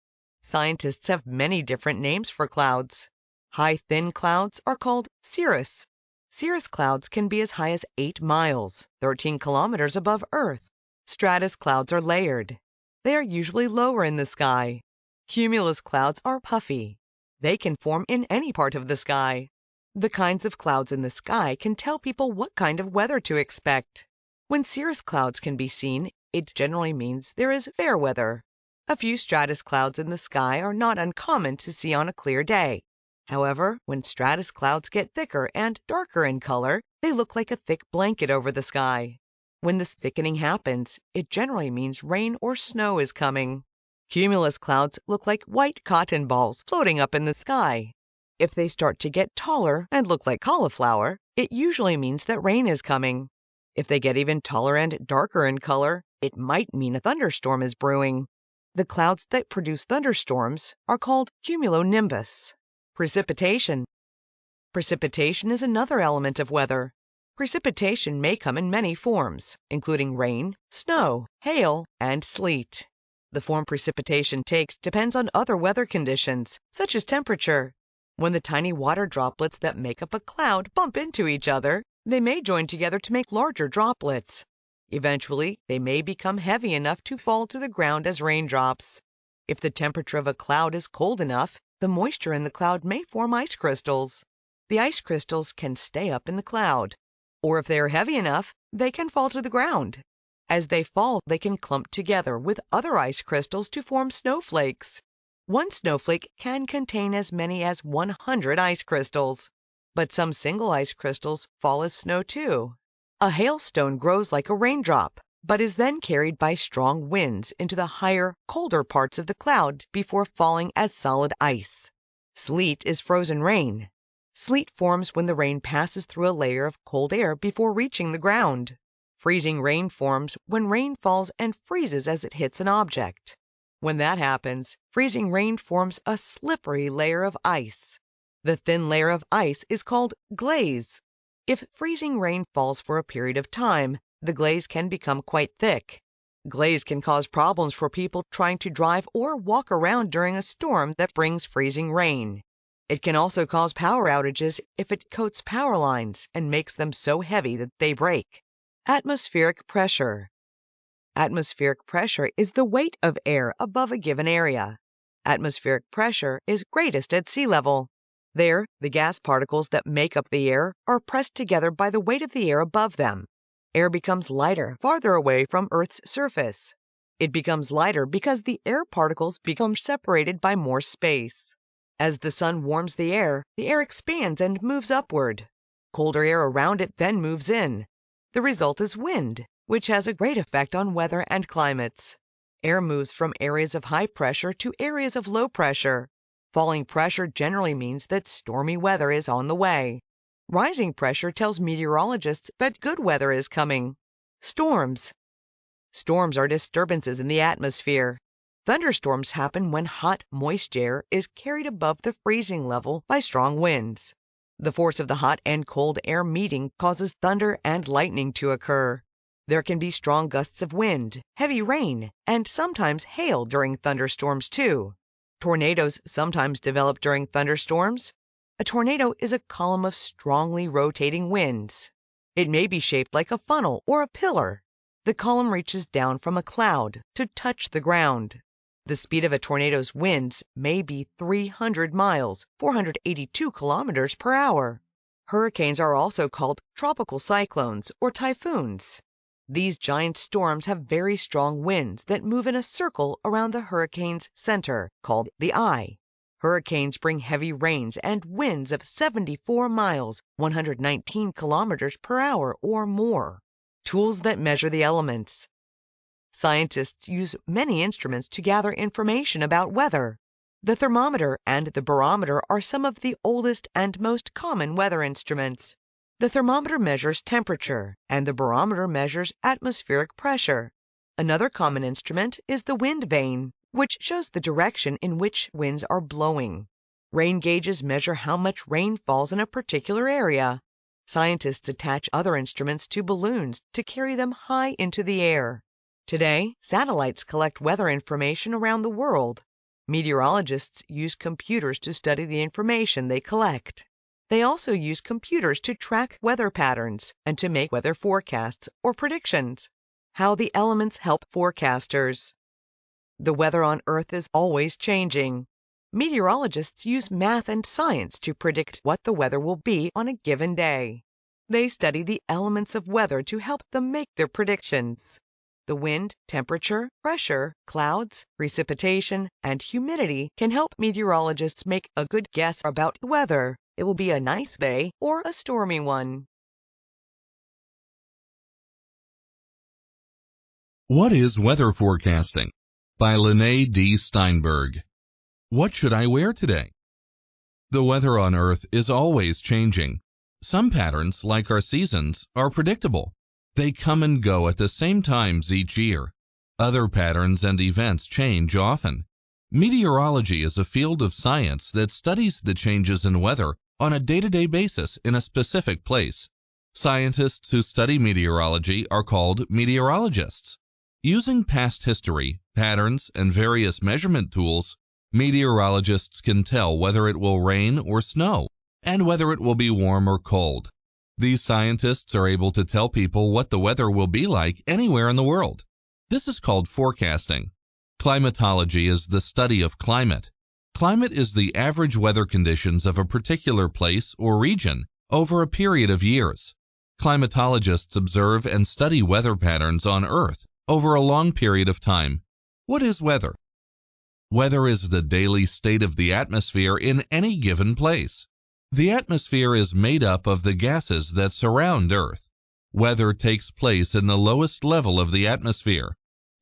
[SPEAKER 1] Scientists have many different names for clouds. High, thin clouds are called cirrus. Cirrus clouds can be as high as 8 miles, 13 kilometers above Earth. Stratus clouds are layered. They are usually lower in the sky. Cumulus clouds are puffy. They can form in any part of the sky. The kinds of clouds in the sky can tell people what kind of weather to expect. When cirrus clouds can be seen, it generally means there is fair weather. A few stratus clouds in the sky are not uncommon to see on a clear day. However, when stratus clouds get thicker and darker in color, they look like a thick blanket over the sky. When this thickening happens, it generally means rain or snow is coming. Cumulus clouds look like white cotton balls floating up in the sky. If they start to get taller and look like cauliflower, it usually means that rain is coming. If they get even taller and darker in color, it might mean a thunderstorm is brewing. The clouds that produce thunderstorms are called cumulonimbus. Precipitation. Precipitation is another element of weather. Precipitation may come in many forms, including rain, snow, hail, and sleet. The form precipitation takes depends on other weather conditions, such as temperature. When the tiny water droplets that make up a cloud bump into each other, they may join together to make larger droplets. Eventually, they may become heavy enough to fall to the ground as raindrops. If the temperature of a cloud is cold enough, the moisture in the cloud may form ice crystals. The ice crystals can stay up in the cloud. Or if they are heavy enough, they can fall to the ground. As they fall, they can clump together with other ice crystals to form snowflakes. One snowflake can contain as many as 100 ice crystals. But some single ice crystals fall as snow too. A hailstone grows like a raindrop, but is then carried by strong winds into the higher, colder parts of the cloud before falling as solid ice. Sleet is frozen rain. Sleet forms when the rain passes through a layer of cold air before reaching the ground. Freezing rain forms when rain falls and freezes as it hits an object. When that happens, freezing rain forms a slippery layer of ice. The thin layer of ice is called glaze. If freezing rain falls for a period of time, the glaze can become quite thick. Glaze can cause problems for people trying to drive or walk around during a storm that brings freezing rain. It can also cause power outages if it coats power lines and makes them so heavy that they break. Atmospheric pressure. Atmospheric pressure is the weight of air above a given area. Atmospheric pressure is greatest at sea level. There, the gas particles that make up the air are pressed together by the weight of the air above them. Air becomes lighter farther away from Earth's surface. It becomes lighter because the air particles become separated by more space. As the sun warms the air expands and moves upward. Colder air around it then moves in. The result is wind, which has a great effect on weather and climates. Air moves from areas of high pressure to areas of low pressure. Falling pressure generally means that stormy weather is on the way. Rising pressure tells meteorologists that good weather is coming. Storms. Storms are disturbances in the atmosphere. Thunderstorms happen when hot, moist air is carried above the freezing level by strong winds. The force of the hot and cold air meeting causes thunder and lightning to occur. There can be strong gusts of wind, heavy rain, and sometimes hail during thunderstorms too. Tornadoes sometimes develop during thunderstorms. A tornado is a column of strongly rotating winds. It may be shaped like a funnel or a pillar. The column reaches down from a cloud to touch the ground. The speed of a tornado's winds may be 300 miles, 482 kilometers per hour. Hurricanes are also called tropical cyclones or typhoons. These giant storms have very strong winds that move in a circle around the hurricane's center, called the eye. Hurricanes bring heavy rains and winds of 74 miles, 119 kilometers per hour or more. Tools that measure the elements. Scientists use many instruments to gather information about weather. The thermometer and the barometer are some of the oldest and most common weather instruments. The thermometer measures temperature, and the barometer measures atmospheric pressure. Another common instrument is the wind vane, which shows the direction in which winds are blowing. Rain gauges measure how much rain falls in a particular area. Scientists attach other instruments to balloons to carry them high into the air. Today, satellites collect weather information around the world. Meteorologists use computers to study the information they collect. They also use computers to track weather patterns and to make weather forecasts or predictions. How the elements help forecasters. The weather on Earth is always changing. Meteorologists use math and science to predict what the weather will be on a given day. They study the elements of weather to help them make their predictions. The wind, temperature, pressure, clouds, precipitation, and humidity can help meteorologists make a good guess about whether it will be a nice day or a stormy one.
[SPEAKER 2] What is weather forecasting? by Lene D. Steinberg. What should I wear today? The weather on Earth is always changing. Some patterns, like our seasons, are predictable. They come and go at the same times each year. Other patterns and events change often. Meteorology is a field of science that studies the changes in weather on a day-to-day basis in a specific place. Scientists who study meteorology are called meteorologists. Using past history, patterns, and various measurement tools, meteorologists can tell whether it will rain or snow, and whether it will be warm or cold. These scientists are able to tell people what the weather will be like anywhere in the world. This is called forecasting. Climatology is the study of climate. Climate is the average weather conditions of a particular place or region over a period of years. Climatologists observe and study weather patterns on Earth over a long period of time. What is weather? Weather is the daily state of the atmosphere in any given place. The atmosphere is made up of the gases that surround Earth. Weather takes place in the lowest level of the atmosphere.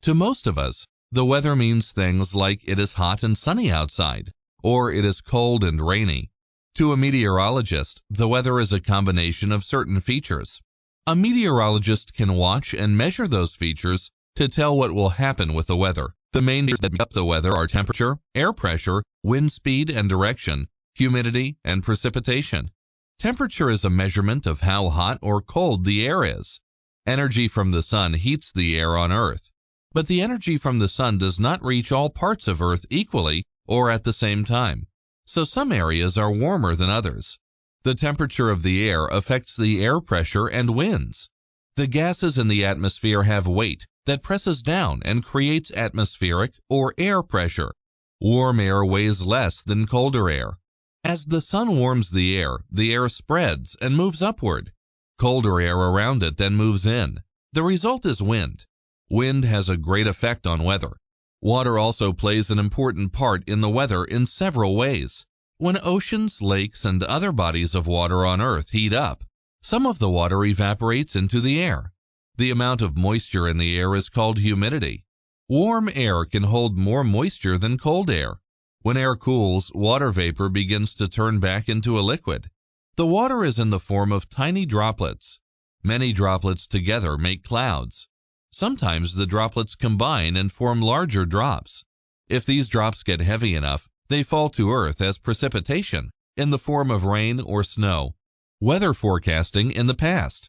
[SPEAKER 2] To most of us, the weather means things like it is hot and sunny outside, or it is cold and rainy. To a meteorologist, the weather is a combination of certain features. A meteorologist can watch and measure those features to tell what will happen with the weather. The main features that make up the weather are temperature, air pressure, wind speed and direction, humidity, and precipitation. Temperature is a measurement of how hot or cold the air is. Energy from the sun heats the air on Earth. But the energy from the sun does not reach all parts of Earth equally or at the same time. So some areas are warmer than others. The temperature of the air affects the air pressure and winds. The gases in the atmosphere have weight that presses down and creates atmospheric or air pressure. Warm air weighs less than colder air. As the sun warms the air spreads and moves upward. Colder air around it then moves in. The result is wind. Wind has a great effect on weather. Water also plays an important part in the weather in several ways. When oceans, lakes, and other bodies of water on Earth heat up, some of the water evaporates into the air. The amount of moisture in the air is called humidity. Warm air can hold more moisture than cold air. When air cools, water vapor begins to turn back into a liquid. The water is in the form of tiny droplets. Many droplets together make clouds. Sometimes the droplets combine and form larger drops. If these drops get heavy enough, they fall to Earth as precipitation in the form of rain or snow. Weather forecasting in the past.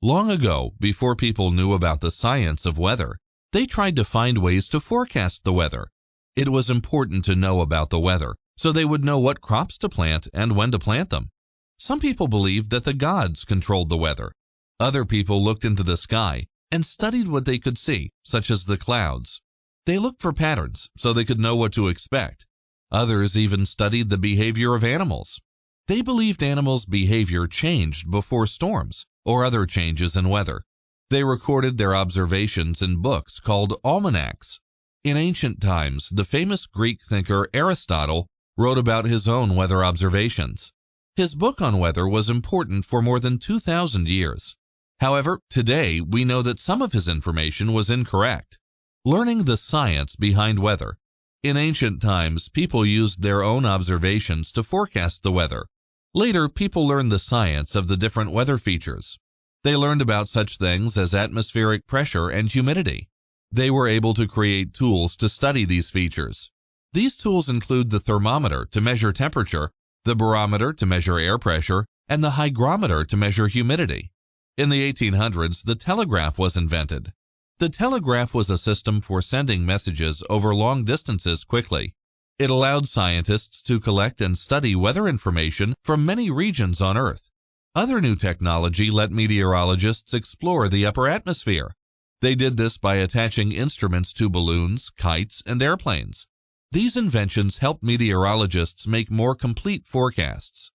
[SPEAKER 2] Long ago, before people knew about the science of weather, they tried to find ways to forecast the weather. It was important to know about the weather, so they would know what crops to plant and when to plant them. Some people believed that the gods controlled the weather. Other people looked into the sky and studied what they could see, such as the clouds. They looked for patterns so they could know what to expect. Others even studied the behavior of animals. They believed animals' behavior changed before storms or other changes in weather. They recorded their observations in books called almanacs. In ancient times, the famous Greek thinker Aristotle wrote about his own weather observations. His book on weather was important for more than 2,000 years. However, today we know that some of his information was incorrect. Learning the science behind weather. In ancient times, people used their own observations to forecast the weather. Later, people learned the science of the different weather features. They learned about such things as atmospheric pressure and humidity. They were able to create tools to study these features. These tools include the thermometer to measure temperature, the barometer to measure air pressure, and the hygrometer to measure humidity. In the 1800s, the telegraph was invented. The telegraph was a system for sending messages over long distances quickly. It allowed scientists to collect and study weather information from many regions on Earth. Other new technology let meteorologists explore the upper atmosphere. They did this by attaching instruments to balloons, kites, and airplanes. These inventions helped meteorologists make more complete forecasts.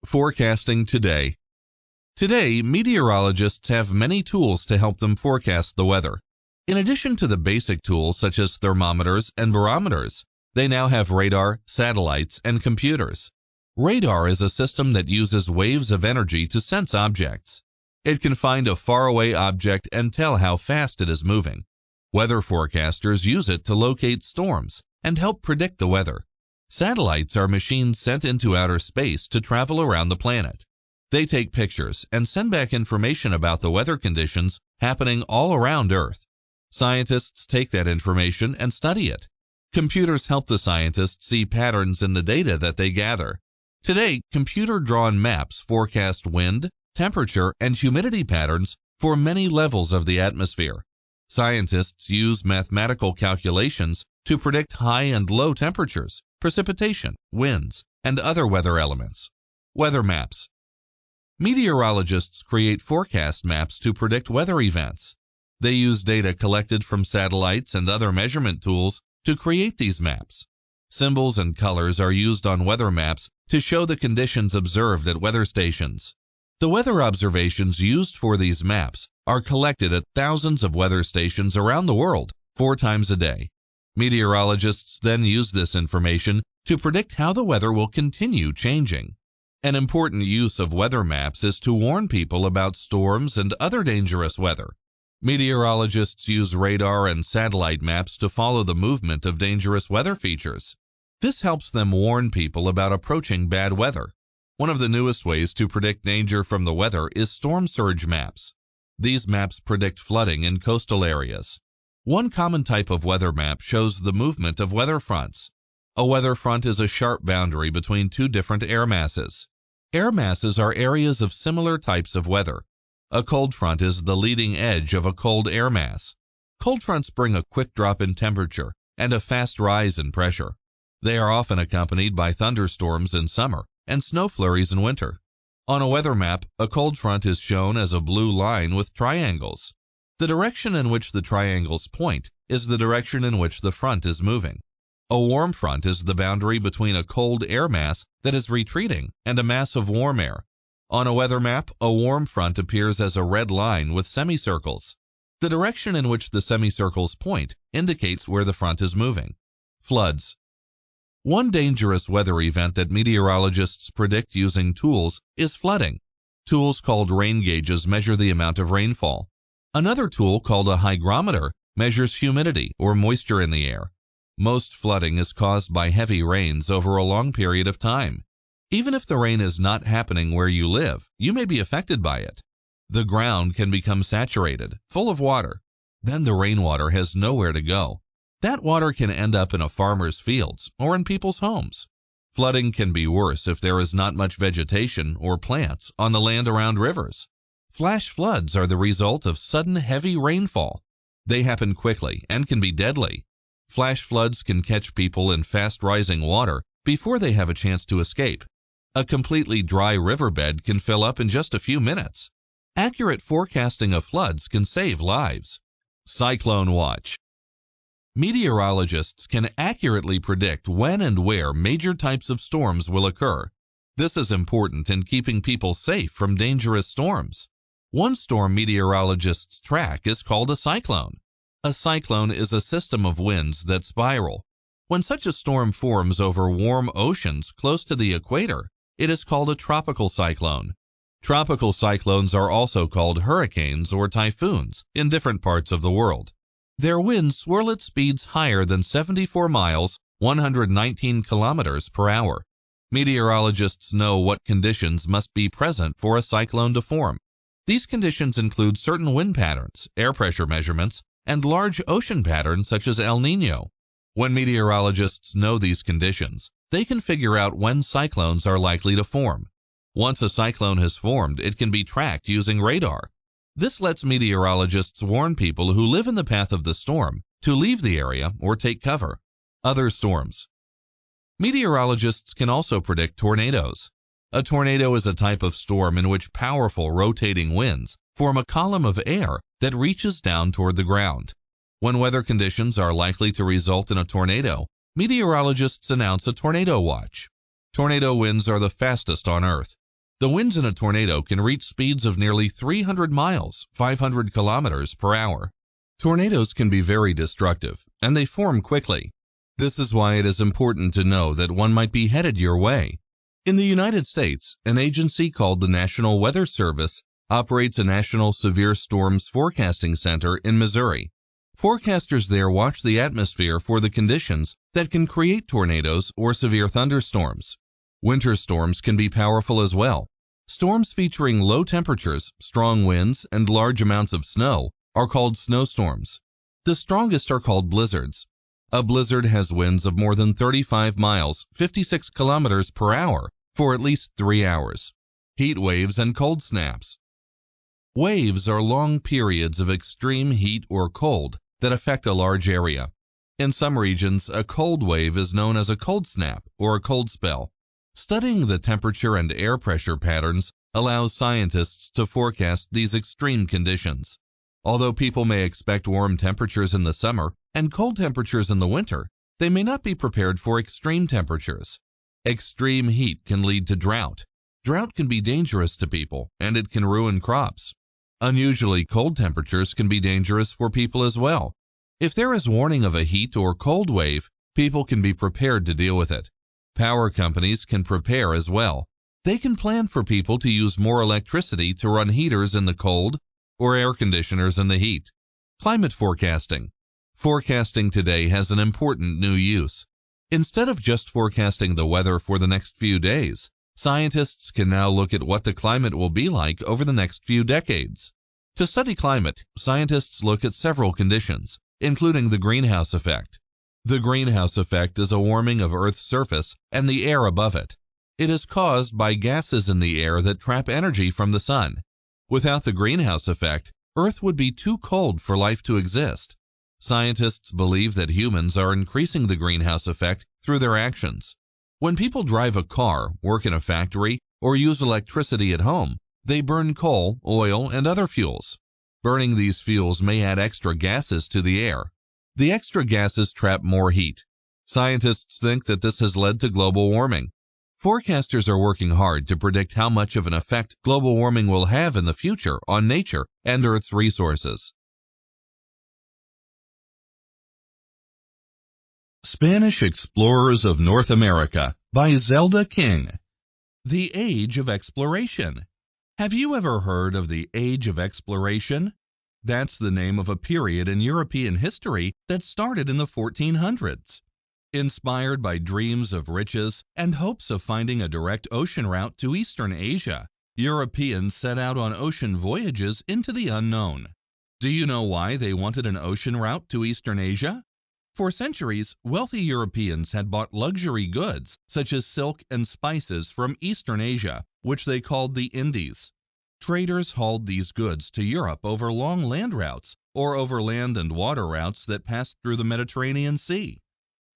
[SPEAKER 2] Forecasting today. Today, meteorologists have many tools to help them forecast the weather. In addition to the basic tools such as thermometers and barometers, they now have radar, satellites, and computers. Radar is a system that uses waves of energy to sense objects. It can find a faraway object and tell how fast it is moving. Weather forecasters use it to locate storms and help predict the weather. Satellites are machines sent into outer space to travel around the planet. They take pictures and send back information about the weather conditions happening all around Earth. Scientists take that information and study it. Computers help the scientists see patterns in the data that they gather. Today, computer-drawn maps forecast wind, temperature, and humidity patterns for many levels of the atmosphere. Scientists use mathematical calculations to predict high and low temperatures, precipitation, winds, and other weather elements. Weather maps. Meteorologists create forecast maps to predict weather events. They use data collected from satellites and other measurement tools to create these maps. Symbols and colors are used on weather maps to show the conditions observed at weather stations. The weather observations used for these maps are collected at thousands of weather stations around the world 4 times a day. Meteorologists then use this information to predict how the weather will continue changing. An important use of weather maps is to warn people about storms and other dangerous weather. Meteorologists use radar and satellite maps to follow the movement of dangerous weather features. This helps them warn people about approaching bad weather. One of the newest ways to predict danger from the weather is storm surge maps. These maps predict flooding in coastal areas. One common type of weather map shows the movement of weather fronts. A weather front is a sharp boundary between 2 different air masses. Air masses are areas of similar types of weather. A cold front is the leading edge of a cold air mass. Cold fronts bring a quick drop in temperature and a fast rise in pressure. They are often accompanied by thunderstorms in summer and snow flurries in winter. On a weather map, a cold front is shown as a blue line with triangles. The direction in which the triangles point is the direction in which the front is moving. A warm front is the boundary between a cold air mass that is retreating and a mass of warm air. On a weather map, a warm front appears as a red line with semicircles. The direction in which the semicircles point indicates where the front is moving. Floods. One dangerous weather event that meteorologists predict using tools is flooding. Tools called rain gauges measure the amount of rainfall. Another tool called a hygrometer measures humidity or moisture in the air. Most flooding is caused by heavy rains over a long period of time. Even if the rain is not happening where you live, you may be affected by it. The ground can become saturated, full of water. Then the rainwater has nowhere to go. That water can end up in a farmer's fields or in people's homes. Flooding can be worse if there is not much vegetation or plants on the land around rivers. Flash floods are the result of sudden heavy rainfall. They happen quickly and can be deadly. Flash floods can catch people in fast-rising water before they have a chance to escape. A completely dry riverbed can fill up in just a few minutes. Accurate forecasting of floods can save lives. Cyclone watch. Meteorologists can accurately predict when and where major types of storms will occur. This is important in keeping people safe from dangerous storms. One storm meteorologists track is called a cyclone. A cyclone is a system of winds that spiral. When such a storm forms over warm oceans close to the equator, it is called a tropical cyclone. Tropical cyclones are also called hurricanes or typhoons in different parts of the world. Their winds swirl at speeds higher than 74 miles, 119 kilometers per hour. Meteorologists know what conditions must be present for a cyclone to form. These conditions include certain wind patterns, air pressure measurements, and large ocean patterns such as El Niño. When meteorologists know these conditions, they can figure out when cyclones are likely to form. Once a cyclone has formed, it can be tracked using radar. This lets meteorologists warn people who live in the path of the storm to leave the area or take cover. Other storms. Meteorologists can also predict tornadoes. A tornado is a type of storm in which powerful rotating winds form a column of air that reaches down toward the ground. When weather conditions are likely to result in a tornado, meteorologists announce a tornado watch. Tornado winds are the fastest on Earth. The winds in a tornado can reach speeds of nearly 300 miles, 500 kilometers per hour. Tornadoes can be very destructive, and they form quickly. This is why it is important to know that one might be headed your way. In the United States, an agency called the National Weather Service operates a National Severe Storms Forecasting Center in Missouri. Forecasters there watch the atmosphere for the conditions that can create tornadoes or severe thunderstorms. Winter storms can be powerful as well. Storms featuring low temperatures, strong winds, and large amounts of snow are called snowstorms. The strongest are called blizzards. A blizzard has winds of more than 35 miles, 56 kilometers per hour, for at least 3 hours. Heat waves and cold snaps. Waves are long periods of extreme heat or cold that affect a large area. In some regions, a cold wave is known as a cold snap or a cold spell. Studying the temperature and air pressure patterns allows scientists to forecast these extreme conditions. Although people may expect warm temperatures in the summer and cold temperatures in the winter, they may not be prepared for extreme temperatures. Extreme heat can lead to drought. Drought can be dangerous to people, and it can ruin crops. Unusually cold temperatures can be dangerous for people as well. If there is warning of a heat or cold wave, people can be prepared to deal with it. Power companies can prepare as well. They can plan for people to use more electricity to run heaters in the cold or air conditioners in the heat. Climate forecasting. Forecasting today has an important new use. Instead of just forecasting the weather for the next few days, scientists can now look at what the climate will be like over the next few decades. To study climate, scientists look at several conditions, including the greenhouse effect. The greenhouse effect is a warming of Earth's surface and the air above it. It is caused by gases in the air that trap energy from the sun. Without the greenhouse effect, Earth would be too cold for life to exist. Scientists believe that humans are increasing the greenhouse effect through their actions. When people drive a car, work in a factory, or use electricity at home, they burn coal, oil, and other fuels. Burning these fuels may add extra gases to the air. The extra gases trap more heat. Scientists think that this has led to global warming. Forecasters are working hard to predict how much of an effect global warming will have in the future on nature and Earth's resources. Spanish Explorers of North America by Zelda King. The Age of Exploration. Have you ever heard of the Age of Exploration? That's the name of a period in European history that started in the 1400s. Inspired by dreams of riches and hopes of finding a direct ocean route to Eastern Asia, Europeans set out on ocean voyages into the unknown. Do you know why they wanted an ocean route to Eastern Asia? For centuries, wealthy Europeans had bought luxury goods such as silk and spices from Eastern Asia, which they called the Indies. Traders hauled these goods to Europe over long land routes or over land and water routes that passed through the Mediterranean Sea.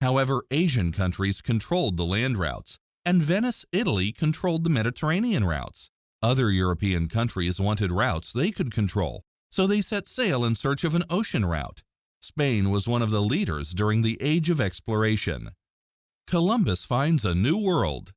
[SPEAKER 2] However, Asian countries controlled the land routes, and Venice, Italy controlled the Mediterranean routes. Other European countries wanted routes they could control, so they set sail in search of an ocean route. Spain was one of the leaders during the Age of Exploration. Columbus finds a new world.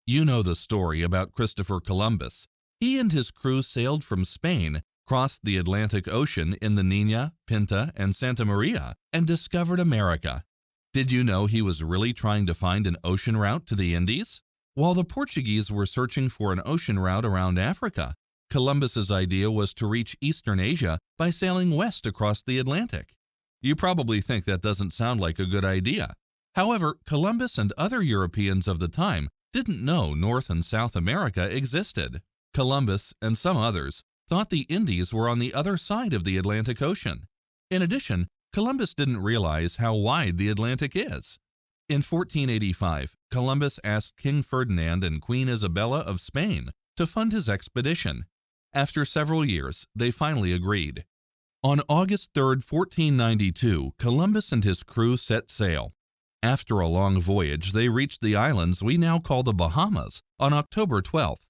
[SPEAKER 2] You know the story about Christopher Columbus. He and his crew sailed from Spain, crossed the Atlantic Ocean in the Nina, Pinta, and Santa Maria, and discovered America. Did you know he was really trying to find an ocean route to the Indies? While the Portuguese were searching for an ocean route around Africa, Columbus's idea was to reach Eastern Asia by sailing west across the Atlantic. You probably think that doesn't sound like a good idea. However, Columbus and other Europeans of the time didn't know North and South America existed. Columbus and some others thought the Indies were on the other side of the Atlantic Ocean. In addition, Columbus didn't realize how wide the Atlantic is. In 1485, Columbus asked King Ferdinand and Queen Isabella of Spain to fund his expedition. After several years, they finally agreed. On August 3, 1492, Columbus and his crew set sail. After a long voyage, they reached the islands we now call the Bahamas on October 12th.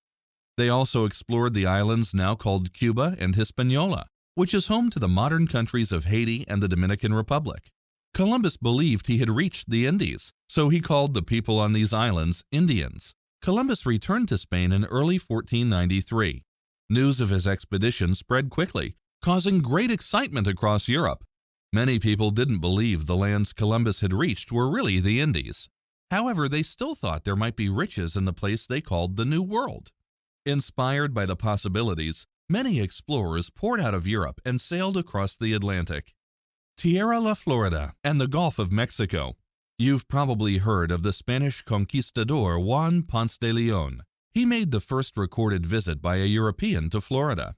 [SPEAKER 2] They also explored the islands now called Cuba and Hispaniola, which is home to the modern countries of Haiti and the Dominican Republic. Columbus believed he had reached the Indies, so he called the people on these islands Indians. Columbus returned to Spain in early 1493. News of his expedition spread quickly, causing great excitement across Europe. Many people didn't believe the lands Columbus had reached were really the Indies. However, they still thought there might be riches in the place they called the New World. Inspired by the possibilities, many explorers poured out of Europe and sailed across the Atlantic. Tierra la Florida and the Gulf of Mexico. You've probably heard of the Spanish conquistador Juan Ponce de Leon. He made the first recorded visit by a European to Florida.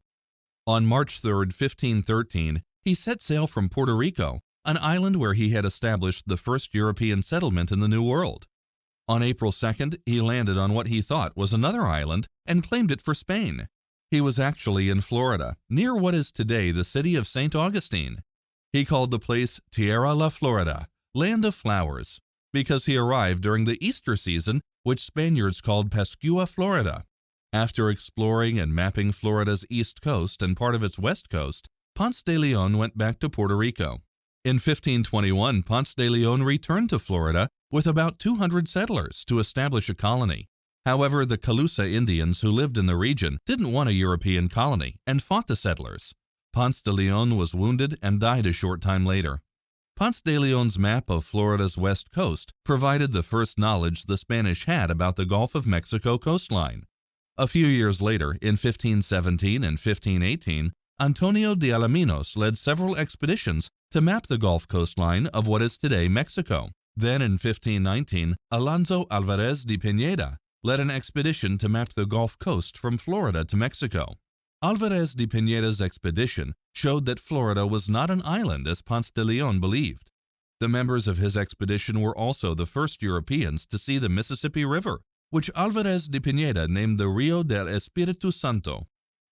[SPEAKER 2] On March 3, 1513, he set sail from Puerto Rico, an island where he had established the first European settlement in the New World. On April 2nd, he landed on what he thought was another island and claimed it for Spain. He was actually in Florida, near what is today the city of St. Augustine. He called the place Tierra la Florida, Land of Flowers, because he arrived during the Easter season, which Spaniards called Pascua Florida. After exploring and mapping Florida's east coast and part of its west coast, Ponce de Leon went back to Puerto Rico. In 1521, Ponce de Leon returned to Florida with about 200 settlers to establish a colony. However, the Calusa Indians who lived in the region didn't want a European colony and fought the settlers. Ponce de Leon was wounded and died a short time later. Ponce de Leon's map of Florida's west coast provided the first knowledge the Spanish had about the Gulf of Mexico coastline. A few years later, in 1517 and 1518, Antonio de Alaminos led several expeditions to map the Gulf coastline of what is today Mexico. Then in 1519, Alonso Alvarez de Pineda led an expedition to map the Gulf coast from Florida to Mexico. Alvarez de Pineda's expedition showed that Florida was not an island as Ponce de Leon believed. The members of his expedition were also the first Europeans to see the Mississippi River, which Alvarez de Pineda named the Rio del Espiritu Santo.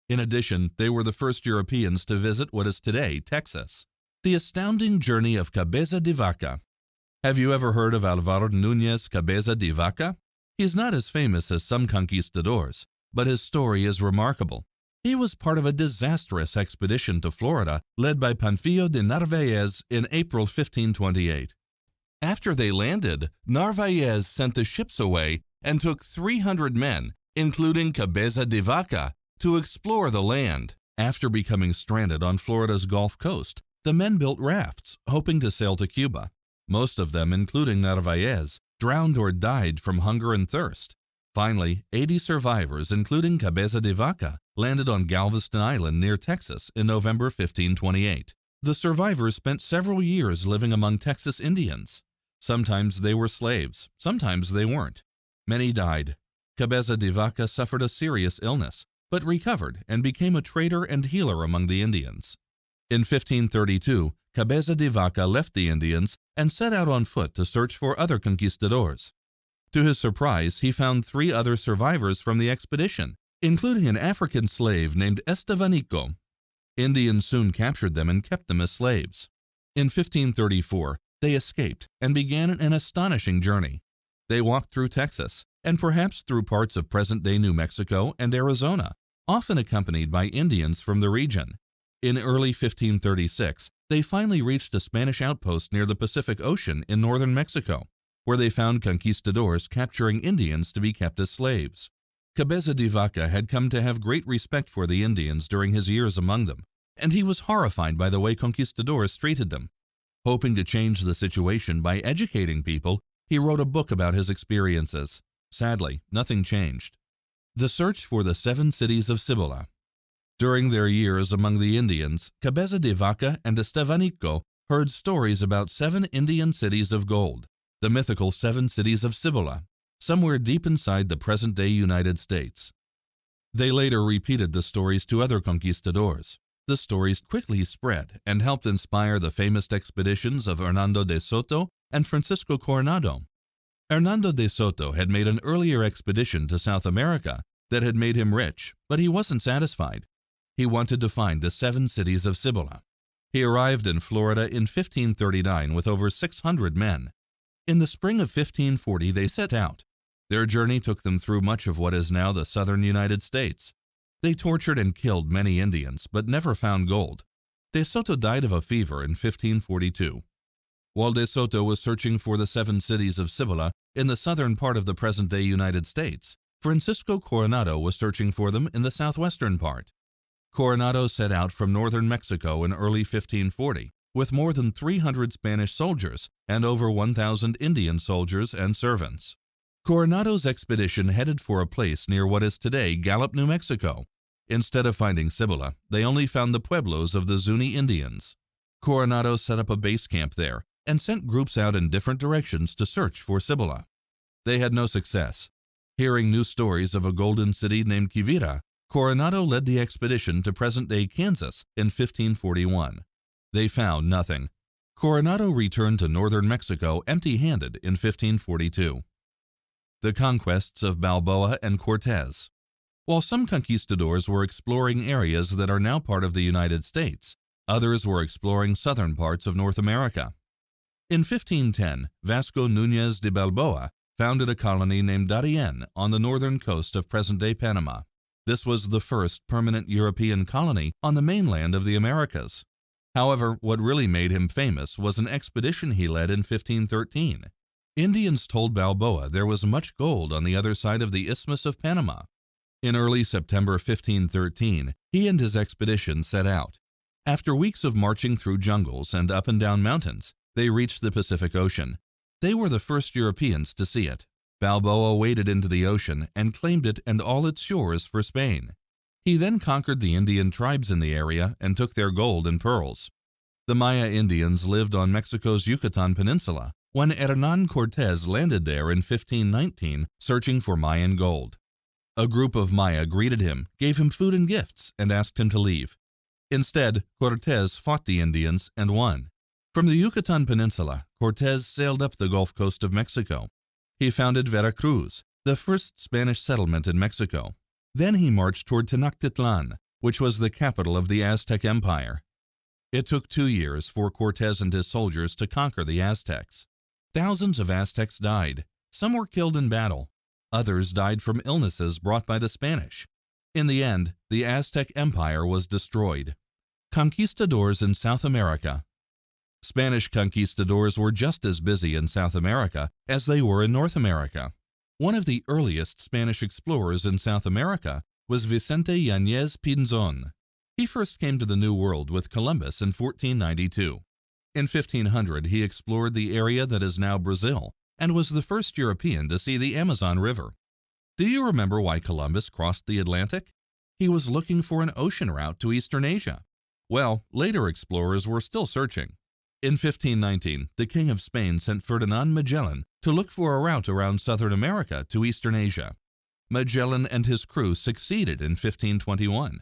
[SPEAKER 2] In addition, they were the first Europeans to visit what is today Texas. The astounding journey of Cabeza de Vaca. Have you ever heard of Álvaro Núñez Cabeza de Vaca? He is not as famous as some conquistadors, but his story is remarkable. He was part of a disastrous expedition to Florida led by Panfillo de Narvaez in April 1528. After they landed, Narvaez sent the ships away and took 300 men, including Cabeza de Vaca, to explore the land. After becoming stranded on Florida's Gulf Coast, the men built rafts, hoping to sail to Cuba. Most of them, including Narvaez, drowned or died from hunger and thirst. Finally, 80 survivors, including Cabeza de Vaca, landed on Galveston Island near Texas in November 1528. The survivors spent several years living among Texas Indians. Sometimes they were slaves, sometimes they weren't. Many died. Cabeza de Vaca suffered a serious illness, but recovered and became a trader and healer among the Indians. In 1532, Cabeza de Vaca left the Indians and set out on foot to search for other conquistadors. To his surprise, he found 3 other survivors from the expedition, including an African slave named Estevanico. Indians soon captured them and kept them as slaves. In 1534, they escaped and began an astonishing journey. They walked through Texas and perhaps through parts of present-day New Mexico and Arizona, often accompanied by Indians from the region. In early 1536, they finally reached a Spanish outpost near the Pacific Ocean in northern Mexico, where they found conquistadors capturing Indians to be kept as slaves. Cabeza de Vaca had come to have great respect for the Indians during his years among them, and he was horrified by the way conquistadors treated them. Hoping to change the situation by educating people, he wrote a book about his experiences. Sadly, nothing changed. The Search for the 7 Cities of Cibola. During their years among the Indians, Cabeza de Vaca and Estevanico heard stories about 7 Indian cities of gold, the mythical 7 cities of Cibola, somewhere deep inside the present-day United States. They later repeated the stories to other conquistadors. The stories quickly spread and helped inspire the famous expeditions of Hernando de Soto and Francisco Coronado. Hernando de Soto had made an earlier expedition to South America that had made him rich, but he wasn't satisfied. He wanted to find the 7 cities of Cibola. He arrived in Florida in 1539 with over 600 men. In the spring of 1540 they set out. Their journey took them through much of what is now the southern United States. They tortured and killed many Indians, but never found gold. De Soto died of a fever in 1542. While De Soto was searching for the 7 cities of Cibola in the southern part of the present-day United States, Francisco Coronado was searching for them in the southwestern part. Coronado set out from northern Mexico in early 1540 with more than 300 Spanish soldiers and over 1,000 Indian soldiers and servants. Coronado's expedition headed for a place near what is today Gallup, New Mexico. Instead of finding Cibola, they only found the pueblos of the Zuni Indians. Coronado set up a base camp there and sent groups out in different directions to search for Cibola. They had no success. Hearing new stories of a golden city named Quivira, Coronado led the expedition to present-day Kansas in 1541. They found nothing. Coronado returned to northern Mexico empty-handed in 1542. The conquests of Balboa and Cortez. While some conquistadors were exploring areas that are now part of the United States, others were exploring southern parts of North America. In 1510, Vasco Núñez de Balboa founded a colony named Darien on the northern coast of present-day Panama. This was the first permanent European colony on the mainland of the Americas. However, what really made him famous was an expedition he led in 1513. Indians told Balboa there was much gold on the other side of the Isthmus of Panama. In early September 1513, he and his expedition set out. After weeks of marching through jungles and up and down mountains, they reached the Pacific Ocean. They were the first Europeans to see it. Balboa waded into the ocean and claimed it and all its shores for Spain. He then conquered the Indian tribes in the area and took their gold and pearls. The Maya Indians lived on Mexico's Yucatan Peninsula when Hernán Cortés landed there in 1519 searching for Mayan gold. A group of Maya greeted him, gave him food and gifts, and asked him to leave. Instead, Cortés fought the Indians and won. From the Yucatan Peninsula, Cortés sailed up the Gulf Coast of Mexico. He founded Veracruz, the first Spanish settlement in Mexico. Then he marched toward Tenochtitlan, which was the capital of the Aztec Empire. It took 2 years for Cortés and his soldiers to conquer the Aztecs. Thousands of Aztecs died. Some were killed in battle. Others died from illnesses brought by the Spanish. In the end, the Aztec Empire was destroyed. Conquistadors in South America. Spanish conquistadors were just as busy in South America as they were in North America. One of the earliest Spanish explorers in South America was Vicente Yáñez Pinzón. He first came to the New World with Columbus in 1492. In 1500, he explored the area that is now Brazil and was the first European to see the Amazon River. Do you remember why Columbus crossed the Atlantic? He was looking for an ocean route to Eastern Asia. Well, later explorers were still searching. In 1519, the King of Spain sent Ferdinand Magellan to look for a route around Southern America to Eastern Asia. Magellan and his crew succeeded in 1521.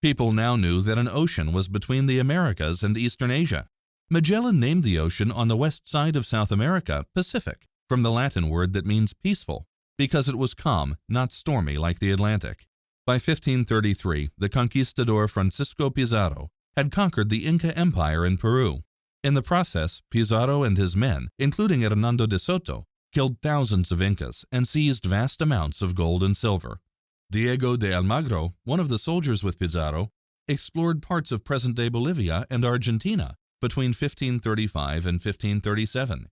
[SPEAKER 2] People now knew that an ocean was between the Americas and Eastern Asia. Magellan named the ocean on the west side of South America Pacific, from the Latin word that means peaceful, because it was calm, not stormy like the Atlantic. By 1533, the conquistador Francisco Pizarro had conquered the Inca Empire in Peru. In the process, Pizarro and his men, including Hernando de Soto, killed thousands of Incas and seized vast amounts of gold and silver. Diego de Almagro, one of the soldiers with Pizarro, explored parts of present-day Bolivia and Argentina between 1535 and 1537.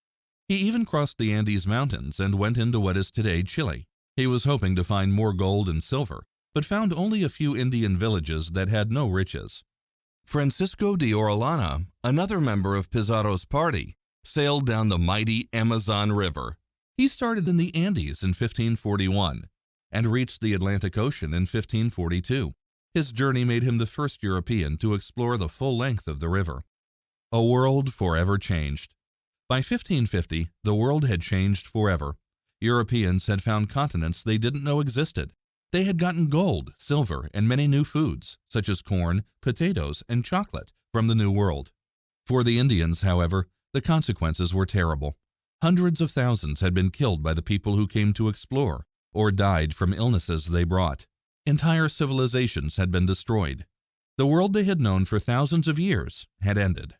[SPEAKER 2] He even crossed the Andes Mountains and went into what is today Chile. He was hoping to find more gold and silver, but found only a few Indian villages that had no riches. Francisco de Orellana, another member of Pizarro's party, sailed down the mighty Amazon River. He started in the Andes in 1541 and reached the Atlantic Ocean in 1542. His journey made him the first European to explore the full length of the river. A world forever changed. By 1550, the world had changed forever. Europeans had found continents they didn't know existed. They had gotten gold, silver, and many new foods, such as corn, potatoes, and chocolate, from the New World. For the Indians, however, the consequences were terrible. Hundreds of thousands had been killed by the people who came to explore, or died from illnesses they brought. Entire civilizations had been destroyed. The world they had known for thousands of years had ended.